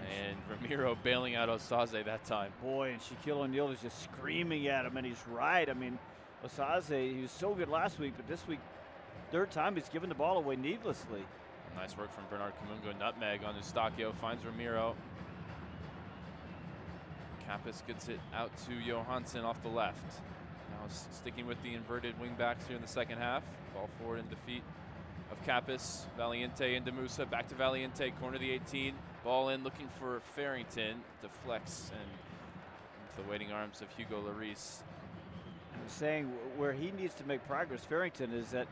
And Ramiro bailing out Osaze that time. Boy, and Shaquille O'Neal is just screaming at him, and he's right. I mean, Osaze, he was so good last week, but this week, third time he's given the ball away needlessly. Nice work from Bernard Kamungo. Nutmeg on Eustachio. Finds Ramiro. Kappas gets it out to Johansson off the left. Now sticking with the inverted wing backs here in the second half. Ball forward in defeat of Kappas. Valiente into Musa. Back to Valiente. Corner of the 18. Ball in looking for Farrington. Deflects and into the waiting arms of Hugo Larice. I'm saying where he needs to make progress, Farrington, is that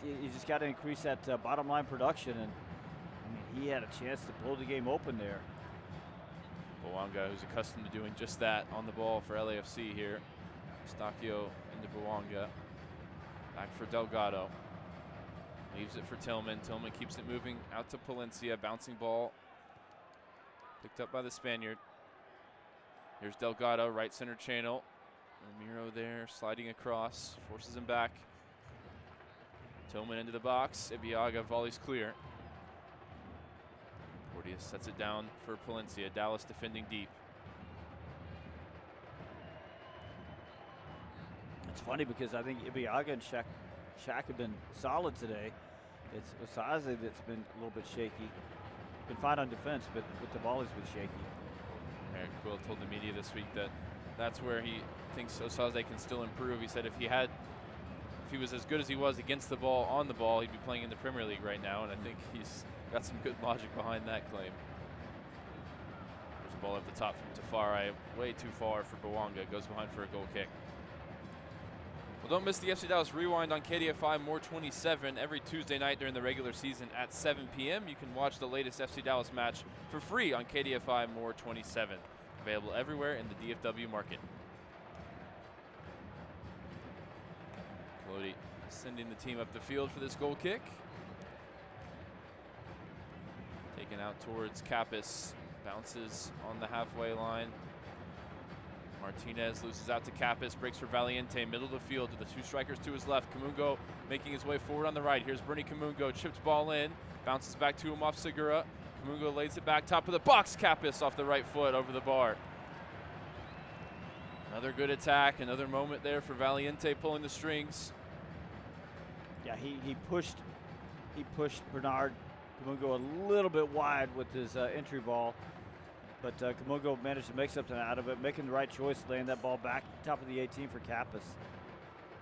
you just got to increase that bottom line production. And I mean, he had a chance to blow the game open there. Bouanga, who's accustomed to doing just that on the ball for LAFC here. Stacchio into Bouanga. Back for Delgado. Leaves it for Tillman. Tillman keeps it moving out to Palencia. Bouncing ball. Picked up by the Spaniard. Here's Delgado, right center channel. Ramiro there, sliding across. Forces him back. Tillman into the box. Ibeaga volleys clear. Porteous sets it down for Palencia. Dallas defending deep. It's funny because I think Ibeaga and Shaq have been solid today. It's Osaze that's been a little bit shaky. Been fine on defense, but with the ball he's been shaky. Eric Quill told the media this week that that's where he thinks Osaze can still improve. He said if he was as good as he was against the ball, on the ball, he'd be playing in the Premier League right now, and I think he's got some good logic behind that claim. There's a ball at the top from Tafari, way too far for Bouanga. Goes behind for a goal kick. Well, don't miss the FC Dallas Rewind on KDFI More 27 every Tuesday night during the regular season at 7 p.m. You can watch the latest FC Dallas match for free on KDFI More 27. Available everywhere in the DFW market. Colodi sending the team up the field for this goal kick. Taken out towards Kappas. Bounces on the halfway line. Martinez loses out to Kappas, breaks for Valiente, middle of the field with the two strikers to his left. Kamungo making his way forward on the right. Here's Bernie Kamungo, chipped ball in, bounces back to him off Segura. Kamungo lays it back, top of the box. Kappas off the right foot over the bar. Another good attack, another moment there for Valiente pulling the strings. Yeah, he pushed Bernard Kamungo a little bit wide with his entry ball. But Kamungo managed to make something out of it, making the right choice, laying that ball back top of the 18 for Kappas.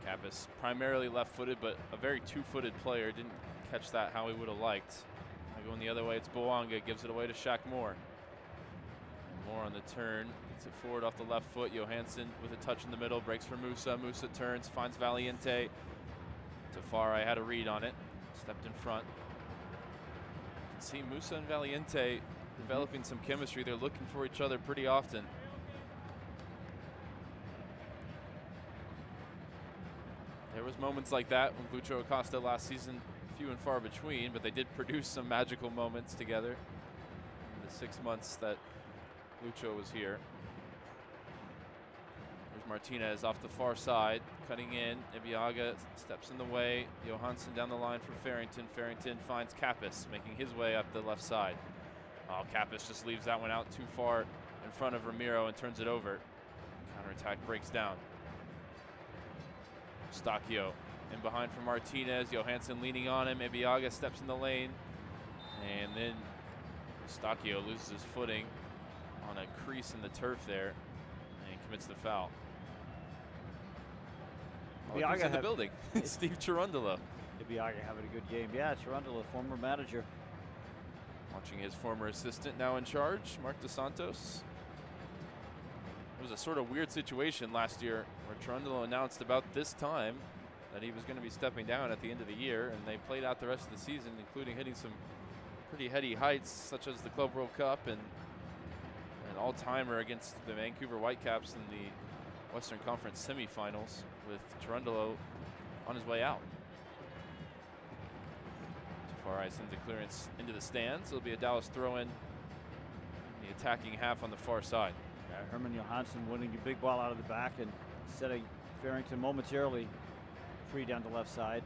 Kappas primarily left-footed, but a very two-footed player. Didn't catch that how he would have liked. Going the other way, it's Boanga, gives it away to Shaq Moore. Moore on the turn, gets it forward off the left foot. Johansson with a touch in the middle, breaks for Musa. Musa turns, finds Valiente. Tafari had a read on it, stepped in front. You can see Musa and Valiente developing some chemistry. They're looking for each other pretty often. There was moments like that when Lucho Acosta last season, few and far between, but they did produce some magical moments together in the 6 months that Lucho was here. There's Martinez off the far side, cutting in. Ibiaga steps in the way. Johansson down the line for Farrington. Farrington finds Kappas, making his way up the left side. Oh, Kappas just leaves that one out too far in front of Ramiro and turns it over. Counterattack breaks down. Stacchio in behind for Martinez. Johansson leaning on him. Ibiaga steps in the lane. And then Stacchio loses his footing on a crease in the turf there and commits the foul. Ibiaga in the building. Steve Cherundolo. Ibiaga having a good game. Yeah, Cherundolo, former manager. Watching his former assistant now in charge, Mark DeSantos. It was a sort of weird situation last year where Cherundolo announced about this time that he was going to be stepping down at the end of the year, and they played out the rest of the season, including hitting some pretty heady heights, such as the Club World Cup and an all-timer against the Vancouver Whitecaps in the Western Conference semifinals, with Cherundolo on his way out. Tafari sends a clearance into the stands. It'll be a Dallas throw-in in the attacking half on the far side. Yeah, Herman Johansson winning a big ball out of the back and setting Farrington momentarily free down the left side.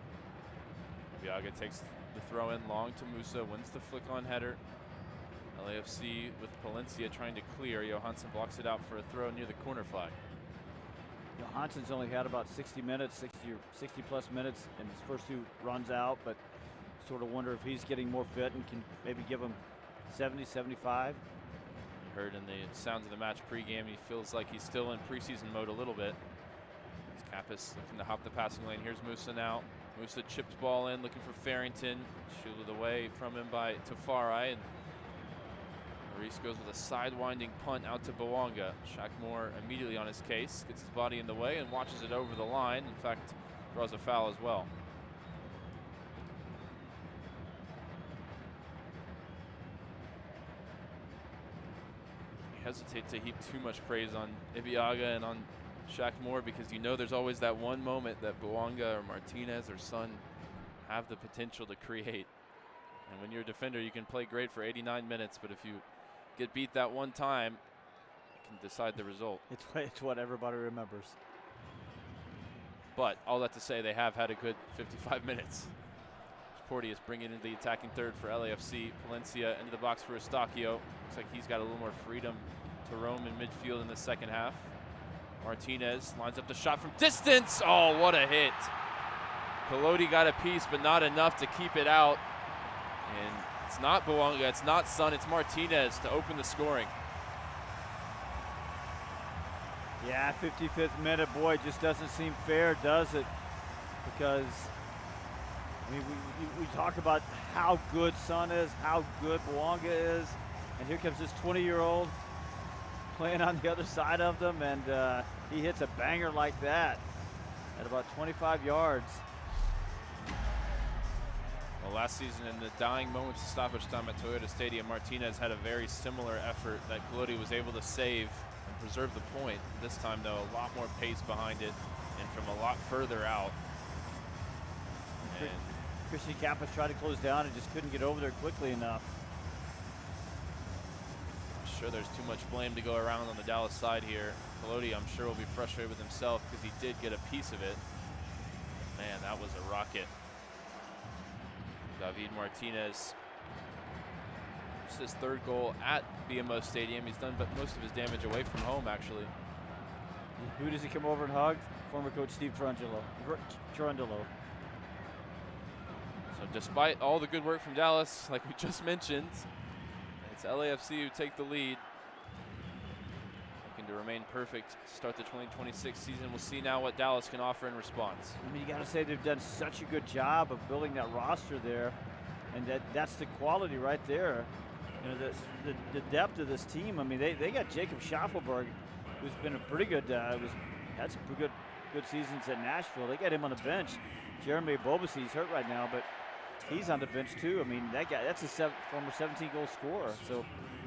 Biaga takes the throw in long to Musa, wins the flick on header. LAFC with Palencia trying to clear. Johansson blocks it out for a throw near the corner flag. Johansson's only had about 60 plus minutes in his first two runs out, but sort of wonder if he's getting more fit and can maybe give him 70, 75. You heard in the sounds of the match pregame, he feels like he's still in preseason mode a little bit. Kappas looking to hop the passing lane. Here's Musa now. Musa chipped ball in, looking for Farrington. Shielded away from him by Tafari, and Maurice goes with a sidewinding punt out to Boanga. Shaq immediately on his case, gets his body in the way and watches it over the line. In fact, draws a foul as well. You hesitate to heap too much praise on Ibiaga and on Shaq because you know there's always that one moment that Boanga or Martinez or Son have the potential to create. And when you're a defender, you can play great for 89 minutes, but if you get beat that one time, it can decide the result. It's what everybody remembers. But all that to say, they have had a good 55 minutes. Porteous bringing in the attacking third for LAFC. Palencia into the box for Estacchio. Looks like he's got a little more freedom to roam in midfield in the second half. Martinez lines up the shot from distance. Oh, what a hit. Colodi got a piece, but not enough to keep it out. And it's not Boanga, it's not Son, it's Martinez to open the scoring. Yeah, 55th minute, boy, it just doesn't seem fair, does it? Because, I mean, we talk about how good Son is, how good Boanga is, and here comes this 20-year-old playing on the other side of them, and he hits a banger like that. at about 25 yards. Well, last season in the dying moments of stoppage time at Toyota Stadium, Martinez had a very similar effort that Colodi was able to save and preserve the point. This time, though, a lot more pace behind it and from a lot further out. And Christian Kappas tried to close down and just couldn't get over there quickly enough. I'm sure there's too much blame to go around on the Dallas side here. Colodi, I'm sure, will be frustrated with himself because he did get a piece of it. Man, that was a rocket. David Martinez. It's his third goal at BMO Stadium. He's done most of his damage away from home, actually. Who does he come over and hug? Former coach Steve Cherundolo. So despite all the good work from Dallas, like we just mentioned, it's LAFC who take the lead. Looking to remain perfect to start the 2026 season. We'll see now what Dallas can offer in response. I mean, you got to say they've done such a good job of building that roster there, and that's the quality right there. You know, the depth of this team. I mean, they got Jacob Schaffelberg, who's been a pretty good, had some good seasons at Nashville. They got him on the bench. Jeremy Bobasi, he's hurt right now, but he's on the bench too. I mean, that guy, that's a former 17-goal scorer. So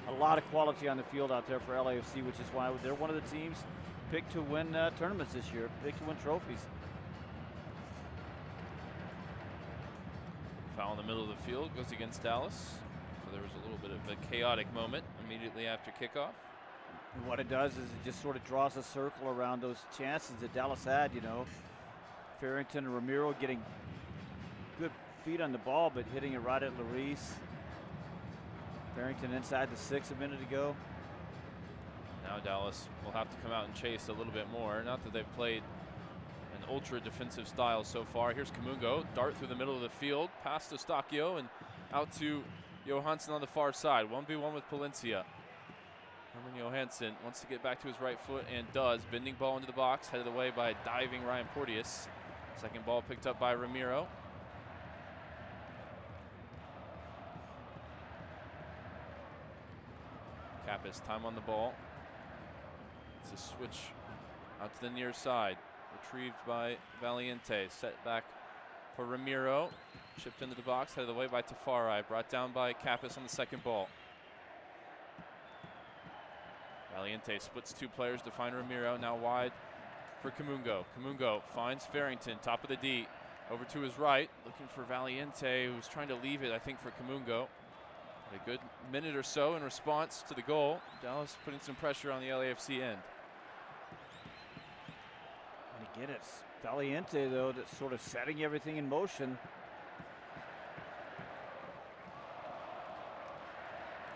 a lot of quality on the field out there for LAFC, which is why they're one of the teams picked to win tournaments this year, picked to win trophies. Foul in the middle of the field goes against Dallas. So there was a little bit of a chaotic moment immediately after kickoff. And what it does is it just sort of draws a circle around those chances that Dallas had, you know. Farrington and Ramiro getting good feet on the ball, but hitting it right at Larice. Farrington inside the 6 a minute ago. Now Dallas will have to come out and chase a little bit more. Not that they've played an ultra defensive style so far. Here's Kamungo, dart through the middle of the field, past Eustachio and out to Johansson on the far side. 1v1 with Palencia. Herman Johansson wants to get back to his right foot and does. Bending ball into the box, headed away by a diving Ryan Porteous. Second ball picked up by Ramiro. Kappas, time on the ball. It's a switch out to the near side. Retrieved by Valiente. Set back for Ramiro. Chipped into the box, headed away by Tafari. Brought down by Kappas on the second ball. Valiente splits 2 players to find Ramiro. Now wide for Kamungo. Kamungo finds Farrington, top of the D. Over to his right, looking for Valiente, who's trying to leave it, I think, for Kamungo. A good minute or so in response to the goal. Dallas putting some pressure on the LAFC end. And again, it's Valiente, though, that's sort of setting everything in motion.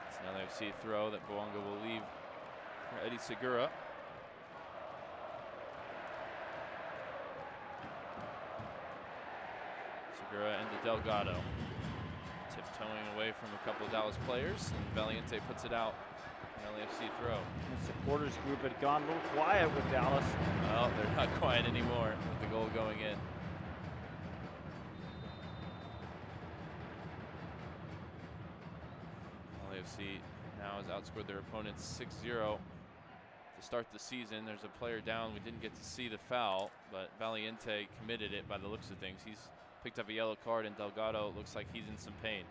It's an LAFC throw that Boanga will leave for Eddie Segura. Segura into Delgado. Tiptoeing away from a couple of Dallas players, and Valiente puts it out. An LAFC throw. The supporters group had gone a little quiet with Dallas. Well, they're not quiet anymore with the goal going in. LAFC now has outscored their opponents 6-0 to start the season. There's a player down. We didn't get to see the foul, but Valiente committed it by the looks of things. He's picked up a yellow card, and Delgado looks like he's in some pain.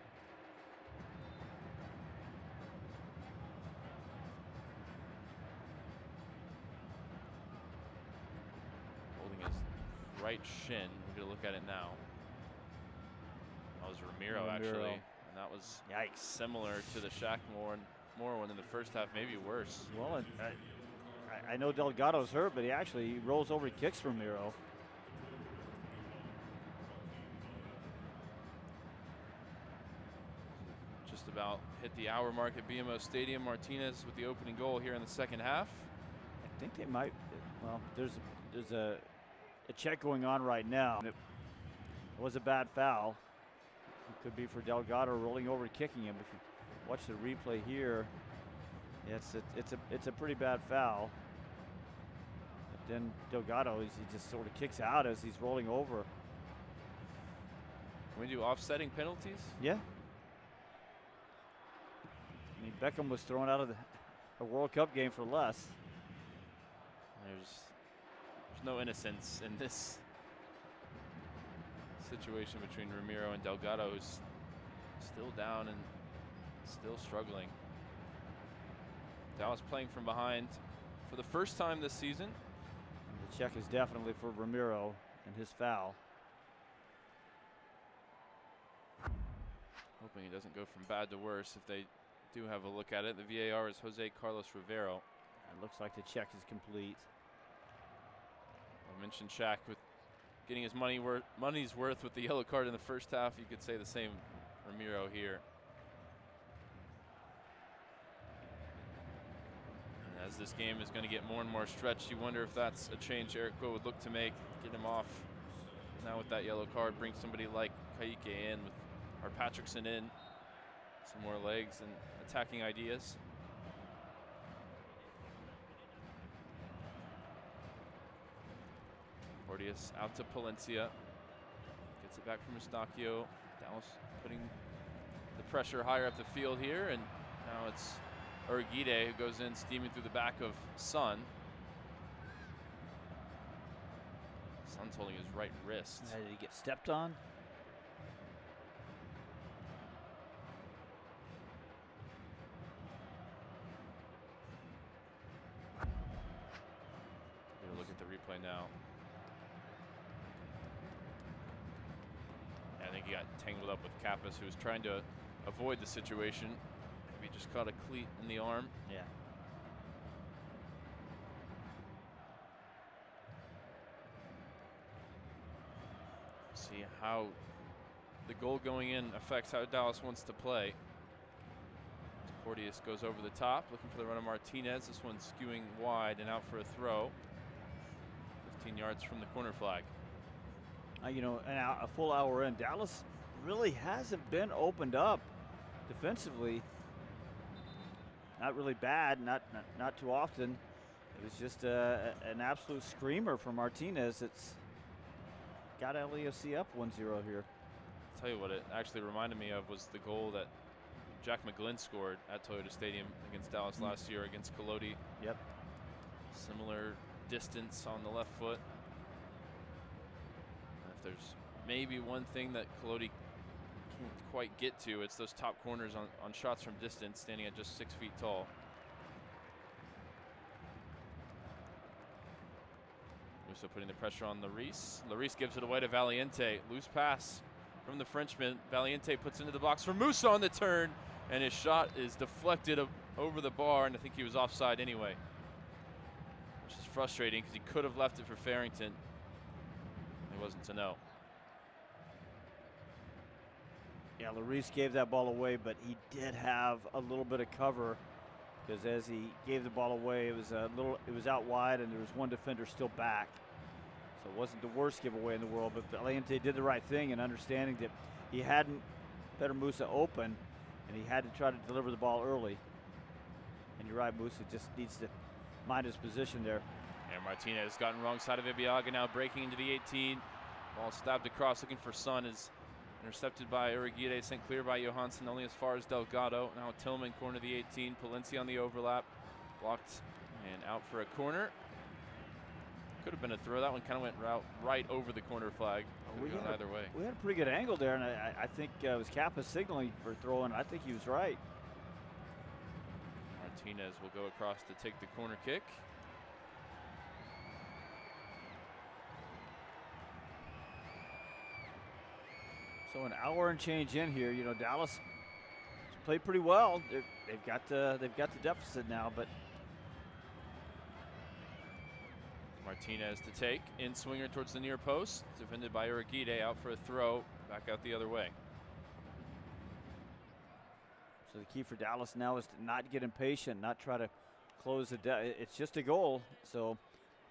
Holding his right shin. We're going to look at it now. That was Ramiro, actually. And that was yikes, similar to the Shaq Moore one in the first half, maybe worse. Well, I know Delgado's hurt, but he rolls over and kicks Ramiro. Just about hit the hour mark at BMO Stadium. Martinez with the opening goal here in the second half. I think they might. Well, there's a check going on right now. It was a bad foul. It could be for Delgado rolling over and kicking him. If you watch the replay here, it's a pretty bad foul. But then Delgado, he just sort of kicks out as he's rolling over. Can we do offsetting penalties? Yeah. I mean, Beckham was thrown out of a World Cup game for less. There's no innocence in this situation between Ramiro and Delgado, who's still down and still struggling. Dallas playing from behind for the first time this season. And the check is definitely for Ramiro and his foul. Hoping he doesn't go from bad to worse. If they do have a look at it, the VAR is Jose Carlos Rivero. It looks like the check is complete. I mentioned Shaq with getting his money's worth with the yellow card in the first half. You could say the same Ramiro here. And as this game is going to get more and more stretched, you wonder if that's a change Eric Quill would look to make, get him off. Now with that yellow card, bring somebody like Kaike in, or Patrickson in, some more legs and attacking ideas. Porteous out to Palencia. Gets it back from Eustachio. Dallas putting the pressure higher up the field here, and now it's Urguide who goes in steaming through the back of Sun. Sun's holding his right wrist. Did he get stepped on? Gonna look at the replay now. I think he got tangled up with Kappas, who was trying to avoid the situation. Maybe just caught a cleat in the arm. Yeah. See how the goal going in affects how Dallas wants to play. Porteous goes over the top, looking for the run of Martinez. This one's skewing wide and out for a throw. 15 yards from the corner flag. You know, a full hour in, Dallas really hasn't been opened up defensively. Not really bad, not too often. It was just an absolute screamer from Martinez. It's got LAFC up 1-0 here. I'll tell you what it actually reminded me of was the goal that Jack McGlynn scored at Toyota Stadium against Dallas last year against Colodi. Yep. Similar distance on the left foot. If there's maybe one thing that Colodi can't quite get to, it's those top corners on shots from distance, standing at just 6 feet tall. Musa putting the pressure on Larice. Larice gives it away to Valiente. Loose pass from the Frenchman. Valiente puts into the box for Musa on the turn, and his shot is deflected over the bar, and I think he was offside anyway, which is frustrating because he could have left it for Farrington. It wasn't to know. Yeah, Larice gave that ball away, but he did have a little bit of cover, because as he gave the ball away, it was out wide, and there was one defender still back. So it wasn't the worst giveaway in the world, but Valiente did the right thing in understanding that he hadn't better Musa open, and he had to try to deliver the ball early. And you're right, Musa just needs to mind his position there. And Martinez gotten wrong side of Ibiaga, now breaking into the 18. Ball stabbed across, looking for Sun, is intercepted by Urguide, sent clear by Johansson, only as far as Delgado. Now Tillman, corner of the 18. Palencia on the overlap, blocked and out for a corner. Could have been a throw. That one kind of went right over the corner flag. Either way. We had a pretty good angle there, and I think it was Kappa signaling for throwing. I think he was right. Martinez will go across to take the corner kick. So an hour and change in here. You know, Dallas has played pretty well. They've got the deficit now, but Martinez to take, in swinger towards the near post, defended by Urguide, out for a throw, back out the other way. So the key for Dallas now is to not get impatient, not try to close the it's just a goal, so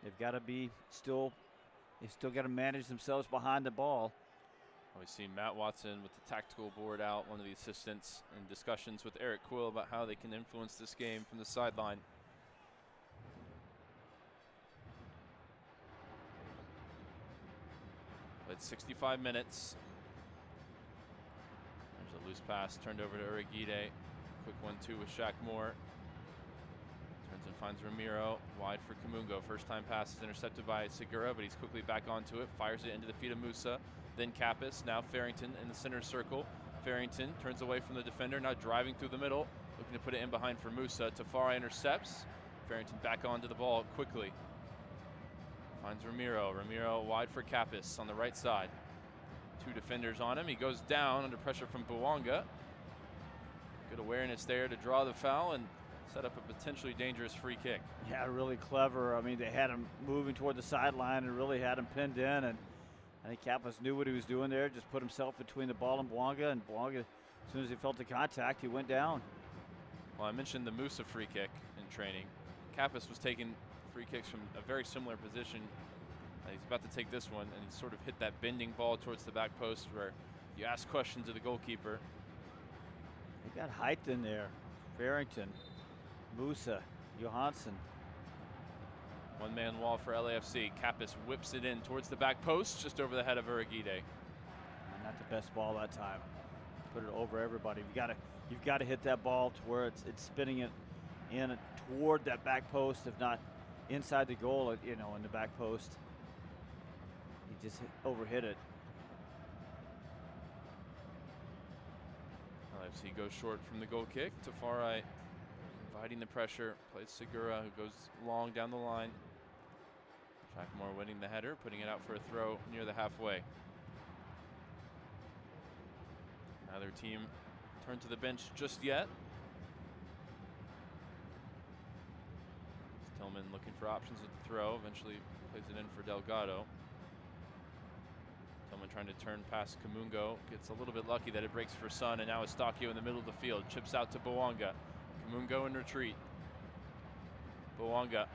they've got to be they've still got to manage themselves behind the ball. We've seen Matt Watson with the tactical board out, one of the assistants, in discussions with Eric Quill about how they can influence this game from the sideline. Played 65 minutes. There's a loose pass turned over to Urguide. Quick 1-2 with Shaq Moore. Turns and finds Ramiro. Wide for Kamungo. First time pass is intercepted by Segura, but he's quickly back onto it. Fires it into the feet of Musa. then Kappas, now Farrington in the center circle. Farrington turns away from the defender, now driving through the middle, looking to put it in behind for Musa. Tafari intercepts. Farrington back onto the ball quickly. Finds Ramiro. Ramiro wide for Kappas on the right side. 2 defenders on him. He goes down under pressure from Buwanga. Good awareness there to draw the foul and set up a potentially dangerous free kick. Yeah, really clever. I mean, they had him moving toward the sideline and really had him pinned in. And I think Kappas knew what he was doing there, just put himself between the ball and Buwanga. And Buwanga, as soon as he felt the contact, he went down. Well, I mentioned the Musa free kick in training. Kappas was taking free kicks from a very similar position. He's about to take this one, and he sort of hit that bending ball towards the back post where you ask questions of the goalkeeper. They got height in there. Farrington, Musa, Johansson. One-man wall for LAFC. Kappas whips it in towards the back post, just over the head of Uragide. Not the best ball that time. Put it over everybody. You've got to hit that ball to where it's spinning it in toward that back post, if not inside the goal, in the back post. He just overhit it. LAFC goes short from the goal kick. Tafari inviting the pressure. Plays Segura, who goes long down the line. Shackmore winning the header, putting it out for a throw near the halfway. Neither team turned to the bench just yet. Tillman looking for options at the throw. Eventually plays it in for Delgado. Tillman trying to turn past Kamungo. Gets a little bit lucky that it breaks for Sun, and now Estacchio in the middle of the field. Chips out to Buwanga. Kamungo in retreat. Buwanga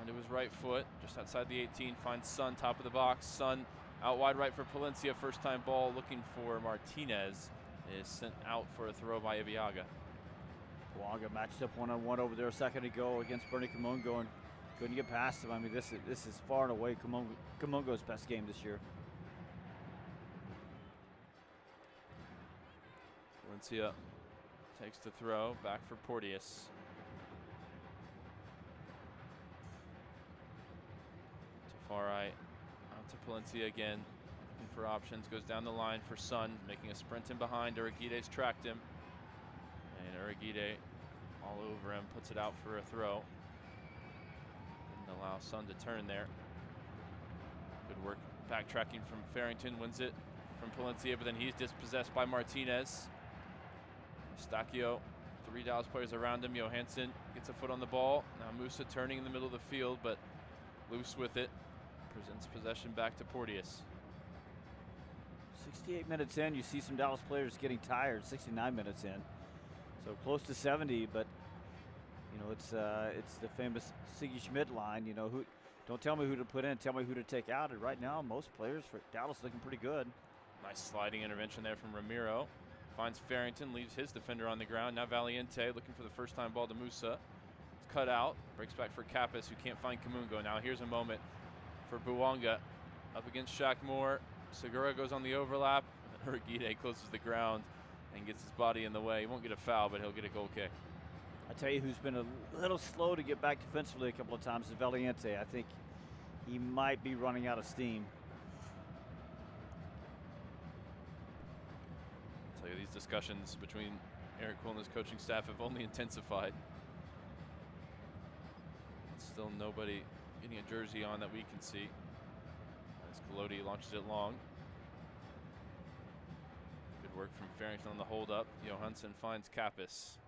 onto his right foot, just outside the 18, finds Sun, top of the box. Sun out wide right for Palencia. First time ball looking for Martinez. Is sent out for a throw by Iviaga. Buwanga matched up one-on-one over there a second ago against Bernie Kamungo and couldn't get past him. I mean, this is far and away Kamungo's best game this year. Palencia takes the throw, back for Porteous. Tafari out to Palencia again. Looking for options, goes down the line for Sun, making a sprint in behind. Uragide's tracked him. And Uragide all over him, puts it out for a throw. Didn't allow Sun to turn there. Good work backtracking from Farrington, wins it from Palencia, but then he's dispossessed by Martinez. Estacchio, 3 Dallas players around him. Johansson gets a foot on the ball. Now Musa turning in the middle of the field, but loose with it. Presents possession back to Porteous. 68 minutes in, you see some Dallas players getting tired. 69 minutes in, so close to 70. But it's the famous Siggy Schmidt line. Who? Don't tell me who to put in, tell me who to take out. And right now, most players for Dallas looking pretty good. Nice sliding intervention there from Ramiro. Finds Farrington, leaves his defender on the ground. Now Valiente looking for the first time ball to Musa. It's cut out, breaks back for Kappas, who can't find Kamungo. Now here's a moment for Buwanga up against Shackmore. Segura goes on the overlap. Uragide closes the ground and gets his body in the way. He won't get a foul, but he'll get a goal kick. I tell you who's been a little slow to get back defensively a couple of times is Valiente. I think he might be running out of steam. I'll tell you, these discussions between Eric Quill and his coaching staff have only intensified. Still nobody getting a jersey on that we can see. As Collodi launches it long. Good work from Farrington on the hold up. Johansson finds Kappas.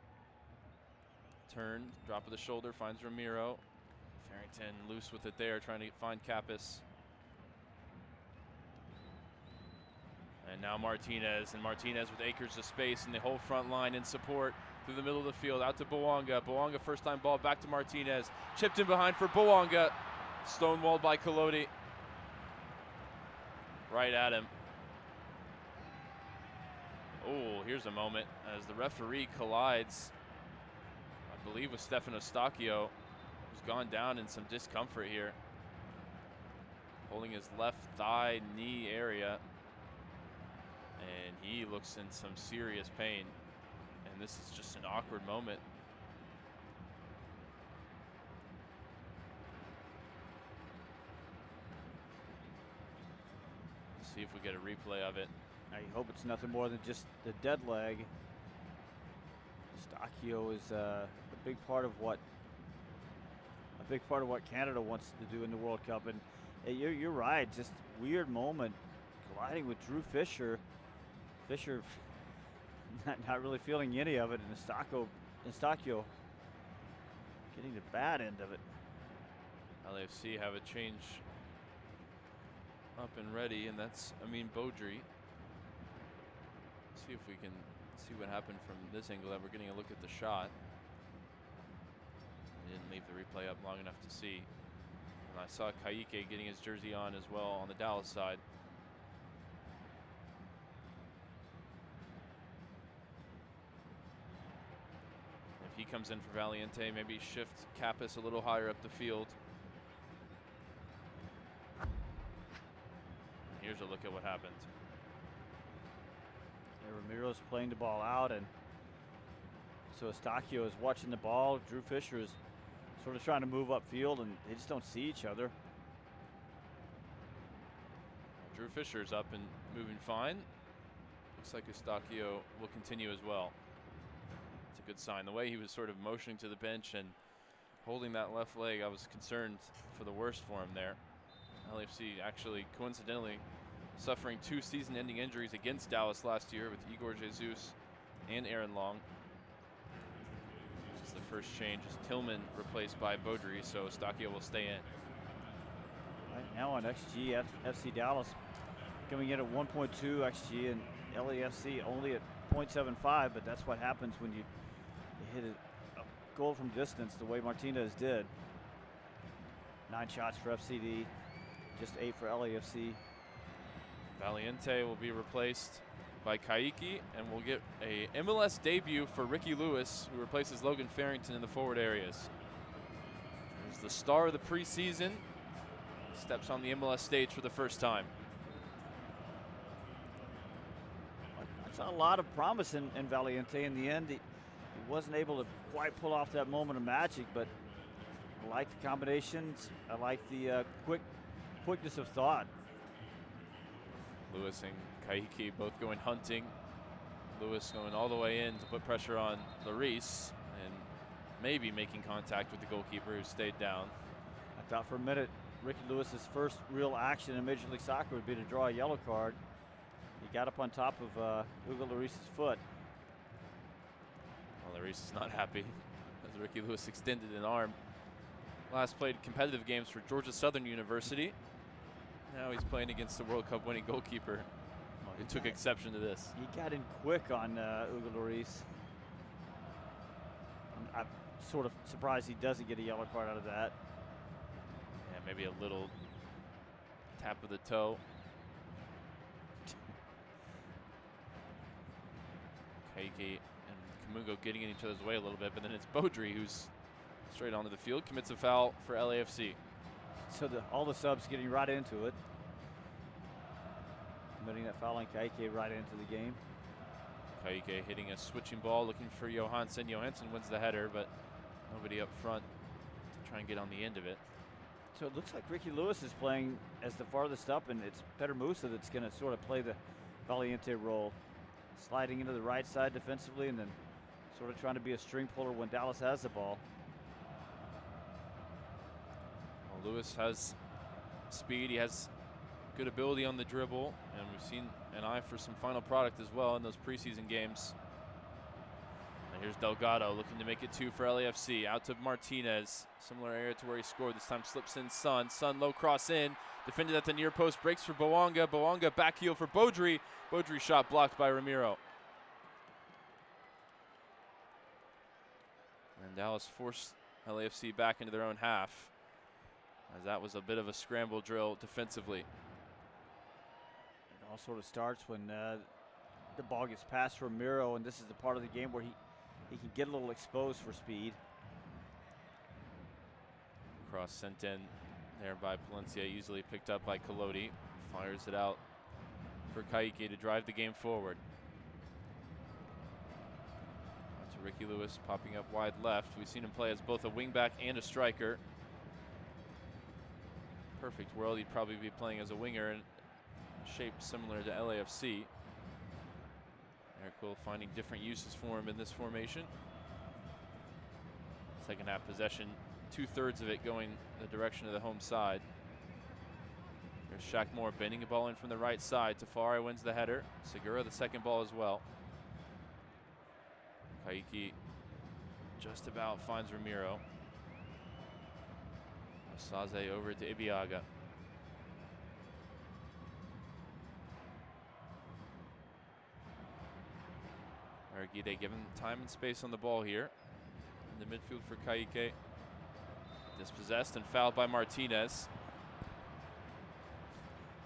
Turn, drop of the shoulder, finds Ramiro. Farrington loose with it there, trying to find Kappas. And now Martinez, and Martinez with acres of space and the whole front line in support through the middle of the field, out to Buwanga. Buwanga first time ball back to Martinez. Chipped in behind for Buwanga. Stonewalled by Collodi. Right at him. Oh, here's a moment as the referee collides, I believe, with Stefano Stacchio, who's gone down in some discomfort here. Holding his left thigh, knee area. And he looks in some serious pain. And this is just an awkward moment. See if we get a replay of it. I hope it's nothing more than just the dead leg. Stacchio is a big part of what Canada wants to do in the World Cup, and you're right. Just weird moment, colliding with Drew Fisher. Fisher not really feeling any of it, and Stacchio getting the bad end of it. LAFC have a change up and ready, and that's Beaudry. See if we can see what happened from this angle, that we're getting a look at the shot. I didn't leave the replay up long enough to see. And I saw Kayike getting his jersey on as well on the Dallas side. If he comes in for Valiente, maybe shift Kappas a little higher up the field. Here's a look at what happened. Ramiro's playing the ball out, and so Stacchio is watching the ball. Drew Fisher is sort of trying to move upfield, and they just don't see each other. Drew Fisher's up and moving fine. Looks like Stacchio will continue as well. It's a good sign. The way he was sort of motioning to the bench and holding that left leg, I was concerned for the worst for him there. LAFC actually coincidentally suffering 2 season-ending injuries against Dallas last year with Igor Jesus and Aaron Long. This is the first change. Is Tillman replaced by Beaudry, so Stacchio will stay in. Right now on XG, FC Dallas coming in at 1.2 XG, and LAFC only at 0.75, but that's what happens when you hit a goal from distance the way Martinez did. 9 shots for FCD, just 8 for LAFC. Valiente will be replaced by Kayike, and we'll get a MLS debut for Ricky Lewis, who replaces Logan Farrington in the forward areas. He's the star of the preseason. He steps on the MLS stage for the first time. I saw a lot of promise in Valiente. In the end, he wasn't able to quite pull off that moment of magic, but I like the combinations. I like the quickness of thought. Lewis and Kayike both going hunting. Lewis going all the way in to put pressure on Larice and maybe making contact with the goalkeeper, who stayed down. I thought for a minute Ricky Lewis's first real action in Major League Soccer would be to draw a yellow card. He got up on top of Hugo Larice's foot. Well, Larice is not happy as Ricky Lewis extended an arm. Last played competitive games for Georgia Southern University. Now he's playing against the World Cup winning goalkeeper, who took exception to this. He got in quick on Hugo Larice. I'm sort of surprised he doesn't get a yellow card out of that. Yeah, maybe a little tap of the toe. Kayike and Kamungo getting in each other's way a little bit, but then it's Beaudry who's straight onto the field, commits a foul for LAFC. So all the subs getting right into it. Committing that foul on Kayike right into the game. Kayike hitting a switching ball, looking for Johansson. Johansson wins the header, but nobody up front to try and get on the end of it. So it looks like Ricky Lewis is playing as the farthest up, and it's Peter Musa that's going to sort of play the Valiente role. Sliding into the right side defensively and then sort of trying to be a string puller when Dallas has the ball. Well, Lewis has speed. He has good ability on the dribble, and we've seen an eye for some final product as well in those preseason games. And here's Delgado looking to make it 2 for LAFC. Out to Martinez. Similar area to where he scored. This time slips in Sun. Sun low cross in. Defended at the near post. Breaks for Boanga. Boanga back heel for Beaudry. Beaudry shot blocked by Ramiro. And Dallas forced LAFC back into their own half, as that was a bit of a scramble drill defensively. It all sort of starts when the ball gets past Ramiro, and this is the part of the game where he can get a little exposed for speed. Cross sent in there by Palencia, easily picked up by Colodi. Fires it out for Kayike to drive the game forward. On to Ricky Lewis popping up wide left. We've seen him play as both a wingback and a striker. Perfect world, he'd probably be playing as a winger, and shape similar to LAFC. Eric Will finding different uses for him in this formation. Second half possession, 2/3 of it going the direction of the home side. There's Shaq Moore bending the ball in from the right side. Tafari wins the header. Segura the second ball as well. Kaiki just about finds Ramiro. Osaze over to Ibiaga. Aragide given time and space on the ball here. In the midfield for Kaike. Dispossessed and fouled by Martinez.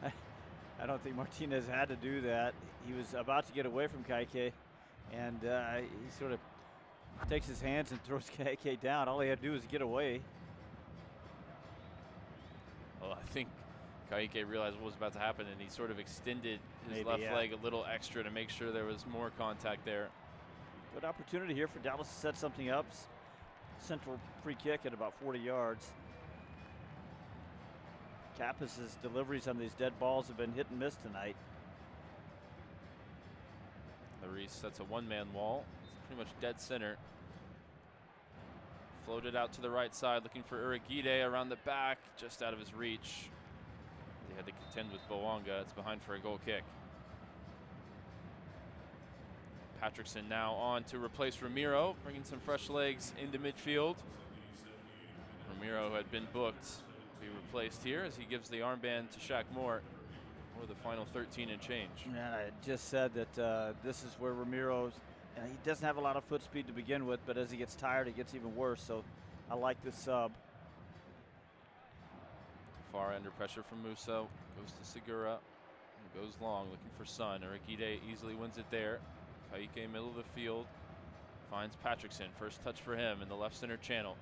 I don't think Martinez had to do that. He was about to get away from Kaike, and he sort of takes his hands and throws Kaike down. All he had to do was get away. Well, I think Kaike realized what was about to happen, and he sort of extended his left leg a little extra to make sure there was more contact there. Good opportunity here for Dallas to set something up. Central free kick at about 40 yards. Kappas' deliveries on these dead balls have been hit and miss tonight. Larice sets a one-man wall. It's pretty much dead center. Floated out to the right side, looking for Uragide around the back, just out of his reach. They had to contend with Boanga. It's behind for a goal kick. Patrickson now on to replace Ramiro, bringing some fresh legs into midfield. Ramiro, who had been booked, will be replaced here as he gives the armband to Shaq Moore for the final 13 and change. And I just said that this is where Ramiro's, he doesn't have a lot of foot speed to begin with, but as he gets tired, it gets even worse. So I like this sub. Far under pressure from Musa, goes to Segura, and goes long, looking for Sun. Uragide easily wins it there. Kaike, middle of the field, finds Patrickson. First touch for him in the left center channel.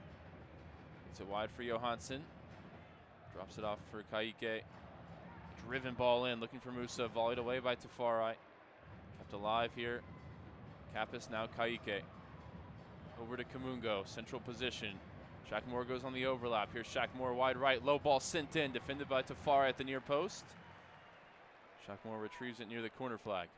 It's it wide for Johansson. Drops it off for Kaike. Driven ball in, looking for Musa. Volleyed away by Tafari. Kept alive here. Kappas, now Kaike. Over to Kamungo, central position. Shaq Moore goes on the overlap. Here's Shaq Moore wide right. Low ball sent in, defended by Tafari at the near post. Shaq Moore retrieves it near the corner flag.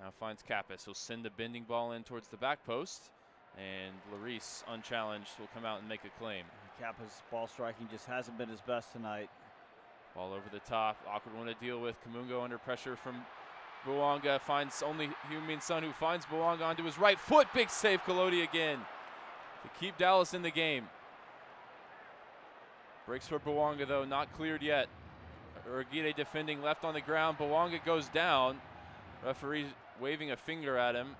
Now finds Kappas. He'll send the bending ball in towards the back post. And Larice, unchallenged, will come out and make a claim. Kappas' ball striking just hasn't been his best tonight. Ball over the top. Awkward one to deal with. Kamungo under pressure from Boanga. Finds only Heung-min Son, who finds Boanga onto his right foot. Big save, Kolodi again, to keep Dallas in the game. Breaks for Boanga, though, not cleared yet. Uragide defending left on the ground. Boanga goes down. Referee waving a finger at him.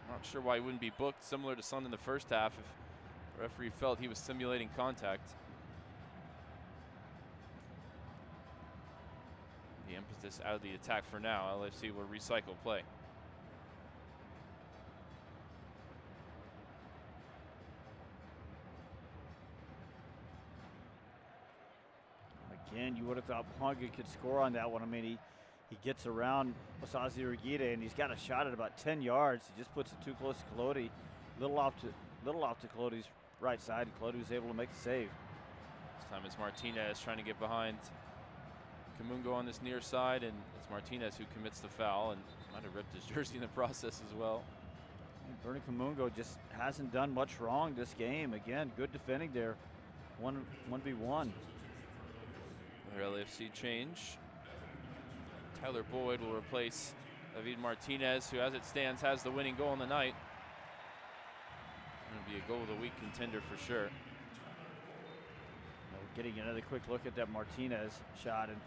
Not sure why he wouldn't be booked, similar to Son in the first half, if the referee felt he was simulating contact. The emphasis out of the attack for now. LAFC will recycle play. Again, you would have thought Boanga could score on that one. I mean, he gets around Osaze Uragide, and he's got a shot at about 10 yards. He just puts it too close to Kolodi. Little off to Kolodi's right side, and Kolodi was able to make the save. This time it's Martinez trying to get behind Kamungo on this near side, and it's Martinez who commits the foul and might have ripped his jersey in the process as well. Bernie Kamungo just hasn't done much wrong this game. Again, good defending there. 1v1. Another LAFC change. Tyler Boyd will replace David Martinez, who, as it stands, has the winning goal in the night. Going to be a goal of the week contender for sure. Getting another quick look at that Martinez shot, and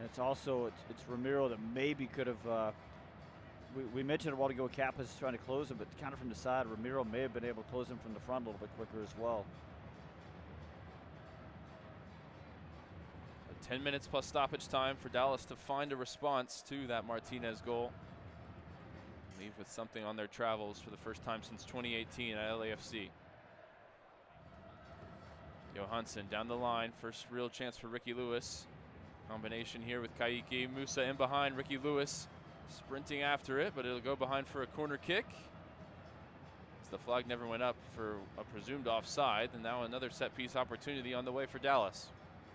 it's also it's Ramiro that maybe could have. We mentioned a while ago Kappas trying to close him, but kind of from the side, Ramiro may have been able to close him from the front a little bit quicker as well. 10 minutes plus stoppage time for Dallas to find a response to that Martinez goal. Leave with something on their travels for the first time since 2018 at LAFC. Johansson down the line, first real chance for Ricky Lewis. Combination here with Kaiki. Musa in behind, Ricky Lewis sprinting after it, but it'll go behind for a corner kick. As the flag never went up for a presumed offside, and now another set piece opportunity on the way for Dallas.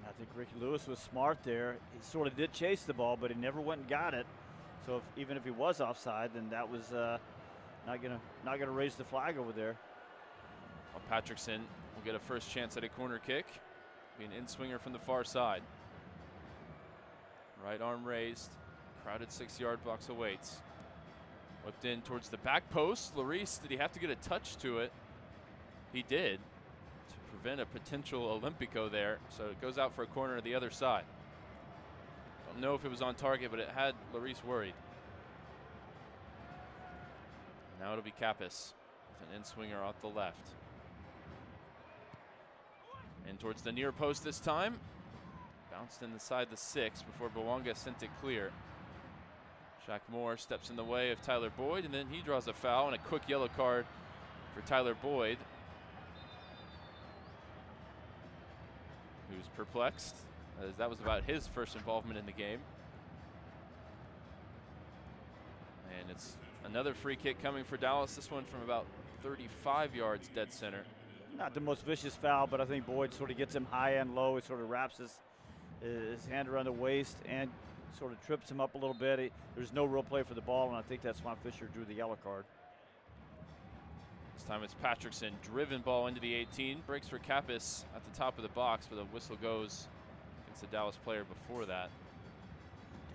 I think Ricky Lewis was smart there. He sort of did chase the ball, but he never went and got it. So even if he was offside, then that was not gonna raise the flag over there. Well, Patrickson will get a first chance at a corner kick. Be an in-swinger from the far side. Right arm raised. Crowded 6-yard box awaits. Whipped in towards the back post. Lloris, did he have to get a touch to it? He did, to prevent a potential Olympico there. So it goes out for a corner to the other side. Don't know if it was on target, but it had Lloris worried. Now it'll be Kappas with an in-swinger off the left. And towards the near post this time. Bounced inside the 6 before Bawanga sent it clear. Shaq Moore steps in the way of Tyler Boyd, and then he draws a foul and a quick yellow card for Tyler Boyd, who's perplexed, as that was about his first involvement in the game. And it's another free kick coming for Dallas, this one from about 35 yards dead center. Not the most vicious foul, but I think Boyd sort of gets him high and low. He sort of wraps his hand around the waist and sort of trips him up a little bit. There's no real play for the ball, and I think that's why Fisher drew the yellow card. This time it's Patrickson, driven ball into the 18, breaks for Kappas at the top of the box, but a whistle goes against the Dallas player before that.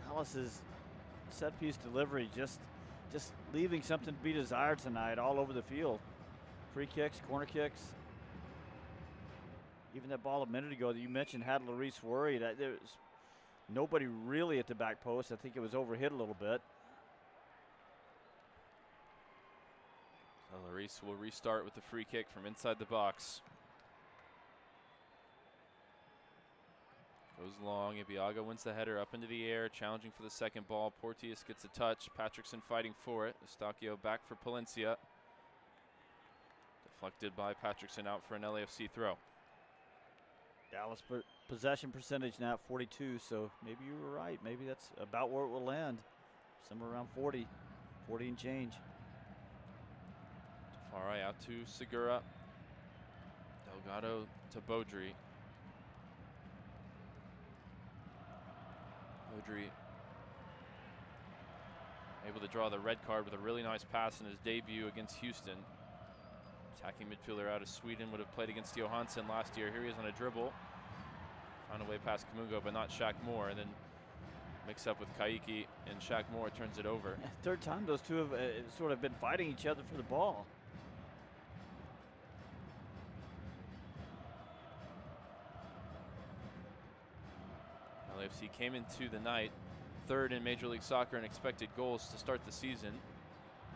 Dallas's set-piece delivery just leaving something to be desired tonight all over the field. Free kicks, corner kicks. Even that ball a minute ago that you mentioned had Lloris worried. There was nobody really at the back post. I think it was overhit a little bit. So Lloris will restart with the free kick from inside the box. Goes long. Ibiaga wins the header up into the air, challenging for the second ball. Porteous gets a touch. Patrickson fighting for it. Eustachio back for Palencia. Deflected by Patrickson, out for an LAFC throw. Dallas possession percentage now at 42, so maybe you were right. Maybe that's about where it will land, somewhere around 40 and change. Tafari out to Segura. Delgado to Beaudry. Beaudry able to draw the red card with a really nice pass in his debut against Houston. Attacking midfielder out of Sweden, would have played against Johansson last year. Here he is on a dribble. Found a way past Kamungo, but not Shaq Moore. And then mix up with Kaiki, and Shaq Moore turns it over. Third time those two have sort of been fighting each other for the ball. LAFC came into the night third in Major League Soccer in expected goals to start the season.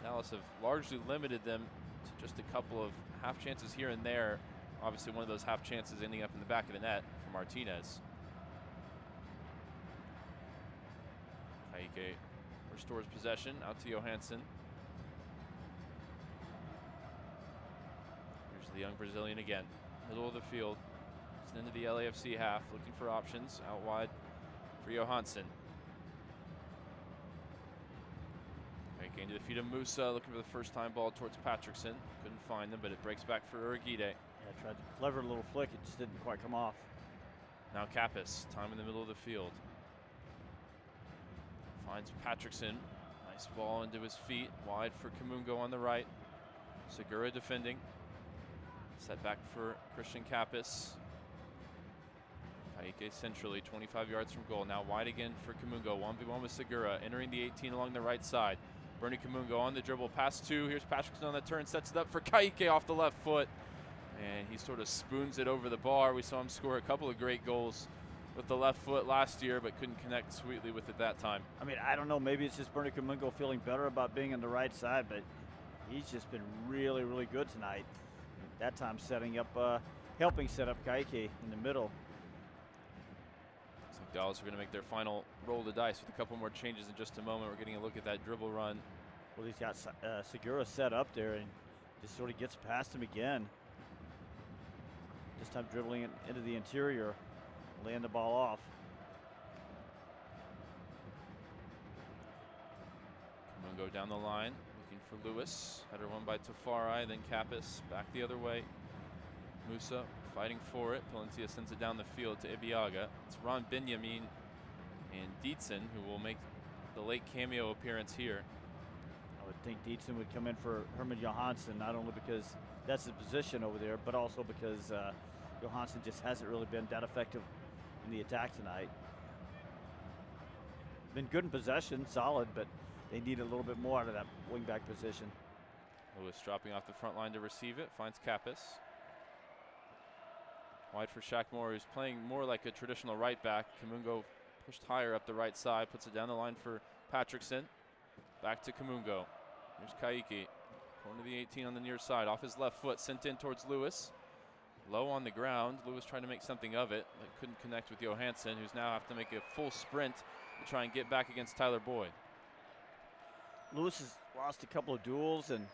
Dallas have largely limited them to just a couple of half chances here and there. Obviously one of those half chances ending up in the back of the net for Martinez. Kaike restores possession out to Johansson. Here's the young Brazilian again. Middle of the field. It's into the LAFC half, looking for options. Out wide for Johansson. Kaike into the feet of Musa, looking for the first time ball towards Patrickson. Couldn't find them, but it breaks back for Urquide. Yeah, tried a clever little flick, it just didn't quite come off. Now Kappas, time in the middle of the field. Finds Patrickson. Nice ball into his feet. Wide for Kamungo on the right. Segura defending. Set back for Christian Kappas. Kaike centrally, 25 yards from goal. Now wide again for Kamungo. 1v1 with Segura. Entering the 18 along the right side. Bernie Kamungo on the dribble. Pass two. Here's Patrickson on the turn. Sets it up for Kaike off the left foot. And he sort of spoons it over the bar. We saw him score a couple of great goals with the left foot last year, but couldn't connect sweetly with it that time. I mean, I don't know. Maybe it's just Bernie Kamungo feeling better about being on the right side, but he's just been really, really good tonight. That time setting up, helping set up Kaike in the middle. Looks like Dallas are going to make their final roll of the dice with a couple more changes in just a moment. We're getting a look at that dribble run. Well, he's got Segura set up there and just sort of gets past him again. This time dribbling it into the interior, laying the ball off. Kamungo down the line, looking for Lewis. Header won by Tafari, then Kappas back the other way. Musa fighting for it. Palencia sends it down the field to Ibiaga. It's Ron Benjamin and Dietzen who will make the late cameo appearance here. I would think Dietzen would come in for Herman Johansson, not only because that's his position over there, but also because Johansson just hasn't really been that effective in the attack tonight. Been good in possession, solid, but they need a little bit more out of that wingback position. Lewis dropping off the front line to receive it, finds Kappas. Wide for Shackmore, who's playing more like a traditional right back. Kamungo pushed higher up the right side, puts it down the line for Patrickson. Back to Kamungo. Here's Kaiki. Corner of the 18 on the near side, off his left foot, sent in towards Lewis. Low on the ground. Lewis trying to make something of it, but couldn't connect with Johansson, who's now have to make a full sprint to try and get back against Tyler Boyd. Lewis has lost a couple of duels, and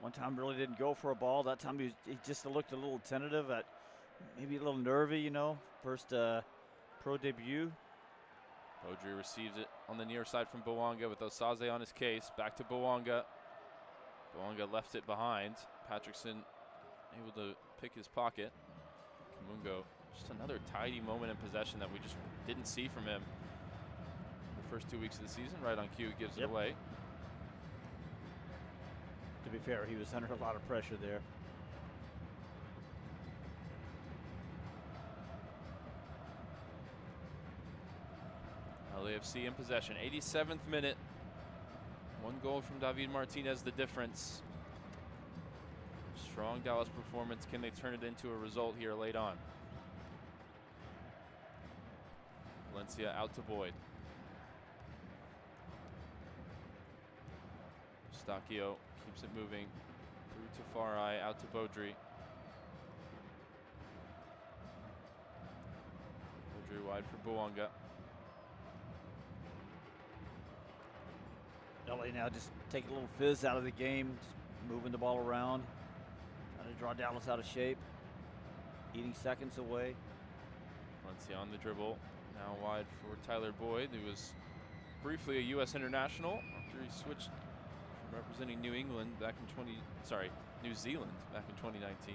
one time really didn't go for a ball. That time he just looked a little tentative, maybe a little nervy, you know. First pro debut. Beaudry receives it on the near side from Bouanga with Osaze on his case. Back to Bouanga. Bouanga left it behind. Patrickson able to pick his pocket. Kamungo, just another tidy moment in possession that we just didn't see from him the first 2 weeks of the season. Right on cue, gives it away. To be fair, he was under a lot of pressure there. LAFC in possession. 87th minute. One goal from David Martinez, the difference. Strong Dallas performance. Can they turn it into a result here late on? Valencia out to Boyd. Stacchio keeps it moving through to Farai, out to Beaudry. Beaudry wide for Bouanga. LA now just taking a little fizz out of the game, just moving the ball around, trying to draw Dallas out of shape, eating seconds away. Valencia on the dribble, now wide for Tyler Boyd, who was briefly a U.S. international after he switched from representing New Zealand back in 2019.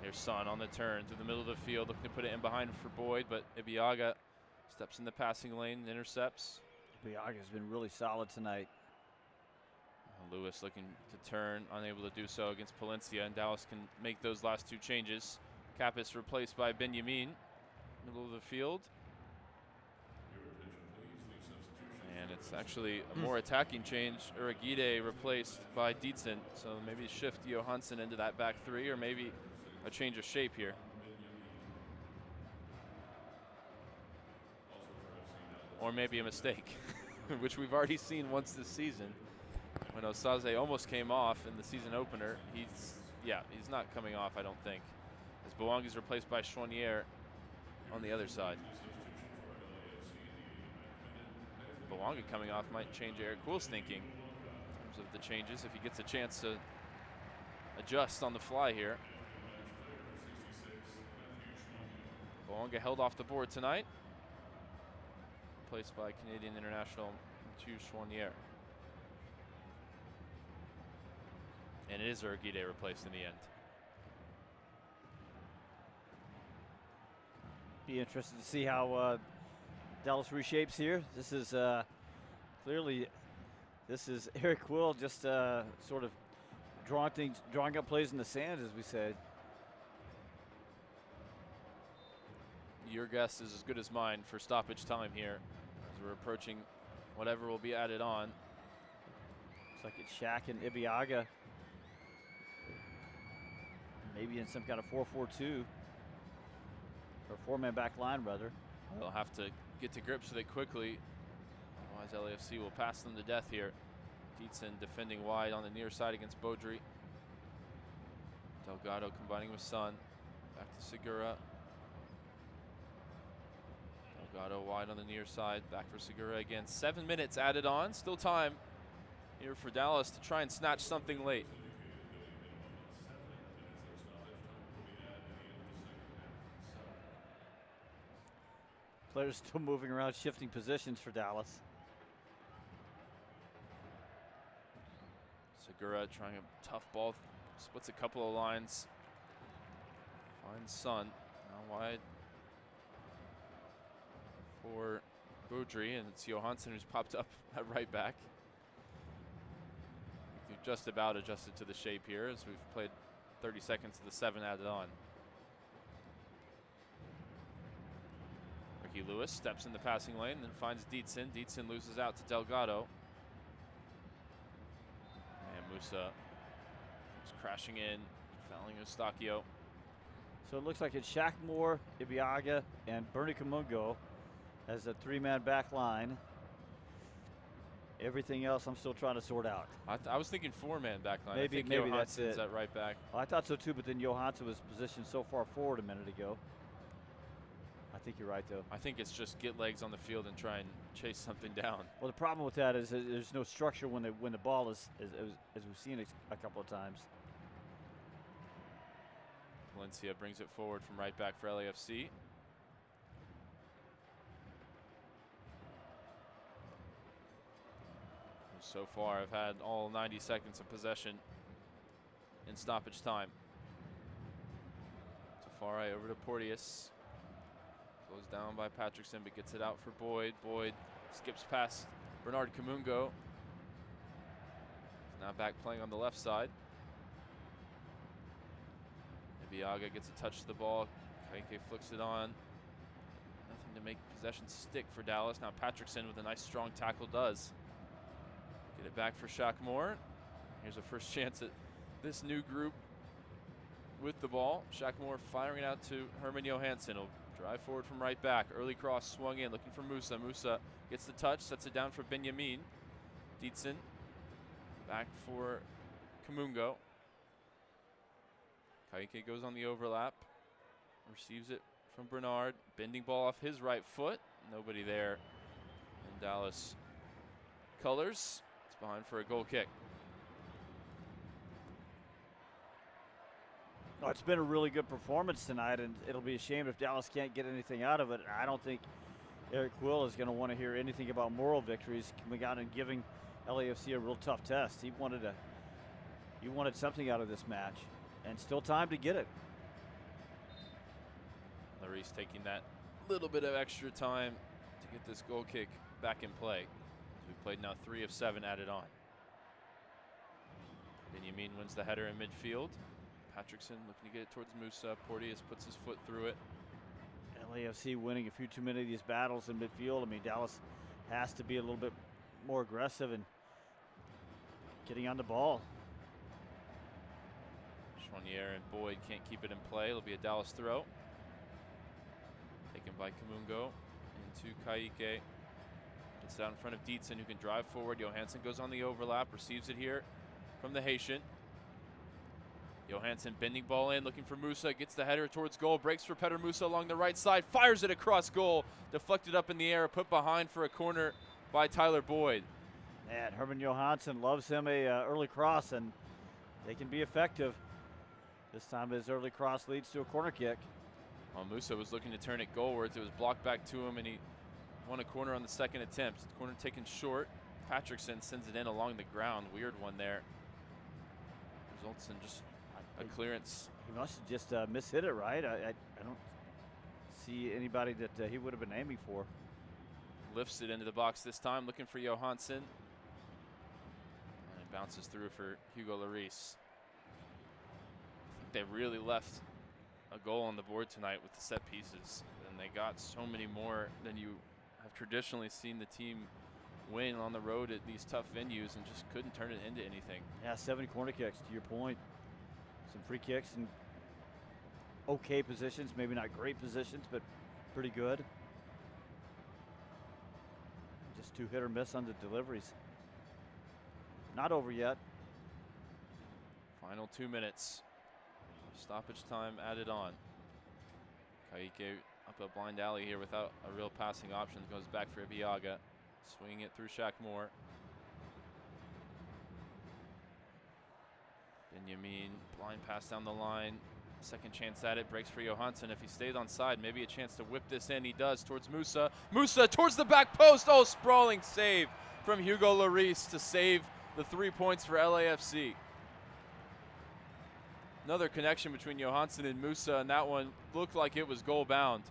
Here's Son on the turn through the middle of the field, looking to put it in behind for Boyd, but Ibiaga steps in the passing lane and intercepts. Ibiaga's been really solid tonight. Lewis looking to turn, unable to do so against Palencia, and Dallas can make those last two changes. Kappas replaced by Benjamin, middle of the field. And it's actually a more attacking change. Uragide replaced by Dietzen, so maybe shift Johansson into that back three, or maybe a change of shape here. Or maybe a mistake, which we've already seen once this season when Osaze almost came off in the season opener. He's not coming off, I don't think, as Bouanga is replaced by Chouanier on the other side. Bouanga coming off might change Eric Kuhl's thinking in terms of the changes if he gets a chance to adjust on the fly here. Bouanga held off the board tonight, replaced by Canadian international Mathieu Chouanier. And it is Uragide replaced in the end. Be interested to see how Dallas reshapes here. This is clearly, this is Eric Quill just sort of drawing up plays in the sand, as we said. Your guess is as good as mine for stoppage time here as we're approaching whatever will be added on. Looks like it's Shaq and Ibiaga. Maybe in some kind of 4-4-2 or four-man back line, rather. They'll have to get to grips with it quickly, otherwise LAFC will pass them to death here. Dietzen defending wide on the near side against Beaudry. Delgado combining with Son. Back to Segura. Delgado wide on the near side, back for Segura again. 7 minutes added on, still time here for Dallas to try and snatch something late. Players still moving around, shifting positions for Dallas. Segura trying a tough ball, splits a couple of lines. Finds Sun, now wide for Boudry, and it's Johansson who's popped up at right back. We've just about adjusted to the shape here as we've played 30 seconds of the 7 added on. Ricky Lewis steps in the passing lane, then finds Dietzen. Dietzen loses out to Delgado. And Musa is crashing in, fouling Eustachio. So it looks like it's Shackmore, Ibiaga, and Bernie Kamungo as a 3-man back line. Everything else I'm still trying to sort out. I was thinking 4-man back line. Maybe, I think maybe Johansson's that's it. at right back. Well, I thought so too, but then Johansson was positioned so far forward a minute ago. I think you're right, though. I think it's just get legs on the field and try and chase something down. Well, the problem with that is there's no structure when the ball is, as we've seen a couple of times. Valencia brings it forward from right back for LAFC. So far, I've had all 90 seconds of possession in stoppage time. Tafari over to Porteous. Goes down by Patrickson, but gets it out for Boyd. Boyd skips past Bernard Kamungo. He's now back playing on the left side. Ibiaga gets a touch to the ball. Kaike flicks it on. Nothing to make possession stick for Dallas. Now Patrickson with a nice strong tackle does. Get it back for Shackmore. Here's a first chance at this new group with the ball. Shackmore firing it out to Herman Johansson. He'll drive forward from right back. Early cross swung in, looking for Musa. Musa gets the touch, sets it down for Benjamin. Dietzen back for Kamungo. Kaike goes on the overlap. Receives it from Bernard. Bending ball off his right foot. Nobody there in Dallas colors. It's behind for a goal kick. Oh, it's been a really good performance tonight, and it'll be a shame if Dallas can't get anything out of it. I don't think Eric Quill is going to want to hear anything about moral victories coming out and giving LAFC a real tough test. He wanted something out of this match, and still time to get it. Larice taking that little bit of extra time to get this goal kick back in play. We've played now 3 of 7 added on. Benjamin wins the header in midfield. Patrickson looking to get it towards Musa. Porteous puts his foot through it. LAFC winning a few too many of these battles in midfield. I mean, Dallas has to be a little bit more aggressive and getting on the ball. Chouanier and Boyd can't keep it in play. It'll be a Dallas throw. Taken by Kamungo into Kaike. Gets it out in front of Dietzen, who can drive forward. Johansson goes on the overlap, receives it here from the Haitian. Johansson bending ball in, looking for Musa, gets the header towards goal, breaks for Petter Musa along the right side, fires it across goal, deflected up in the air, put behind for a corner by Tyler Boyd. And Herman Johansson loves him a early cross, and they can be effective. This time his early cross leads to a corner kick. Well, Musa was looking to turn it goalwards. It was blocked back to him, and he won a corner on the second attempt. Corner taken short. Patrickson sends it in along the ground. Weird one there. Results in just a clearance. He must have just mishit it, right? I don't see anybody that he would have been aiming for. Lifts it into the box this time, looking for Johansson. And it bounces through for Hugo Larice. I think they really left a goal on the board tonight with the set pieces. And they got so many more than you have traditionally seen the team win on the road at these tough venues, and just couldn't turn it into anything. Yeah, 7 corner kicks, to your point. Some free kicks and okay positions, maybe not great positions, but pretty good. Just 2 hit or miss on the deliveries. Not over yet. Final 2 minutes. Stoppage time added on. Kaike up a blind alley here without a real passing option. Goes back for Ibiaga. Swinging it through Shackmore. Benjamin, blind pass down the line. Second chance at it, breaks for Johansson. If he stayed on side, maybe a chance to whip this in. He does towards Musa. Musa towards the back post. Oh, sprawling save from Hugo Larice to save the 3 points for LAFC. Another connection between Johansson and Musa, and that one looked like it was goal bound.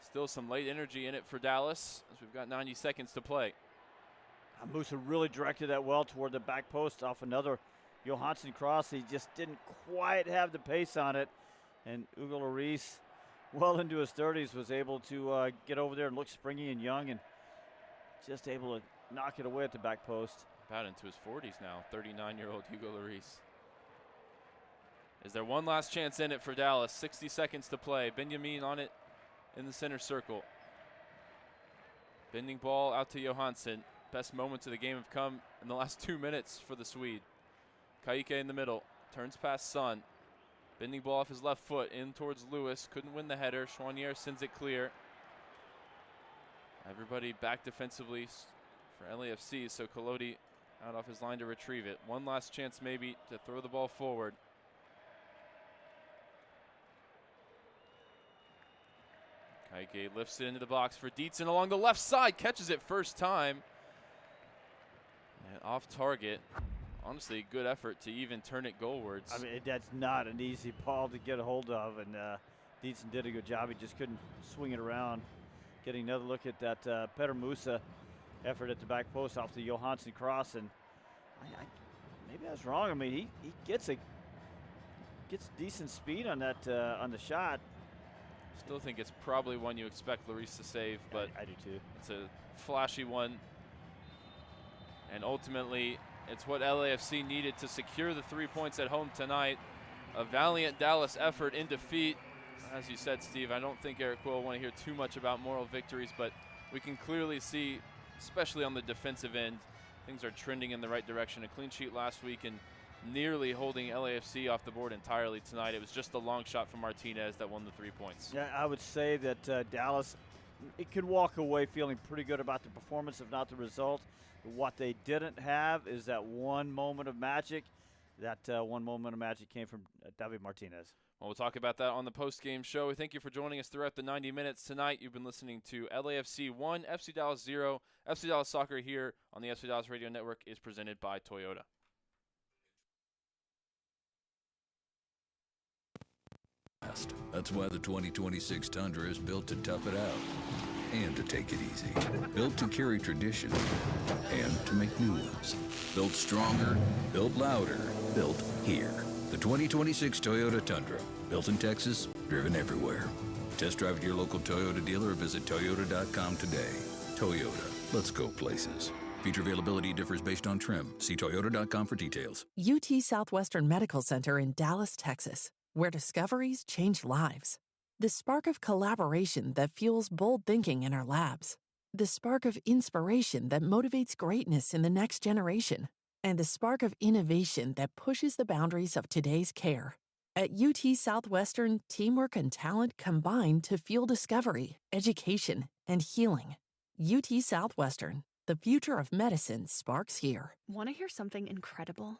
Still some late energy in it for Dallas as we've got 90 seconds to play. Musa really directed that well toward the back post off another Johansson cross. He just didn't quite have the pace on it. And Hugo Lloris, well into his 30s, was able to get over there and look springy and young and just able to knock it away at the back post. About into his 40s now, 39-year-old Hugo Lloris. Is there one last chance in it for Dallas? 60 seconds to play. Benjamin on it in the center circle. Bending ball out to Johansson. Best moments of the game have come in the last 2 minutes for the Swede. Kaique in the middle. Turns past Son. Bending ball off his left foot in towards Lewis. Couldn't win the header. Chouanier sends it clear. Everybody back defensively for LAFC, so Collodi out off his line to retrieve it. One last chance maybe to throw the ball forward. Kaique lifts it into the box for Dietzen along the left side. Catches it first time. And off target. Honestly, good effort to even turn it goalwards. I mean, that's not an easy ball to get a hold of, and Dietzen did a good job. He just couldn't swing it around. Getting another look at that Peter Musa effort at the back post off the Johansson cross, and maybe I was wrong. I mean, he gets decent speed on that on the shot. Still think it's probably one you expect Lloris to save, but I do too. It's a flashy one, and ultimately it's what LAFC needed to secure the 3 points at home tonight. A valiant Dallas effort in defeat. As you said, Steve, I don't think Eric will want to hear too much about moral victories, but we can clearly see, especially on the defensive end, things are trending in the right direction. A clean sheet last week and nearly holding LAFC off the board entirely tonight. It was just the long shot from Martinez that won the 3 points. Yeah, I would say that Dallas, it could walk away feeling pretty good about the performance, if not the result. What they didn't have is that one moment of magic. That one moment of magic came from David Martinez. Well, we'll talk about that on the post-game show. We thank you for joining us throughout the 90 minutes tonight. You've been listening to LAFC 1, FC Dallas 0. FC Dallas Soccer here on the FC Dallas Radio Network is presented by Toyota. That's why the 2026 Tundra is built to tough it out and to take it easy. Built to carry tradition and to make new ones. Built stronger, built louder, built here. The 2026 Toyota Tundra. Built in Texas, driven everywhere. Test drive at your local Toyota dealer or visit Toyota.com today. Toyota, let's go places. Feature availability differs based on trim. See Toyota.com for details. UT Southwestern Medical Center in Dallas, Texas, where discoveries change lives. The spark of collaboration that fuels bold thinking in our labs. The spark of inspiration that motivates greatness in the next generation. And the spark of innovation that pushes the boundaries of today's care. At UT Southwestern, teamwork and talent combine to fuel discovery, education, and healing. UT Southwestern, the future of medicine sparks here. Want to hear something incredible?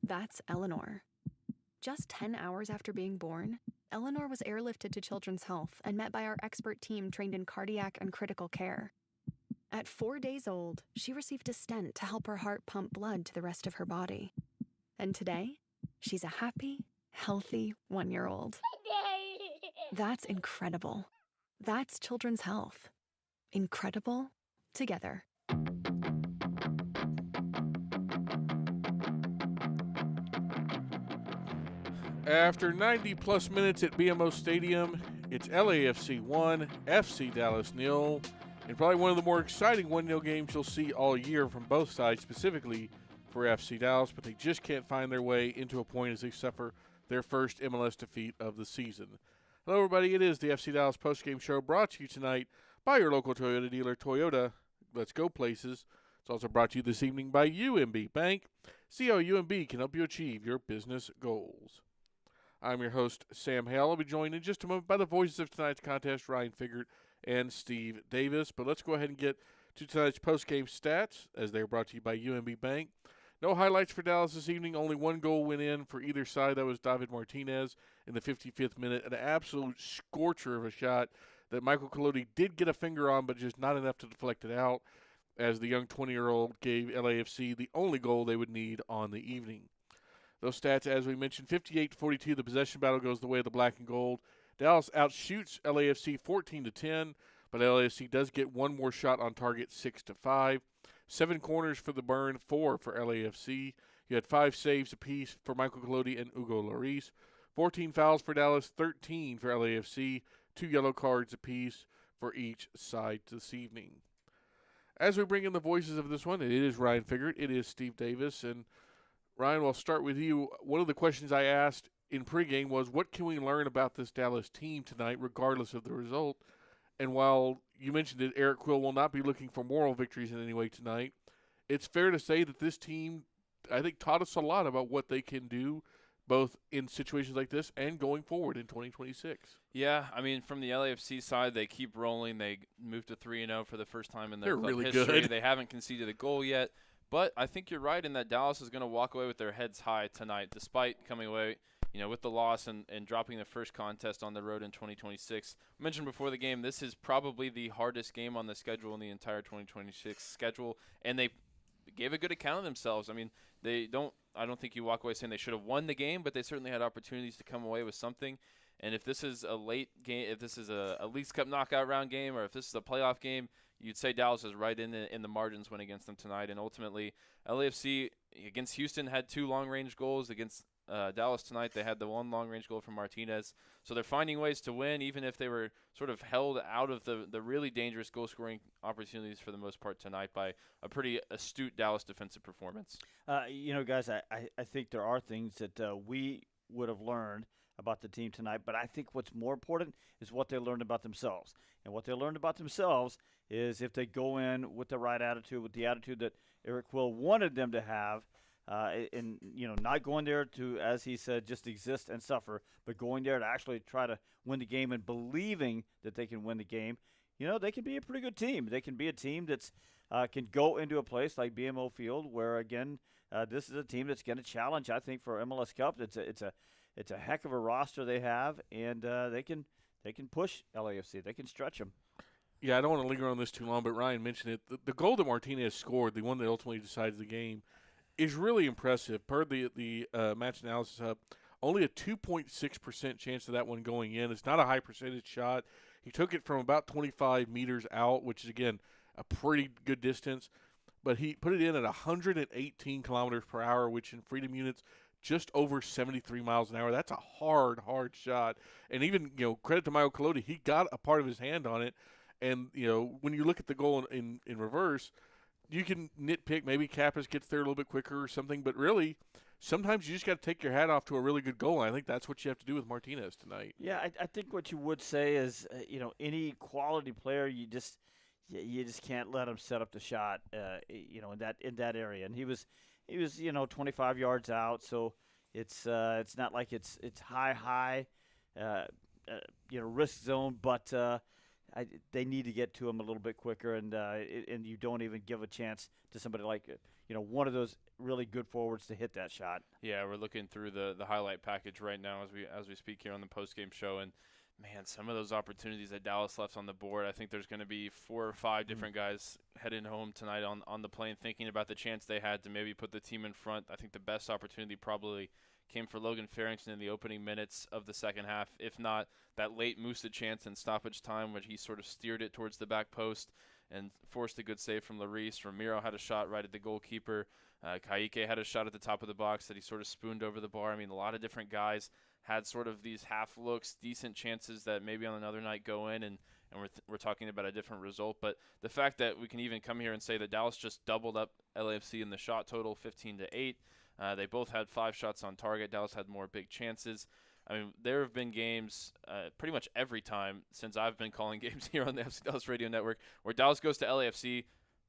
That's Eleanor. Just 10 hours after being born, Eleanor was airlifted to Children's Health and met by our expert team trained in cardiac and critical care. At 4 days old, she received a stent to help her heart pump blood to the rest of her body. And today, she's a happy, healthy 1-year-old. That's incredible. That's Children's Health. Incredible together. After 90-plus minutes at BMO Stadium, it's LAFC 1, FC Dallas 0, and probably one of the more exciting 1-0 games you'll see all year from both sides, specifically for FC Dallas, but they just can't find their way into a point as they suffer their first MLS defeat of the season. Hello, everybody. It is the FC Dallas postgame show brought to you tonight by your local Toyota dealer, Toyota. Let's go places. It's also brought to you this evening by UMB Bank. See how UMB can help you achieve your business goals. I'm your host, Sam Hale. I'll be joined in just a moment by the voices of tonight's contest, Ryan Figert and Steve Davis. But let's go ahead and get to tonight's post-game stats, as they're brought to you by UMB Bank. No highlights for Dallas this evening. Only one goal went in for either side. That was David Martinez in the 55th minute. An absolute scorcher of a shot that Michael Colodi did get a finger on, but just not enough to deflect it out, as the young 20-year-old gave LAFC the only goal they would need on the evening. Those stats, as we mentioned, 58-42, the possession battle goes the way of the black and gold. Dallas outshoots LAFC 14-10, but LAFC does get one more shot on target, 6-5. 7 corners for the Burn, 4 for LAFC. You had 5 saves apiece for Michael Colodi and Hugo Lloris. 14 fouls for Dallas, 13 for LAFC. 2 yellow cards apiece for each side this evening. As we bring in the voices of this one, it is Ryan Figert, it is Steve Davis, and Ryan, we'll start with you. One of the questions I asked in pregame was, what can we learn about this Dallas team tonight, regardless of the result? And while you mentioned that Eric Quill will not be looking for moral victories in any way tonight, it's fair to say that this team, I think, taught us a lot about what they can do, both in situations like this and going forward in 2026. Yeah, I mean, from the LAFC side, they keep rolling. They moved to 3-0 for the first time in their club really history. Good. They haven't conceded a goal yet. But I think you're right in that Dallas is going to walk away with their heads high tonight, despite coming away, with the loss and dropping the first contest on the road in 2026. I mentioned before the game, this is probably the hardest game on the schedule in the entire 2026 schedule, and they gave a good account of themselves. I mean, I don't think you walk away saying they should have won the game, but they certainly had opportunities to come away with something. And if this is a late game, if this is a Leagues Cup knockout round game, or if this is a playoff game, you'd say Dallas is right in the margins when against them tonight. And ultimately, LAFC against Houston had 2 long-range goals. Against Dallas tonight, they had the 1 long-range goal from Martinez. So they're finding ways to win, even if they were sort of held out of the really dangerous goal-scoring opportunities for the most part tonight by a pretty astute Dallas defensive performance. Guys, I think there are things that we would have learned about the team tonight, but I think what's more important is what they learned about themselves. And what they learned about themselves is if they go in with the right attitude, with the attitude that Eric Quill wanted them to have, and not going there to, as he said, just exist and suffer, but going there to actually try to win the game and believing that they can win the game, they can be a pretty good team. They can be a team that's can go into a place like BMO Field where, again, this is a team that's going to challenge, I think, for MLS Cup. It's a heck of a roster they have, and they can push LAFC. They can stretch them. Yeah, I don't want to linger on this too long, but Ryan mentioned it. The goal that Martinez scored, the one that ultimately decides the game, is really impressive. Per the Match Analysis Hub, only a 2.6% chance of that one going in. It's not a high percentage shot. He took it from about 25 meters out, which is, again, a pretty good distance. But he put it in at 118 kilometers per hour, which in Freedom units, just over 73 miles an hour. That's a hard shot. And even, credit to Michael Colodi, he got a part of his hand on it. And, when you look at the goal in reverse, you can nitpick. Maybe Kappas gets there a little bit quicker or something. But really, sometimes you just got to take your hat off to a really good goal. And I think that's what you have to do with Martinez tonight. Yeah, I think what you would say is, any quality player, you just can't let him set up the shot, in that area. And he was 25 yards out, so it's not like it's high risk zone, but they need to get to him a little bit quicker, and you don't even give a chance to somebody like one of those really good forwards to hit that shot. Yeah, we're looking through the highlight package right now as we speak here on the postgame show, and man, some of those opportunities that Dallas left on the board, I think there's going to be 4 or 5 different guys heading home tonight on the plane thinking about the chance they had to maybe put the team in front. I think the best opportunity probably came for Logan Farrington in the opening minutes of the second half, if not that late Musa chance in stoppage time when he sort of steered it towards the back post and forced a good save from Lloris. Ramiro had a shot right at the goalkeeper. Kaique had a shot at the top of the box that he sort of spooned over the bar. I mean, a lot of different guys had sort of these half looks, decent chances that maybe on another night go in, and we're talking about a different result. But the fact that we can even come here and say that Dallas just doubled up LAFC in the shot total, 15-8. They both had 5 shots on target. Dallas had more big chances. I mean, there have been games pretty much every time since I've been calling games here on the FC Dallas Radio Network where Dallas goes to LAFC,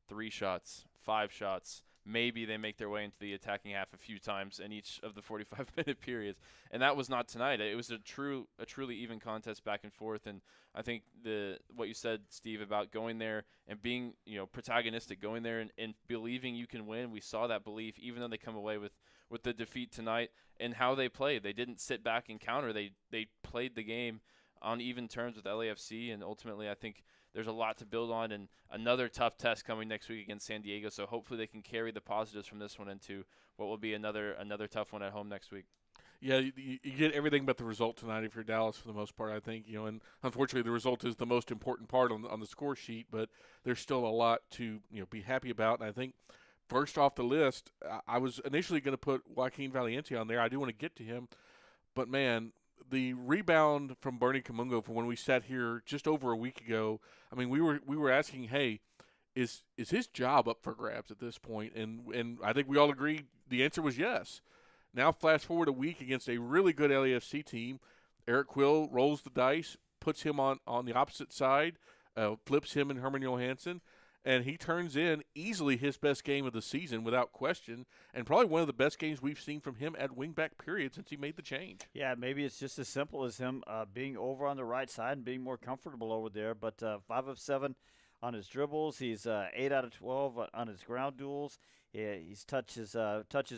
3 shots, 5 shots. Maybe they make their way into the attacking half a few times in each of the 45-minute periods. And that was not tonight. It was a truly even contest back and forth. And I think what you said, Steve, about going there and being protagonistic, going there and believing you can win, we saw that belief even though they come away with the defeat tonight, and how they played. They didn't sit back and counter. They played the game on even terms with LAFC, and ultimately I think there's a lot to build on, and another tough test coming next week against San Diego. So hopefully they can carry the positives from this one into what will be another tough one at home next week. Yeah, you get everything but the result tonight if you're Dallas for the most part, I think. And unfortunately the result is the most important part on the score sheet, but there's still a lot to be happy about. And I think first off the list, I was initially going to put Joaquin Valiente on there. I do want to get to him, but man, the rebound from Bernie Kamungo from when we sat here just over a week ago, I mean, we were asking, hey, is his job up for grabs at this point? And I think we all agreed the answer was yes. Now flash forward a week against a really good LAFC team. Eric Quill rolls the dice, puts him on the opposite side, flips him and Herman Johansson, and he turns in easily his best game of the season without question, and probably one of the best games we've seen from him at wingback period since he made the change. Yeah, maybe it's just as simple as him being over on the right side and being more comfortable over there. But 5 of 7 on his dribbles. He's 8 out of 12 on his ground duels. Yeah, he's touches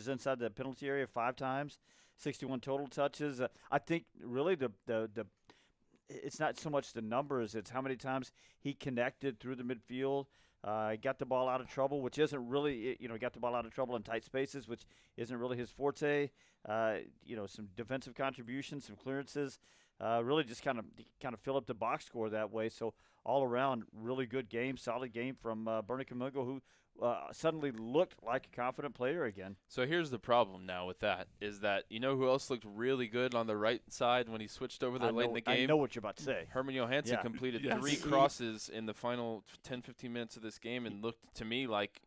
inside the penalty area 5 times, 61 total touches. I think really the it's not so much the numbers; it's how many times he connected through the midfield. Got the ball out of trouble, which isn't really, got the ball out of trouble in tight spaces, which isn't really his forte. Some defensive contributions, some clearances, really just kind of fill up the box score that way. So all around, really good game, solid game from Bernie Kamungo, who suddenly looked like a confident player again. So here's the problem now with that, is that who else looked really good on the right side when he switched over there late in the game? I know what you're about to say. Herman Johansson completed 3 crosses in the final 10-15 minutes of this game and looked to me like,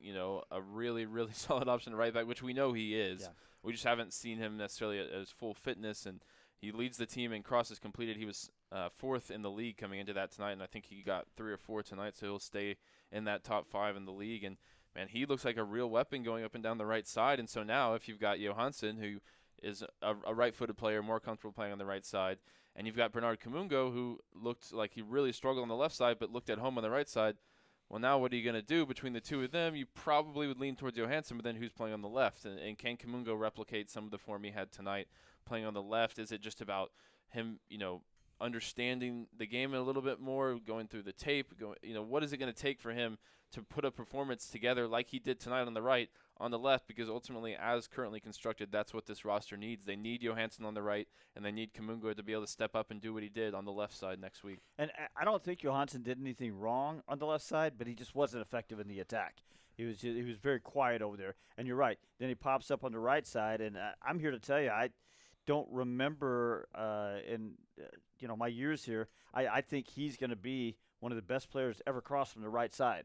a really, really solid option to right back, which we know he is. Yeah. We just haven't seen him necessarily at his full fitness, and he leads the team in crosses completed. He was 4th in the league coming into that tonight, and I think he got 3 or 4 tonight, so he'll stay in that top 5 in the league. And man, he looks like a real weapon going up and down the right side. And so now if you've got Johansson, who is a right-footed player, more comfortable playing on the right side, and you've got Bernard Kamungo, who looked like he really struggled on the left side but looked at home on the right side, well, now what are you going to do between the two of them? You probably would lean towards Johansson, but then who's playing on the left? And can Kamungo replicate some of the form he had tonight playing on the left? Is it just about him, understanding the game a little bit more, going through the tape? What is it going to take for him to put a performance together like he did tonight on the right, on the left? Because ultimately, as currently constructed, that's what this roster needs. They need Johansson on the right, and they need Kamungo to be able to step up and do what he did on the left side next week. And I don't think Johansson did anything wrong on the left side, but he just wasn't effective in the attack. He was very quiet over there. And you're right. Then he pops up on the right side, and I'm here to tell you, I don't remember in my years here. I think he's going to be one of the best players ever crossed from the right side.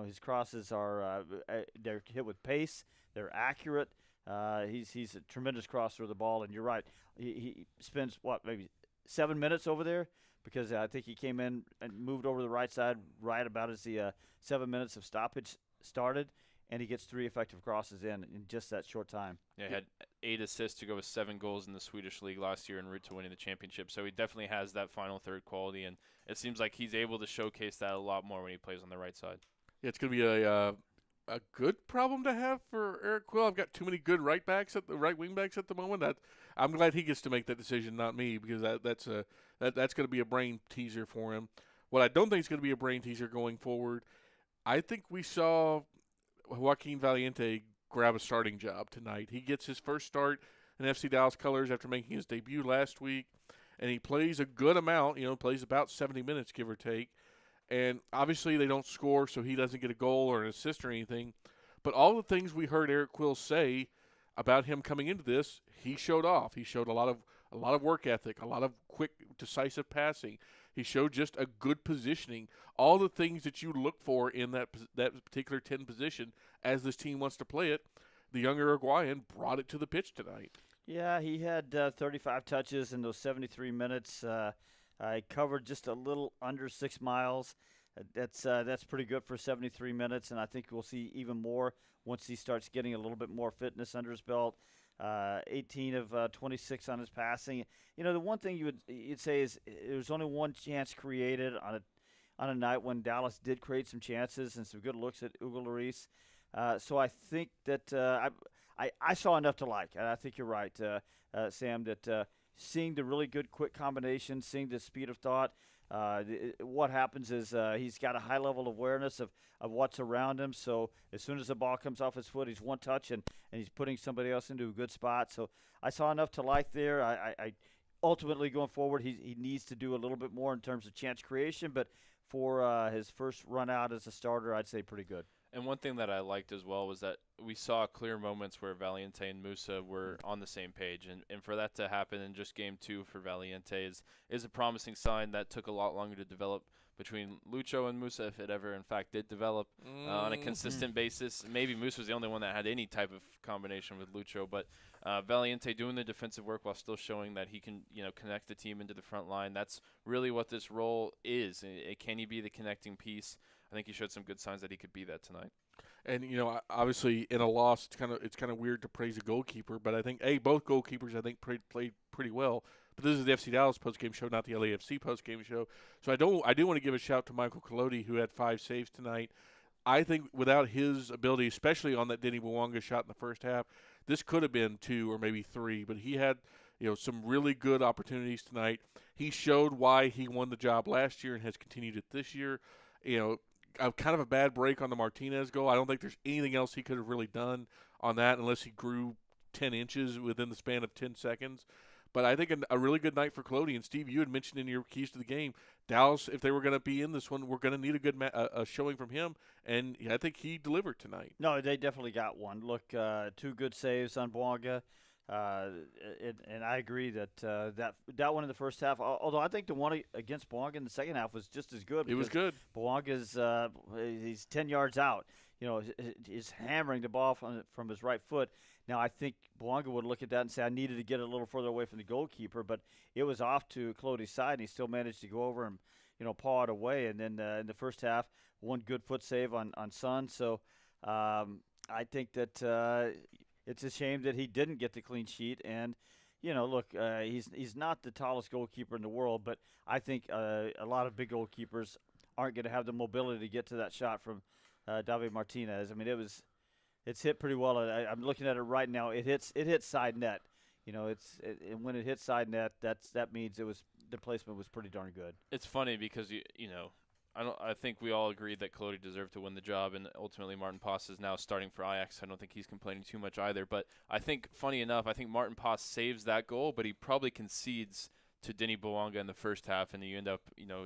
His crosses are they're hit with pace. They're accurate. He's a tremendous crosser of the ball. And you're right. He spends, maybe 7 minutes over there, because I think he came in and moved over to the right side right about as the 7 minutes of stoppage started, and he gets 3 effective crosses in just that short time. Yeah, he had 8 assists to go with 7 goals in the Swedish league last year en route to winning the championship. So he definitely has that final third quality, and it seems like he's able to showcase that a lot more when he plays on the right side. Yeah, it's going to be a good problem to have for Eric Quill. I've got too many good right wing backs at the moment. I'm glad he gets to make that decision, not me, because that's going to be a brain teaser for him. What I don't think is going to be a brain teaser going forward, I think we saw Joaquin Valiente grab a starting job tonight. He gets his first start in FC Dallas colors after making his debut last week, and he plays a good amount. Plays about 70 minutes, give or take. And obviously they don't score, so he doesn't get a goal or an assist or anything. But all the things we heard Eric Quill say about him coming into this, he showed off. He showed a lot of work ethic, a lot of quick, decisive passing. He showed just a good positioning, all the things that you look for in that particular 10 position as this team wants to play it. The young Uruguayan brought it to the pitch tonight. Yeah, he had 35 touches in those 73 minutes. I covered just a little under 6 miles. That's pretty good for 73 minutes, and I think we'll see even more once he starts getting a little bit more fitness under his belt. 18 of 26 on his passing. The one thing you'd say is there's only one chance created on a night when Dallas did create some chances and some good looks at Hugo Lloris. So I think that I saw enough to like. And I think you're right, Sam, that seeing the really good quick combinations, seeing the speed of thought. What happens is he's got a high level of awareness of what's around him. So as soon as the ball comes off his foot, he's one touch and he's putting somebody else into a good spot. So I saw enough to like there. I ultimately going forward, he needs to do a little bit more in terms of chance creation. But for his first run out as a starter, I'd say pretty good. And one thing that I liked as well was that we saw clear moments where Valiente and Musa were on the same page. And for that to happen in just game 2 for Valiente is a promising sign. That took a lot longer to develop between Lucho and Musa, if it ever, in fact, did develop on a consistent basis. Maybe Musa was the only one that had any type of combination with Lucho. But Valiente doing the defensive work while still showing that he can, connect the team into the front line. That's really what this role is. Can he be the connecting piece? I think he showed some good signs that he could be that tonight. And obviously in a loss, it's kind of weird to praise a goalkeeper, but I think both goalkeepers played pretty well. But this is the FC Dallas postgame show, not the LAFC postgame show. So I do want to give a shout to Michael Collodi, who had 5 saves tonight. I think without his ability, especially on that Denny Bwanga shot in the first half, this could have been 2 or maybe 3. But he had some really good opportunities tonight. He showed why he won the job last year and has continued it this year. Kind of a bad break on the Martinez goal. I don't think there's anything else he could have really done on that unless he grew 10 inches within the span of 10 seconds. But I think a really good night for Collodi. And, Steve, you had mentioned in your keys to the game, Dallas, if they were going to be in this one, we're going to need a good a showing from him. And I think he delivered tonight. No, they definitely got one. Look, 2 good saves on Bwanga. And I agree that that one in the first half, although I think the one against Bwanga in the second half was just as good. It was good. Bwanga's he's 10 yards out. He's hammering the ball from his right foot. Now I think Bwanga would look at that and say, I needed to get it a little further away from the goalkeeper, but it was off to Collodi's side, and he still managed to go over and paw it away. And then in the first half, one good foot save on Son. So I think that. It's a shame that he didn't get the clean sheet, and look, he's not the tallest goalkeeper in the world, but I think a lot of big goalkeepers aren't going to have the mobility to get to that shot from David Martinez. I mean, it's hit pretty well. I'm looking at it right now. It hits side net. And when it hits side net, that means the placement was pretty darn good. It's funny because I think we all agreed that Collodi deserved to win the job, and ultimately Martin Paz is now starting for Ajax. I don't think he's complaining too much either. But I think, funny enough, I think Martin Paz saves that goal, but he probably concedes to Denny Bwanga in the first half, and you end up,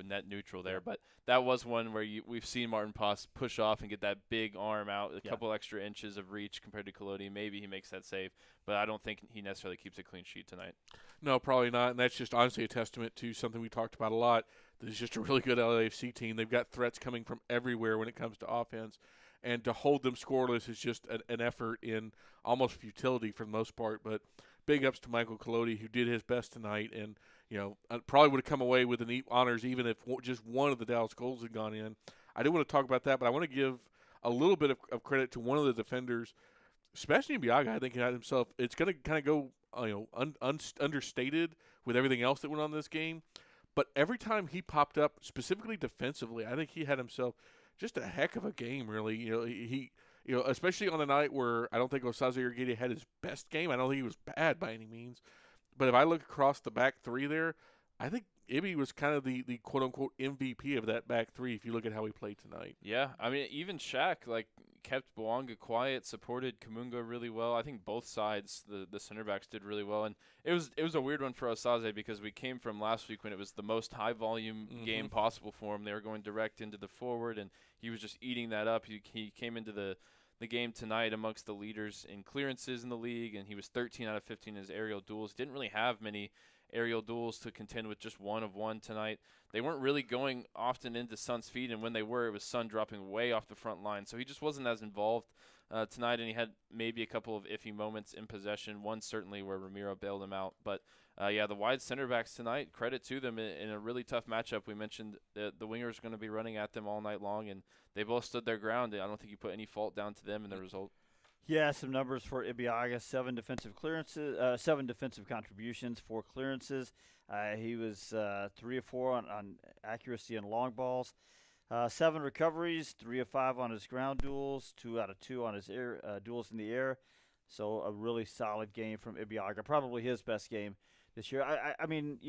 net neutral there. But that was one where we've seen Martin Paz push off and get that big arm out, a couple extra inches of reach compared to Collodi. Maybe he makes that save, but I don't think he necessarily keeps a clean sheet tonight. No, probably not, and that's just honestly a testament to something we talked about a lot. This is just a really good LAFC team. They've got threats coming from everywhere when it comes to offense, and to hold them scoreless is just an effort in almost futility for the most part. But big ups to Michael Collodi, who did his best tonight, and probably would have come away with honors even if just one of the Dallas goals had gone in. I do want to talk about that, but I want to give a little bit of credit to one of the defenders, especially Biaga. I think he had himself. It's going to kind of go understated with everything else that went on in this game. But every time he popped up, specifically defensively, I think he had himself just a heck of a game, really. He especially on a night where I don't think Osaze Urguedia had his best game. I don't think he was bad by any means. But if I look across the back three there, I think Ibby was kind of the quote-unquote MVP of that back three if you look at how he played tonight. Yeah, I mean, even Shaq, kept Bwanga quiet, supported Kamunga really well. I think both sides, the center backs did really well. And it was a weird one for Osaze because we came from last week when it was the most high-volume game possible for him. They were going direct into the forward, and he was just eating that up. He came into the game tonight amongst the leaders in clearances in the league, and he was 13 out of 15 in his aerial duels. Didn't really have many aerial duels to contend with, just 1 of 1 tonight. They weren't really going often into Son's feet, and when they were, it was Son dropping way off the front line. So he just wasn't as involved tonight, and he had maybe a couple of iffy moments in possession, one certainly where Ramiro bailed him out. But, the wide center backs tonight, credit to them in a really tough matchup. We mentioned the wingers are going to be running at them all night long, and they both stood their ground. I don't think you put any fault down to them in the result. Yeah, some numbers for Ibiaga: 7 defensive clearances, 7 defensive contributions, 4 clearances. He was 3 of 4 on accuracy and long balls. 7 recoveries, 3 of 5 on his ground duels, 2 out of 2 on his duels in the air. So a really solid game from Ibiaga, probably his best game this year. I mean,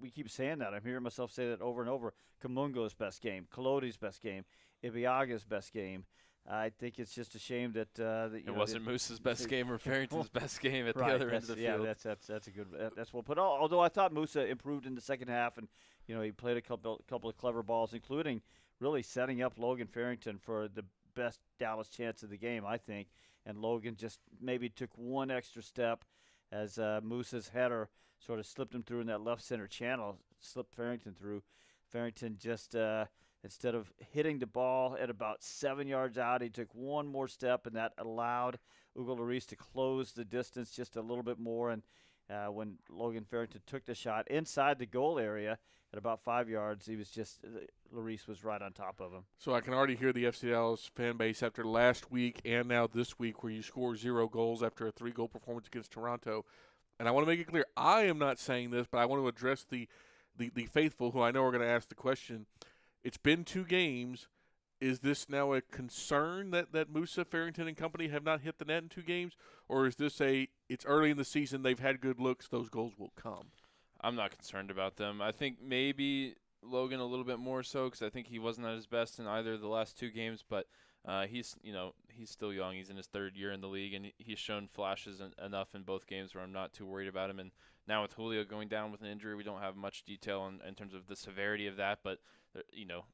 we keep saying that. I'm hearing myself say that over and over. Kamungo's best game, Kolodi's best game, Ibiaga's best game. I think it's just a shame that it wasn't Moose's best game or Farrington's best game at the other end of the field. Yeah, that's a good. That's well put. Although I thought Musa improved in the second half, and he played a couple of clever balls, including really setting up Logan Farrington for the best Dallas chance of the game, I think. And Logan just maybe took one extra step as Musa's header sort of slipped him through in that left center channel, slipped Farrington through. Farrington just instead of hitting the ball at about 7 yards out, he took one more step, and that allowed Hugo Lloris to close the distance just a little bit more. And when Logan Farrington took the shot inside the goal area at about 5 yards, he was just Lloris was right on top of him. So I can already hear the FC Dallas fan base after last week and now this week, where you score 0 goals after a 3-goal performance against Toronto. And I want to make it clear, I am not saying this, but I want to address the faithful who I know are going to ask the question. It's been 2 games. Is this now a concern that Musa, Farrington, and company have not hit the net in 2 games? Or is this it's early in the season, they've had good looks, those goals will come? I'm not concerned about them. I think maybe Logan a little bit more so, because I think he wasn't at his best in either of the last 2 games, but he's still young. He's in his 3rd year in the league, and he's shown flashes enough in both games where I'm not too worried about him. And now with Julio going down with an injury, we don't have much detail in terms of the severity of that, but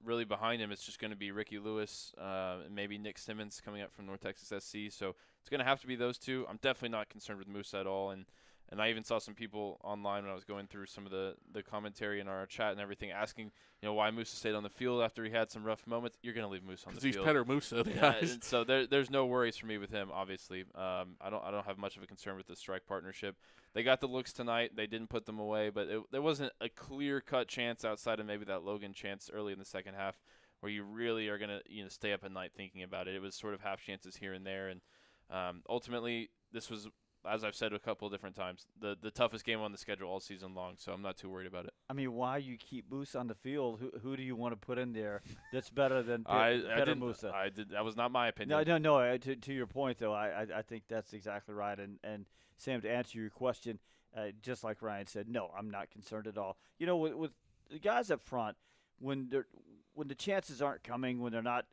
really behind him, it's just going to be Ricky Lewis, and maybe Nick Simmons coming up from North Texas SC. So it's going to have to be those 2. I'm definitely not concerned with Musa at all. And I even saw some people online when I was going through some of the commentary in our chat and everything, asking, why Musa stayed on the field after he had some rough moments. You're going to leave Musa on the field. Because he's Petter Musa. And so there's no worries for me with him, obviously. I don't have much of a concern with the strike partnership. They got the looks tonight. They didn't put them away, but there wasn't a clear-cut chance outside of maybe that Logan chance early in the second half where you really are going to stay up at night thinking about it. It was sort of half chances here and there, and ultimately this was, as I've said a couple of different times, the toughest game on the schedule all season long, so I'm not too worried about it. I mean, why you keep Musa on the field? Who do you want to put in there that's better than Petter Musa? That was not my opinion. No. To your point, though, I think that's exactly right. And Sam, to answer your question, just like Ryan said, no, I'm not concerned at all. With the guys up front, when the chances aren't coming, when they're not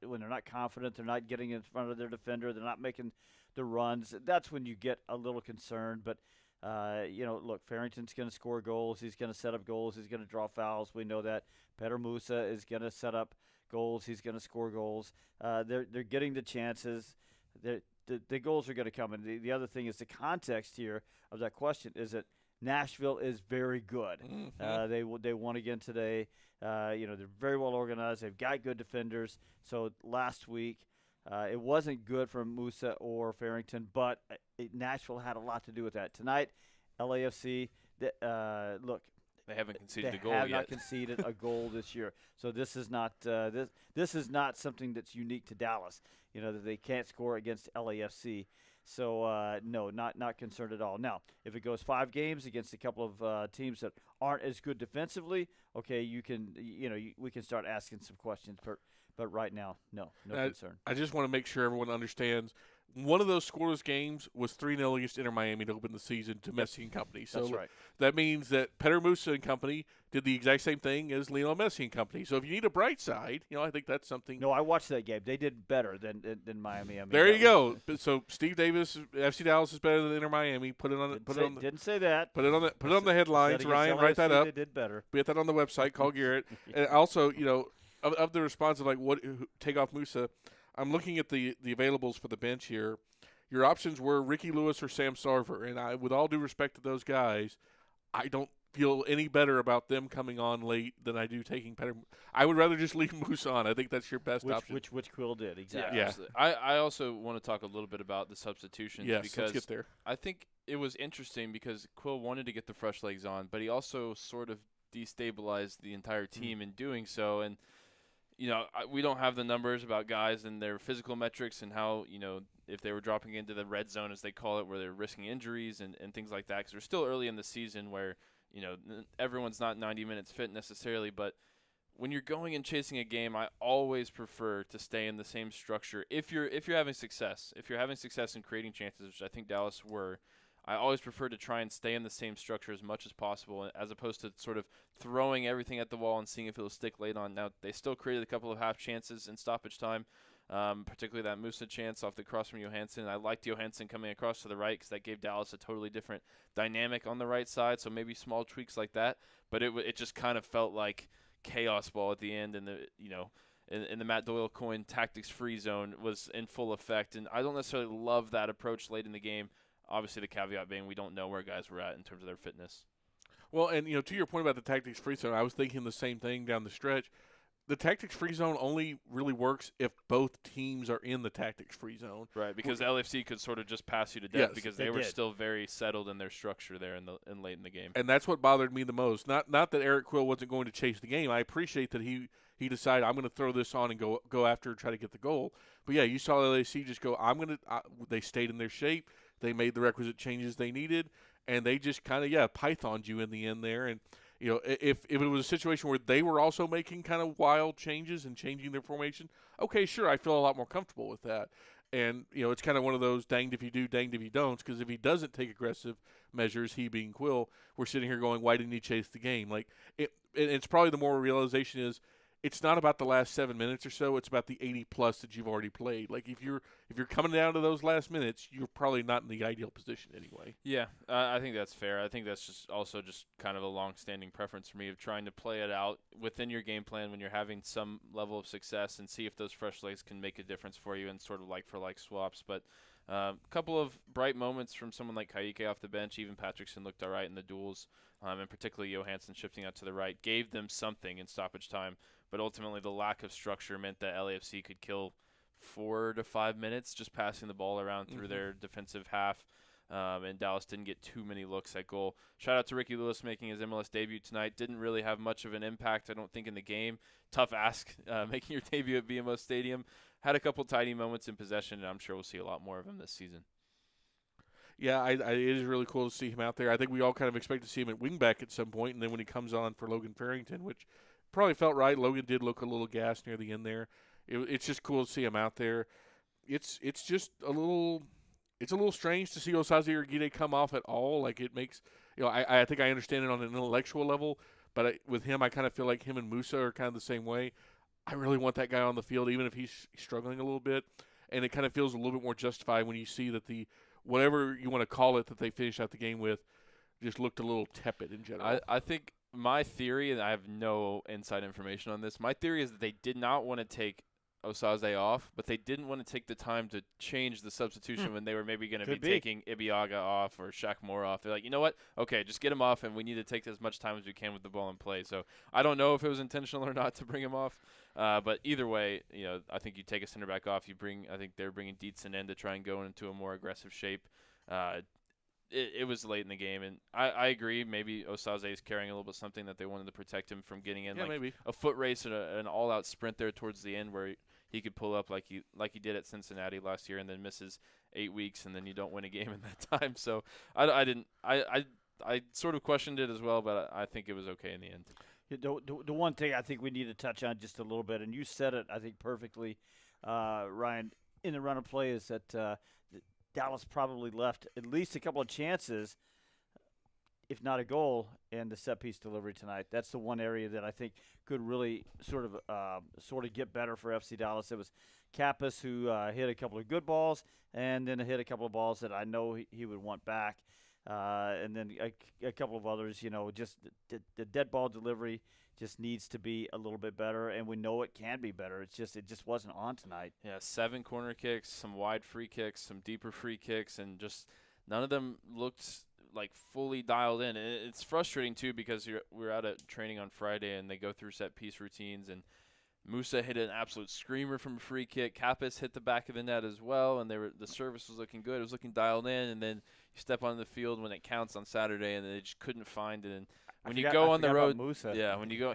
confident, they're not getting in front of their defender, they're not making the runs, that's when you get a little concerned. But look, Farrington's going to score goals, he's going to set up goals, he's going to draw fouls, we know that. Petter Musa is going to set up goals, he's going to score goals. They're getting the chances, the goals are going to come. And the other thing is the context here of that question is that Nashville is very good. Mm-hmm. They won again today. They're very well organized. They've got good defenders. So last week, it wasn't good for Musa or Farrington, but Nashville had a lot to do with that. Tonight, LAFC, look, they haven't conceded a goal yet. They have not conceded a goal this year. So this is not this is not something that's unique to Dallas. That they can't score against LAFC. So no, not concerned at all. Now, if it goes 5 games against a couple of teams that aren't as good defensively, okay, we can start asking some questions. But right now, no concern. I just want to make sure everyone understands. One of those scoreless games was 3-0 against Inter Miami to open the season to Messi and company. So that's right. That means that Petter Musa and company did the exact same thing as Lionel Messi and company. So if you need a bright side, I think that's something. No, I watched that game. They did better than Miami. I mean, there you go. So Steve Davis, FC Dallas is better than Inter Miami. Didn't say that. Put it on the headlines. Ryan, write that up. They did better. Get that on the website. Call Garrett. And also, of the response of take off Musa, I'm looking at the availables for the bench here. Your options were Ricky Lewis or Sam Sarver, and with all due respect to those guys, I don't feel any better about them coming on late than I do taking Petter. I would rather just leave Musa on. I think that's your best option. Which Quill did, exactly. Yeah. I also want to talk a little bit about the substitutions. Yes, because let's get there. I think it was interesting because Quill wanted to get the fresh legs on, but he also sort of destabilized the entire team in doing so. And we don't have the numbers about guys and their physical metrics and how, if they were dropping into the red zone, as they call it, where they're risking injuries and things like that. Because we're still early in the season where, everyone's not 90 minutes fit necessarily. But when you're going and chasing a game, I always prefer to stay in the same structure. If you're having success, in creating chances, which I think Dallas were, I always prefer to try and stay in the same structure as much as possible, as opposed to sort of throwing everything at the wall and seeing if it'll stick late on. Now, they still created a couple of half chances in stoppage time, particularly that Musa chance off the cross from Johansson. I liked Johansson coming across to the right because that gave Dallas a totally different dynamic on the right side, so maybe small tweaks like that. But it just kind of felt like chaos ball at the end, and in the Matt Doyle coin tactics free zone was in full effect, and I don't necessarily love that approach late in the game. Obviously, the caveat being we don't know where guys were at in terms of their fitness. Well, and to your point about the tactics free zone, I was thinking the same thing down the stretch. The tactics free zone only really works if both teams are in the tactics free zone. Right, because LAFC could sort of just pass you to death because they were still very settled in their structure there in late in the game. And that's what bothered me the most. Not that Eric Quill wasn't going to chase the game. I appreciate that he decided I'm going to throw this on and go after and try to get the goal. But yeah, you saw LAFC just go. They stayed in their shape. They made the requisite changes they needed, and they just kind of pythoned you in the end there. And if it was a situation where they were also making kind of wild changes and changing their formation, okay, sure, I feel a lot more comfortable with that. And it's kind of one of those danged if you do, danged if you don't. Because if he doesn't take aggressive measures, he being Quill, we're sitting here going, why didn't he chase the game? Like it's probably the more realization is. It's not about the last 7 minutes or so. It's about the 80+ that you've already played. Like if you're coming down to those last minutes, you're probably not in the ideal position anyway. Yeah, I think that's fair. I think that's just kind of a long-standing preference for me of trying to play it out within your game plan when you're having some level of success and see if those fresh legs can make a difference for you in sort of like-for-like swaps. But a couple of bright moments from someone like Kaique off the bench. Even Patrickson looked all right in the duels, and particularly Johansson shifting out to the right gave them something in stoppage time. But ultimately, the lack of structure meant that LAFC could kill 4 to 5 minutes just passing the ball around through their defensive half, and Dallas didn't get too many looks at goal. Shout out to Ricky Lewis making his MLS debut tonight. Didn't really have much of an impact, I don't think, in the game. Tough ask, making your debut at BMO Stadium. Had a couple tidy moments in possession, and I'm sure we'll see a lot more of him this season. Yeah, it is really cool to see him out there. I think we all kind of expect to see him at wingback at some point, and then when he comes on for Logan Farrington, which – probably felt right. Logan did look a little gassed near the end there. It's just cool to see him out there. It's just a little strange to see Osaze Urguide come off at all. Like it makes I think I understand it on an intellectual level, but with him I kind of feel like him and Musa are kind of the same way. I really want that guy on the field, even if he's struggling a little bit, and it kind of feels a little bit more justified when you see that the whatever you want to call it that they finished out the game with just looked a little tepid in general. I think. My theory, and I have no inside information on this, my theory is that they did not want to take Osaze off, but they didn't want to take the time to change the substitution when they were maybe going to be taking Ibiaga off or Shaq Moore off. They're like, you know what? Okay, just get him off, and we need to take as much time as we can with the ball in play. So I don't know if it was intentional or not to bring him off, but either way, I think you take a center back off. I think they're bringing Dietzen in to try and go into a more aggressive shape. It was late in the game, and I agree. Maybe Osaze is carrying a little bit something that they wanted to protect him from getting in, maybe a foot race and an all-out sprint there towards the end where he could pull up like he did at Cincinnati last year, and then misses 8 weeks, and then you don't win a game in that time. So I sort of questioned it as well, but I think it was okay in the end. The one thing I think we need to touch on just a little bit, and you said it I think perfectly, Ryan, in the run of play is that. Dallas probably left at least a couple of chances, if not a goal, in the set-piece delivery tonight. That's the one area that I think could really sort of get better for FC Dallas. It was Kappas who hit a couple of good balls and then hit a couple of balls that I know he would want back. And then a couple of others, just the dead ball delivery just needs to be a little bit better, and we know it can be better. It just wasn't on tonight. Yeah, 7 corner kicks, some wide free kicks, some deeper free kicks, and just none of them looked like fully dialed in. And it's frustrating too because we're out at training on Friday, and they go through set piece routines, and Musa hit an absolute screamer from a free kick. Kappas hit the back of the net as well, and the service was looking good. It was looking dialed in, and then you step on the field when it counts on Saturday, and they just couldn't find it. And when you go on the road,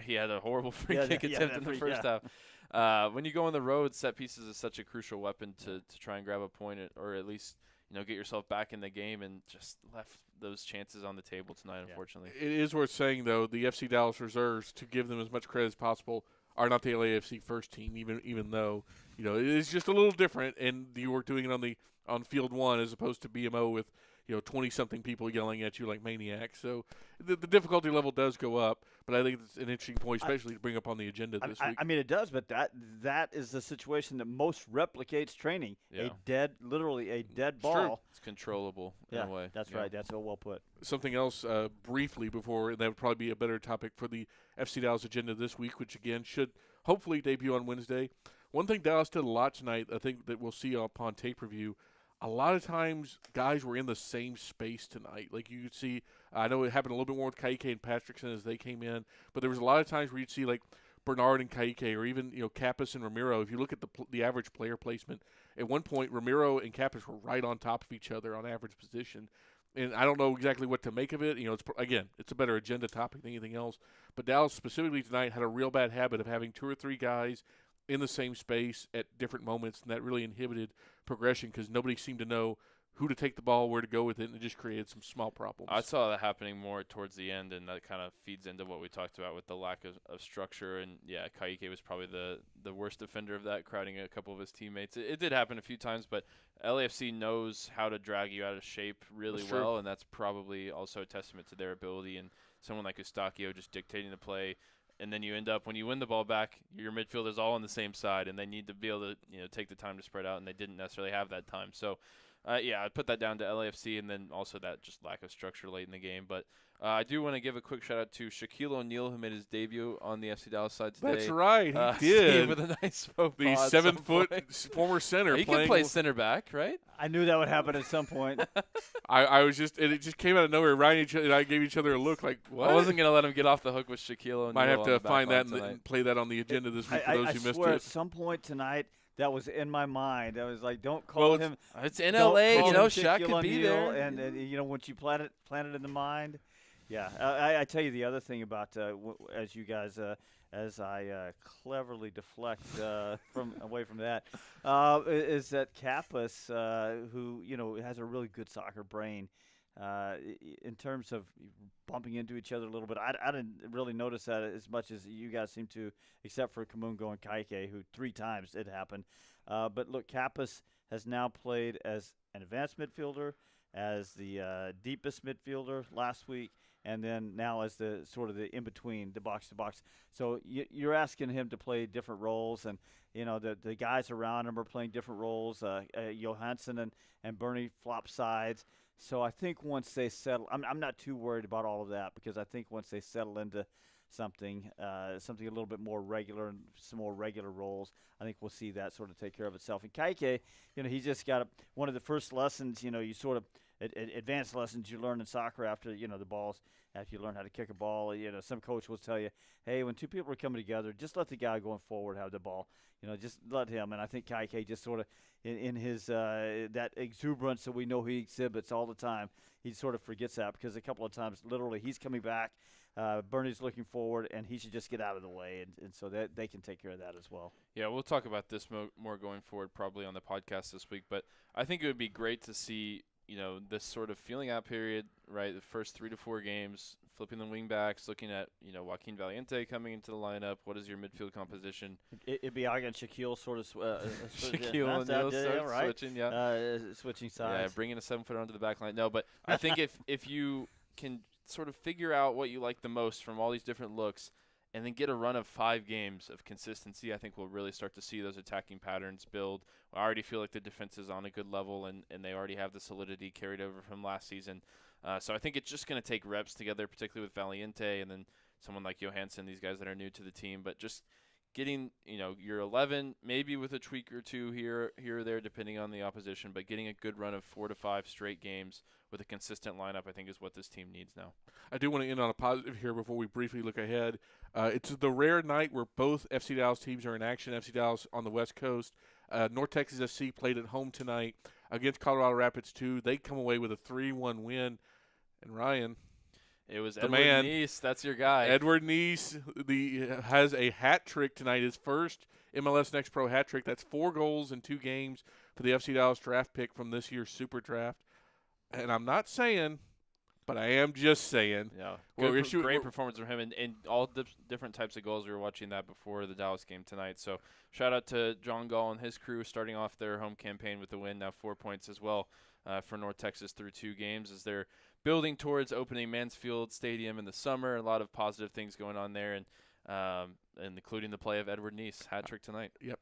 he had a horrible free kick attempt in the first half. When you go on the road, set pieces is such a crucial weapon to try and grab a point or at least get yourself back in the game, and just left those chances on the table tonight, unfortunately. It is worth saying, though, the FC Dallas reserves, to give them as much credit as possible, are not the LAFC first team, even though it's just a little different, and you were doing it on field one as opposed to BMO with 20-something people yelling at you like maniacs. So the difficulty level does go up, but I think it's an interesting point, especially to bring up on the agenda this week. I mean, it does, but that is the situation that most replicates training. Yeah. Literally a dead ball. True. It's controllable in a way. That's right. That's well put. Something else briefly before, that would probably be a better topic for the FC Dallas agenda this week, which again should hopefully debut on Wednesday. One thing Dallas did a lot tonight, I think that we'll see upon tape review, a lot of times guys were in the same space tonight. Like you could see, I know it happened a little bit more with Ka'ike and Patrickson as they came in, but there was a lot of times where you'd see like Bernard and Ka'ike, or even Kappas and Ramiro. If you look at the average player placement, at one point Ramiro and Kappas were right on top of each other on average position. And I don't know exactly what to make of it. It's a better agenda topic than anything else. But Dallas specifically tonight had a real bad habit of having 2 or 3 guys in the same space at different moments, and that really inhibited progression because nobody seemed to know who to take the ball, where to go with it, and it just created some small problems. I saw that happening more towards the end, and that kind of feeds into what we talked about with the lack of structure. And, Ka'ike was probably the worst offender of that, crowding a couple of his teammates. It did happen a few times, but LAFC knows how to drag you out of shape really well, and that's probably also a testament to their ability. And someone like Eustachio just dictating the play. And then you end up, when you win the ball back, your midfielders all on the same side, and they need to be able to take the time to spread out, and they didn't necessarily have that time. So, I'd put that down to LAFC, and then also that just lack of structure late in the game. But I do want to give a quick shout-out to Shaquille O'Neal, who made his debut on the FC Dallas side today. That's right, he did. With a nice faux the pas 7-foot former center. He can play center back, right? I knew that would happen at some point. I was just, and it just came out of nowhere. Ryan and I gave each other a look like, what? I wasn't going to let him get off the hook with Shaquille O'Neal. Might have to find that and play that on the agenda this week for those who missed it. I swear at some point tonight, that was in my mind. I was like, don't call him. It's in LA, Shaq could be there. And once you plant it in the mind. Yeah, I tell you the other thing about as you guys as I cleverly deflect away from that is that Kappas, who has a really good soccer brain, in terms of bumping into each other a little bit. I didn't really notice that as much as you guys seem to, except for Kamungo and Ka'ike, who 3 times it happened. But look, Kappas has now played as an advanced midfielder, as the deepest midfielder last week, and then now as the sort of the in-between, the box-to-box. So you're asking him to play different roles, and the guys around him are playing different roles. Johansson and Bernie flop sides. So I think once they settle, I'm not too worried about all of that, because I think once they settle into something a little bit more regular and some more regular roles, I think we'll see that sort of take care of itself. And Ka'ike, he's just got one of the first lessons, you sort of advanced lessons you learn in soccer after the balls. After you learn how to kick a ball, some coach will tell you, hey, when 2 people are coming together, just let the guy going forward have the ball. Just let him. And I think Ka'ike just sort of, in his that exuberance that we know he exhibits all the time, he sort of forgets that, because a couple of times, literally, he's coming back, Bernie's looking forward, and he should just get out of the way, and so that they can take care of that as well. Yeah, we'll talk about this more going forward, probably on the podcast this week. But I think it would be great to see this sort of feeling out period, right? The first 3 to 4 games, flipping the wing backs, looking at, Joaquin Valiente coming into the lineup. What is your midfield composition? It'd be again Shaquille sort of Shaquille O'Neal right? switching, switching sides. Yeah, bringing a 7-footer onto the back line. No, but I think if you can sort of figure out what you like the most from all these different looks, and then get a run of 5 games of consistency, I think we'll really start to see those attacking patterns build. I already feel like the defense is on a good level, and they already have the solidity carried over from last season. So I think it's just going to take reps together, particularly with Valiente and then someone like Johansson, these guys that are new to the team. But just getting, your 11, maybe with a tweak or 2 here or there, depending on the opposition, but getting a good run of 4 to 5 straight games with a consistent lineup, I think, is what this team needs now. I do want to end on a positive here before we briefly look ahead. It's the rare night where both FC Dallas teams are in action. FC Dallas on the West Coast. North Texas SC played at home tonight against Colorado Rapids 2. They come away with a 3-1 win. And Ryan, it was Edward Neese. That's your guy. Edward Neese has a hat trick tonight, his first MLS Next Pro hat trick. That's 4 goals in 2 games for the FC Dallas draft pick from this year's Super Draft. And I'm not saying but I am just saying. Yeah, Great performance from him, and all different types of goals. We were watching that before the Dallas game tonight. So shout out to John Gall and his crew starting off their home campaign with the win. Now 4 points as well for North Texas through 2 games as they're building towards opening Mansfield Stadium in the summer. A lot of positive things going on there, and including the play of Edward Neese, hat trick tonight. Yep,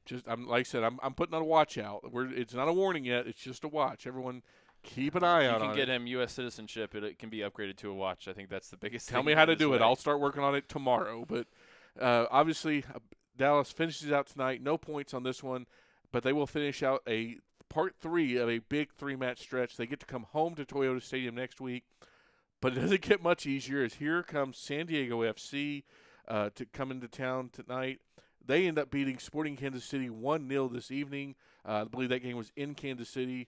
like I said, I'm putting on a watch out. It's not a warning yet. It's just a watch. Everyone, keep an eye out on it. You can get him U.S. citizenship. It can be upgraded to a watch. I think that's the biggest thing. Tell me how to do it. I'll start working on it tomorrow. But obviously, Dallas finishes out tonight. No points on this one, but they will finish out a part 3 of a big 3-match stretch. They get to come home to Toyota Stadium next week, but it doesn't get much easier as here comes San Diego FC to come into town tonight. They end up beating Sporting Kansas City 1-0 this evening. I believe that game was in Kansas City.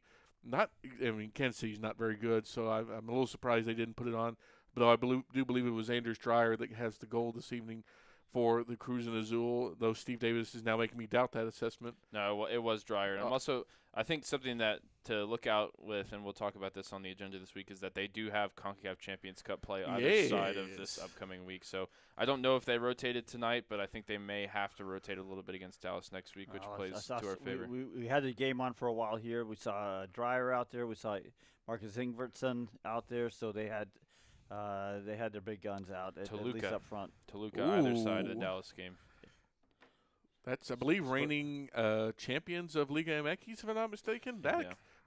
Kansas City's not very good, so I'm a little surprised they didn't put it on. But I do believe it was Anders Dreyer that has the goal this evening for the Cruz and Azul, though Steve Davis is now making me doubt that assessment. No, it was Dreyer. And I think something that to look out with, and we'll talk about this on the agenda this week, is that they do have CONCACAF Champions Cup play either side of this upcoming week. So I don't know if they rotated tonight, but I think they may have to rotate a little bit against Dallas next week, which plays to our favor. We had the game on for a while here. We saw Dreyer out there. We saw Marcus Ingvartson out there. So they had their big guns out, at least up front. Toluca either side of the Dallas game. That's, I believe, reigning champions of Liga MX, if I'm not mistaken.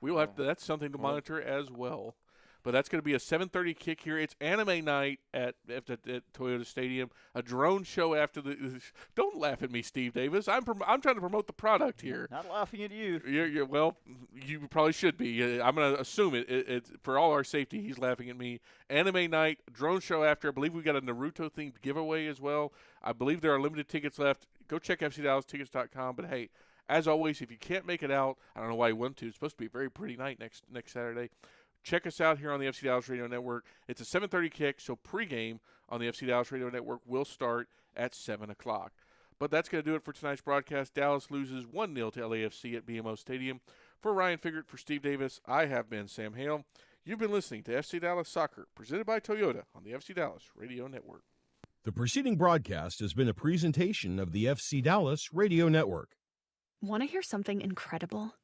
We will have to, that's something to monitor as well. But that's going to be a 7:30 kick here. It's anime night at Toyota Stadium. A drone show after the. Don't laugh at me, Steve Davis. I'm trying to promote the product here. Not laughing at you. Well, you probably should be. I'm going to assume it's for all our safety. He's laughing at me. Anime night, drone show after. I believe we got a Naruto themed giveaway as well. I believe there are limited tickets left. Go check FCDallasTickets.com. But hey, as always, if you can't make it out, I don't know why you want to. It's supposed to be a very pretty night next Saturday. Check us out here on the FC Dallas Radio Network. It's a 7:30 kick, so pregame on the FC Dallas Radio Network will start at 7 o'clock. But that's going to do it for tonight's broadcast. Dallas loses 1-0 to LAFC at BMO Stadium. For Ryan Figert, for Steve Davis, I have been Sam Hale. You've been listening to FC Dallas Soccer, presented by Toyota on the FC Dallas Radio Network. The preceding broadcast has been a presentation of the FC Dallas Radio Network. Want to hear something incredible?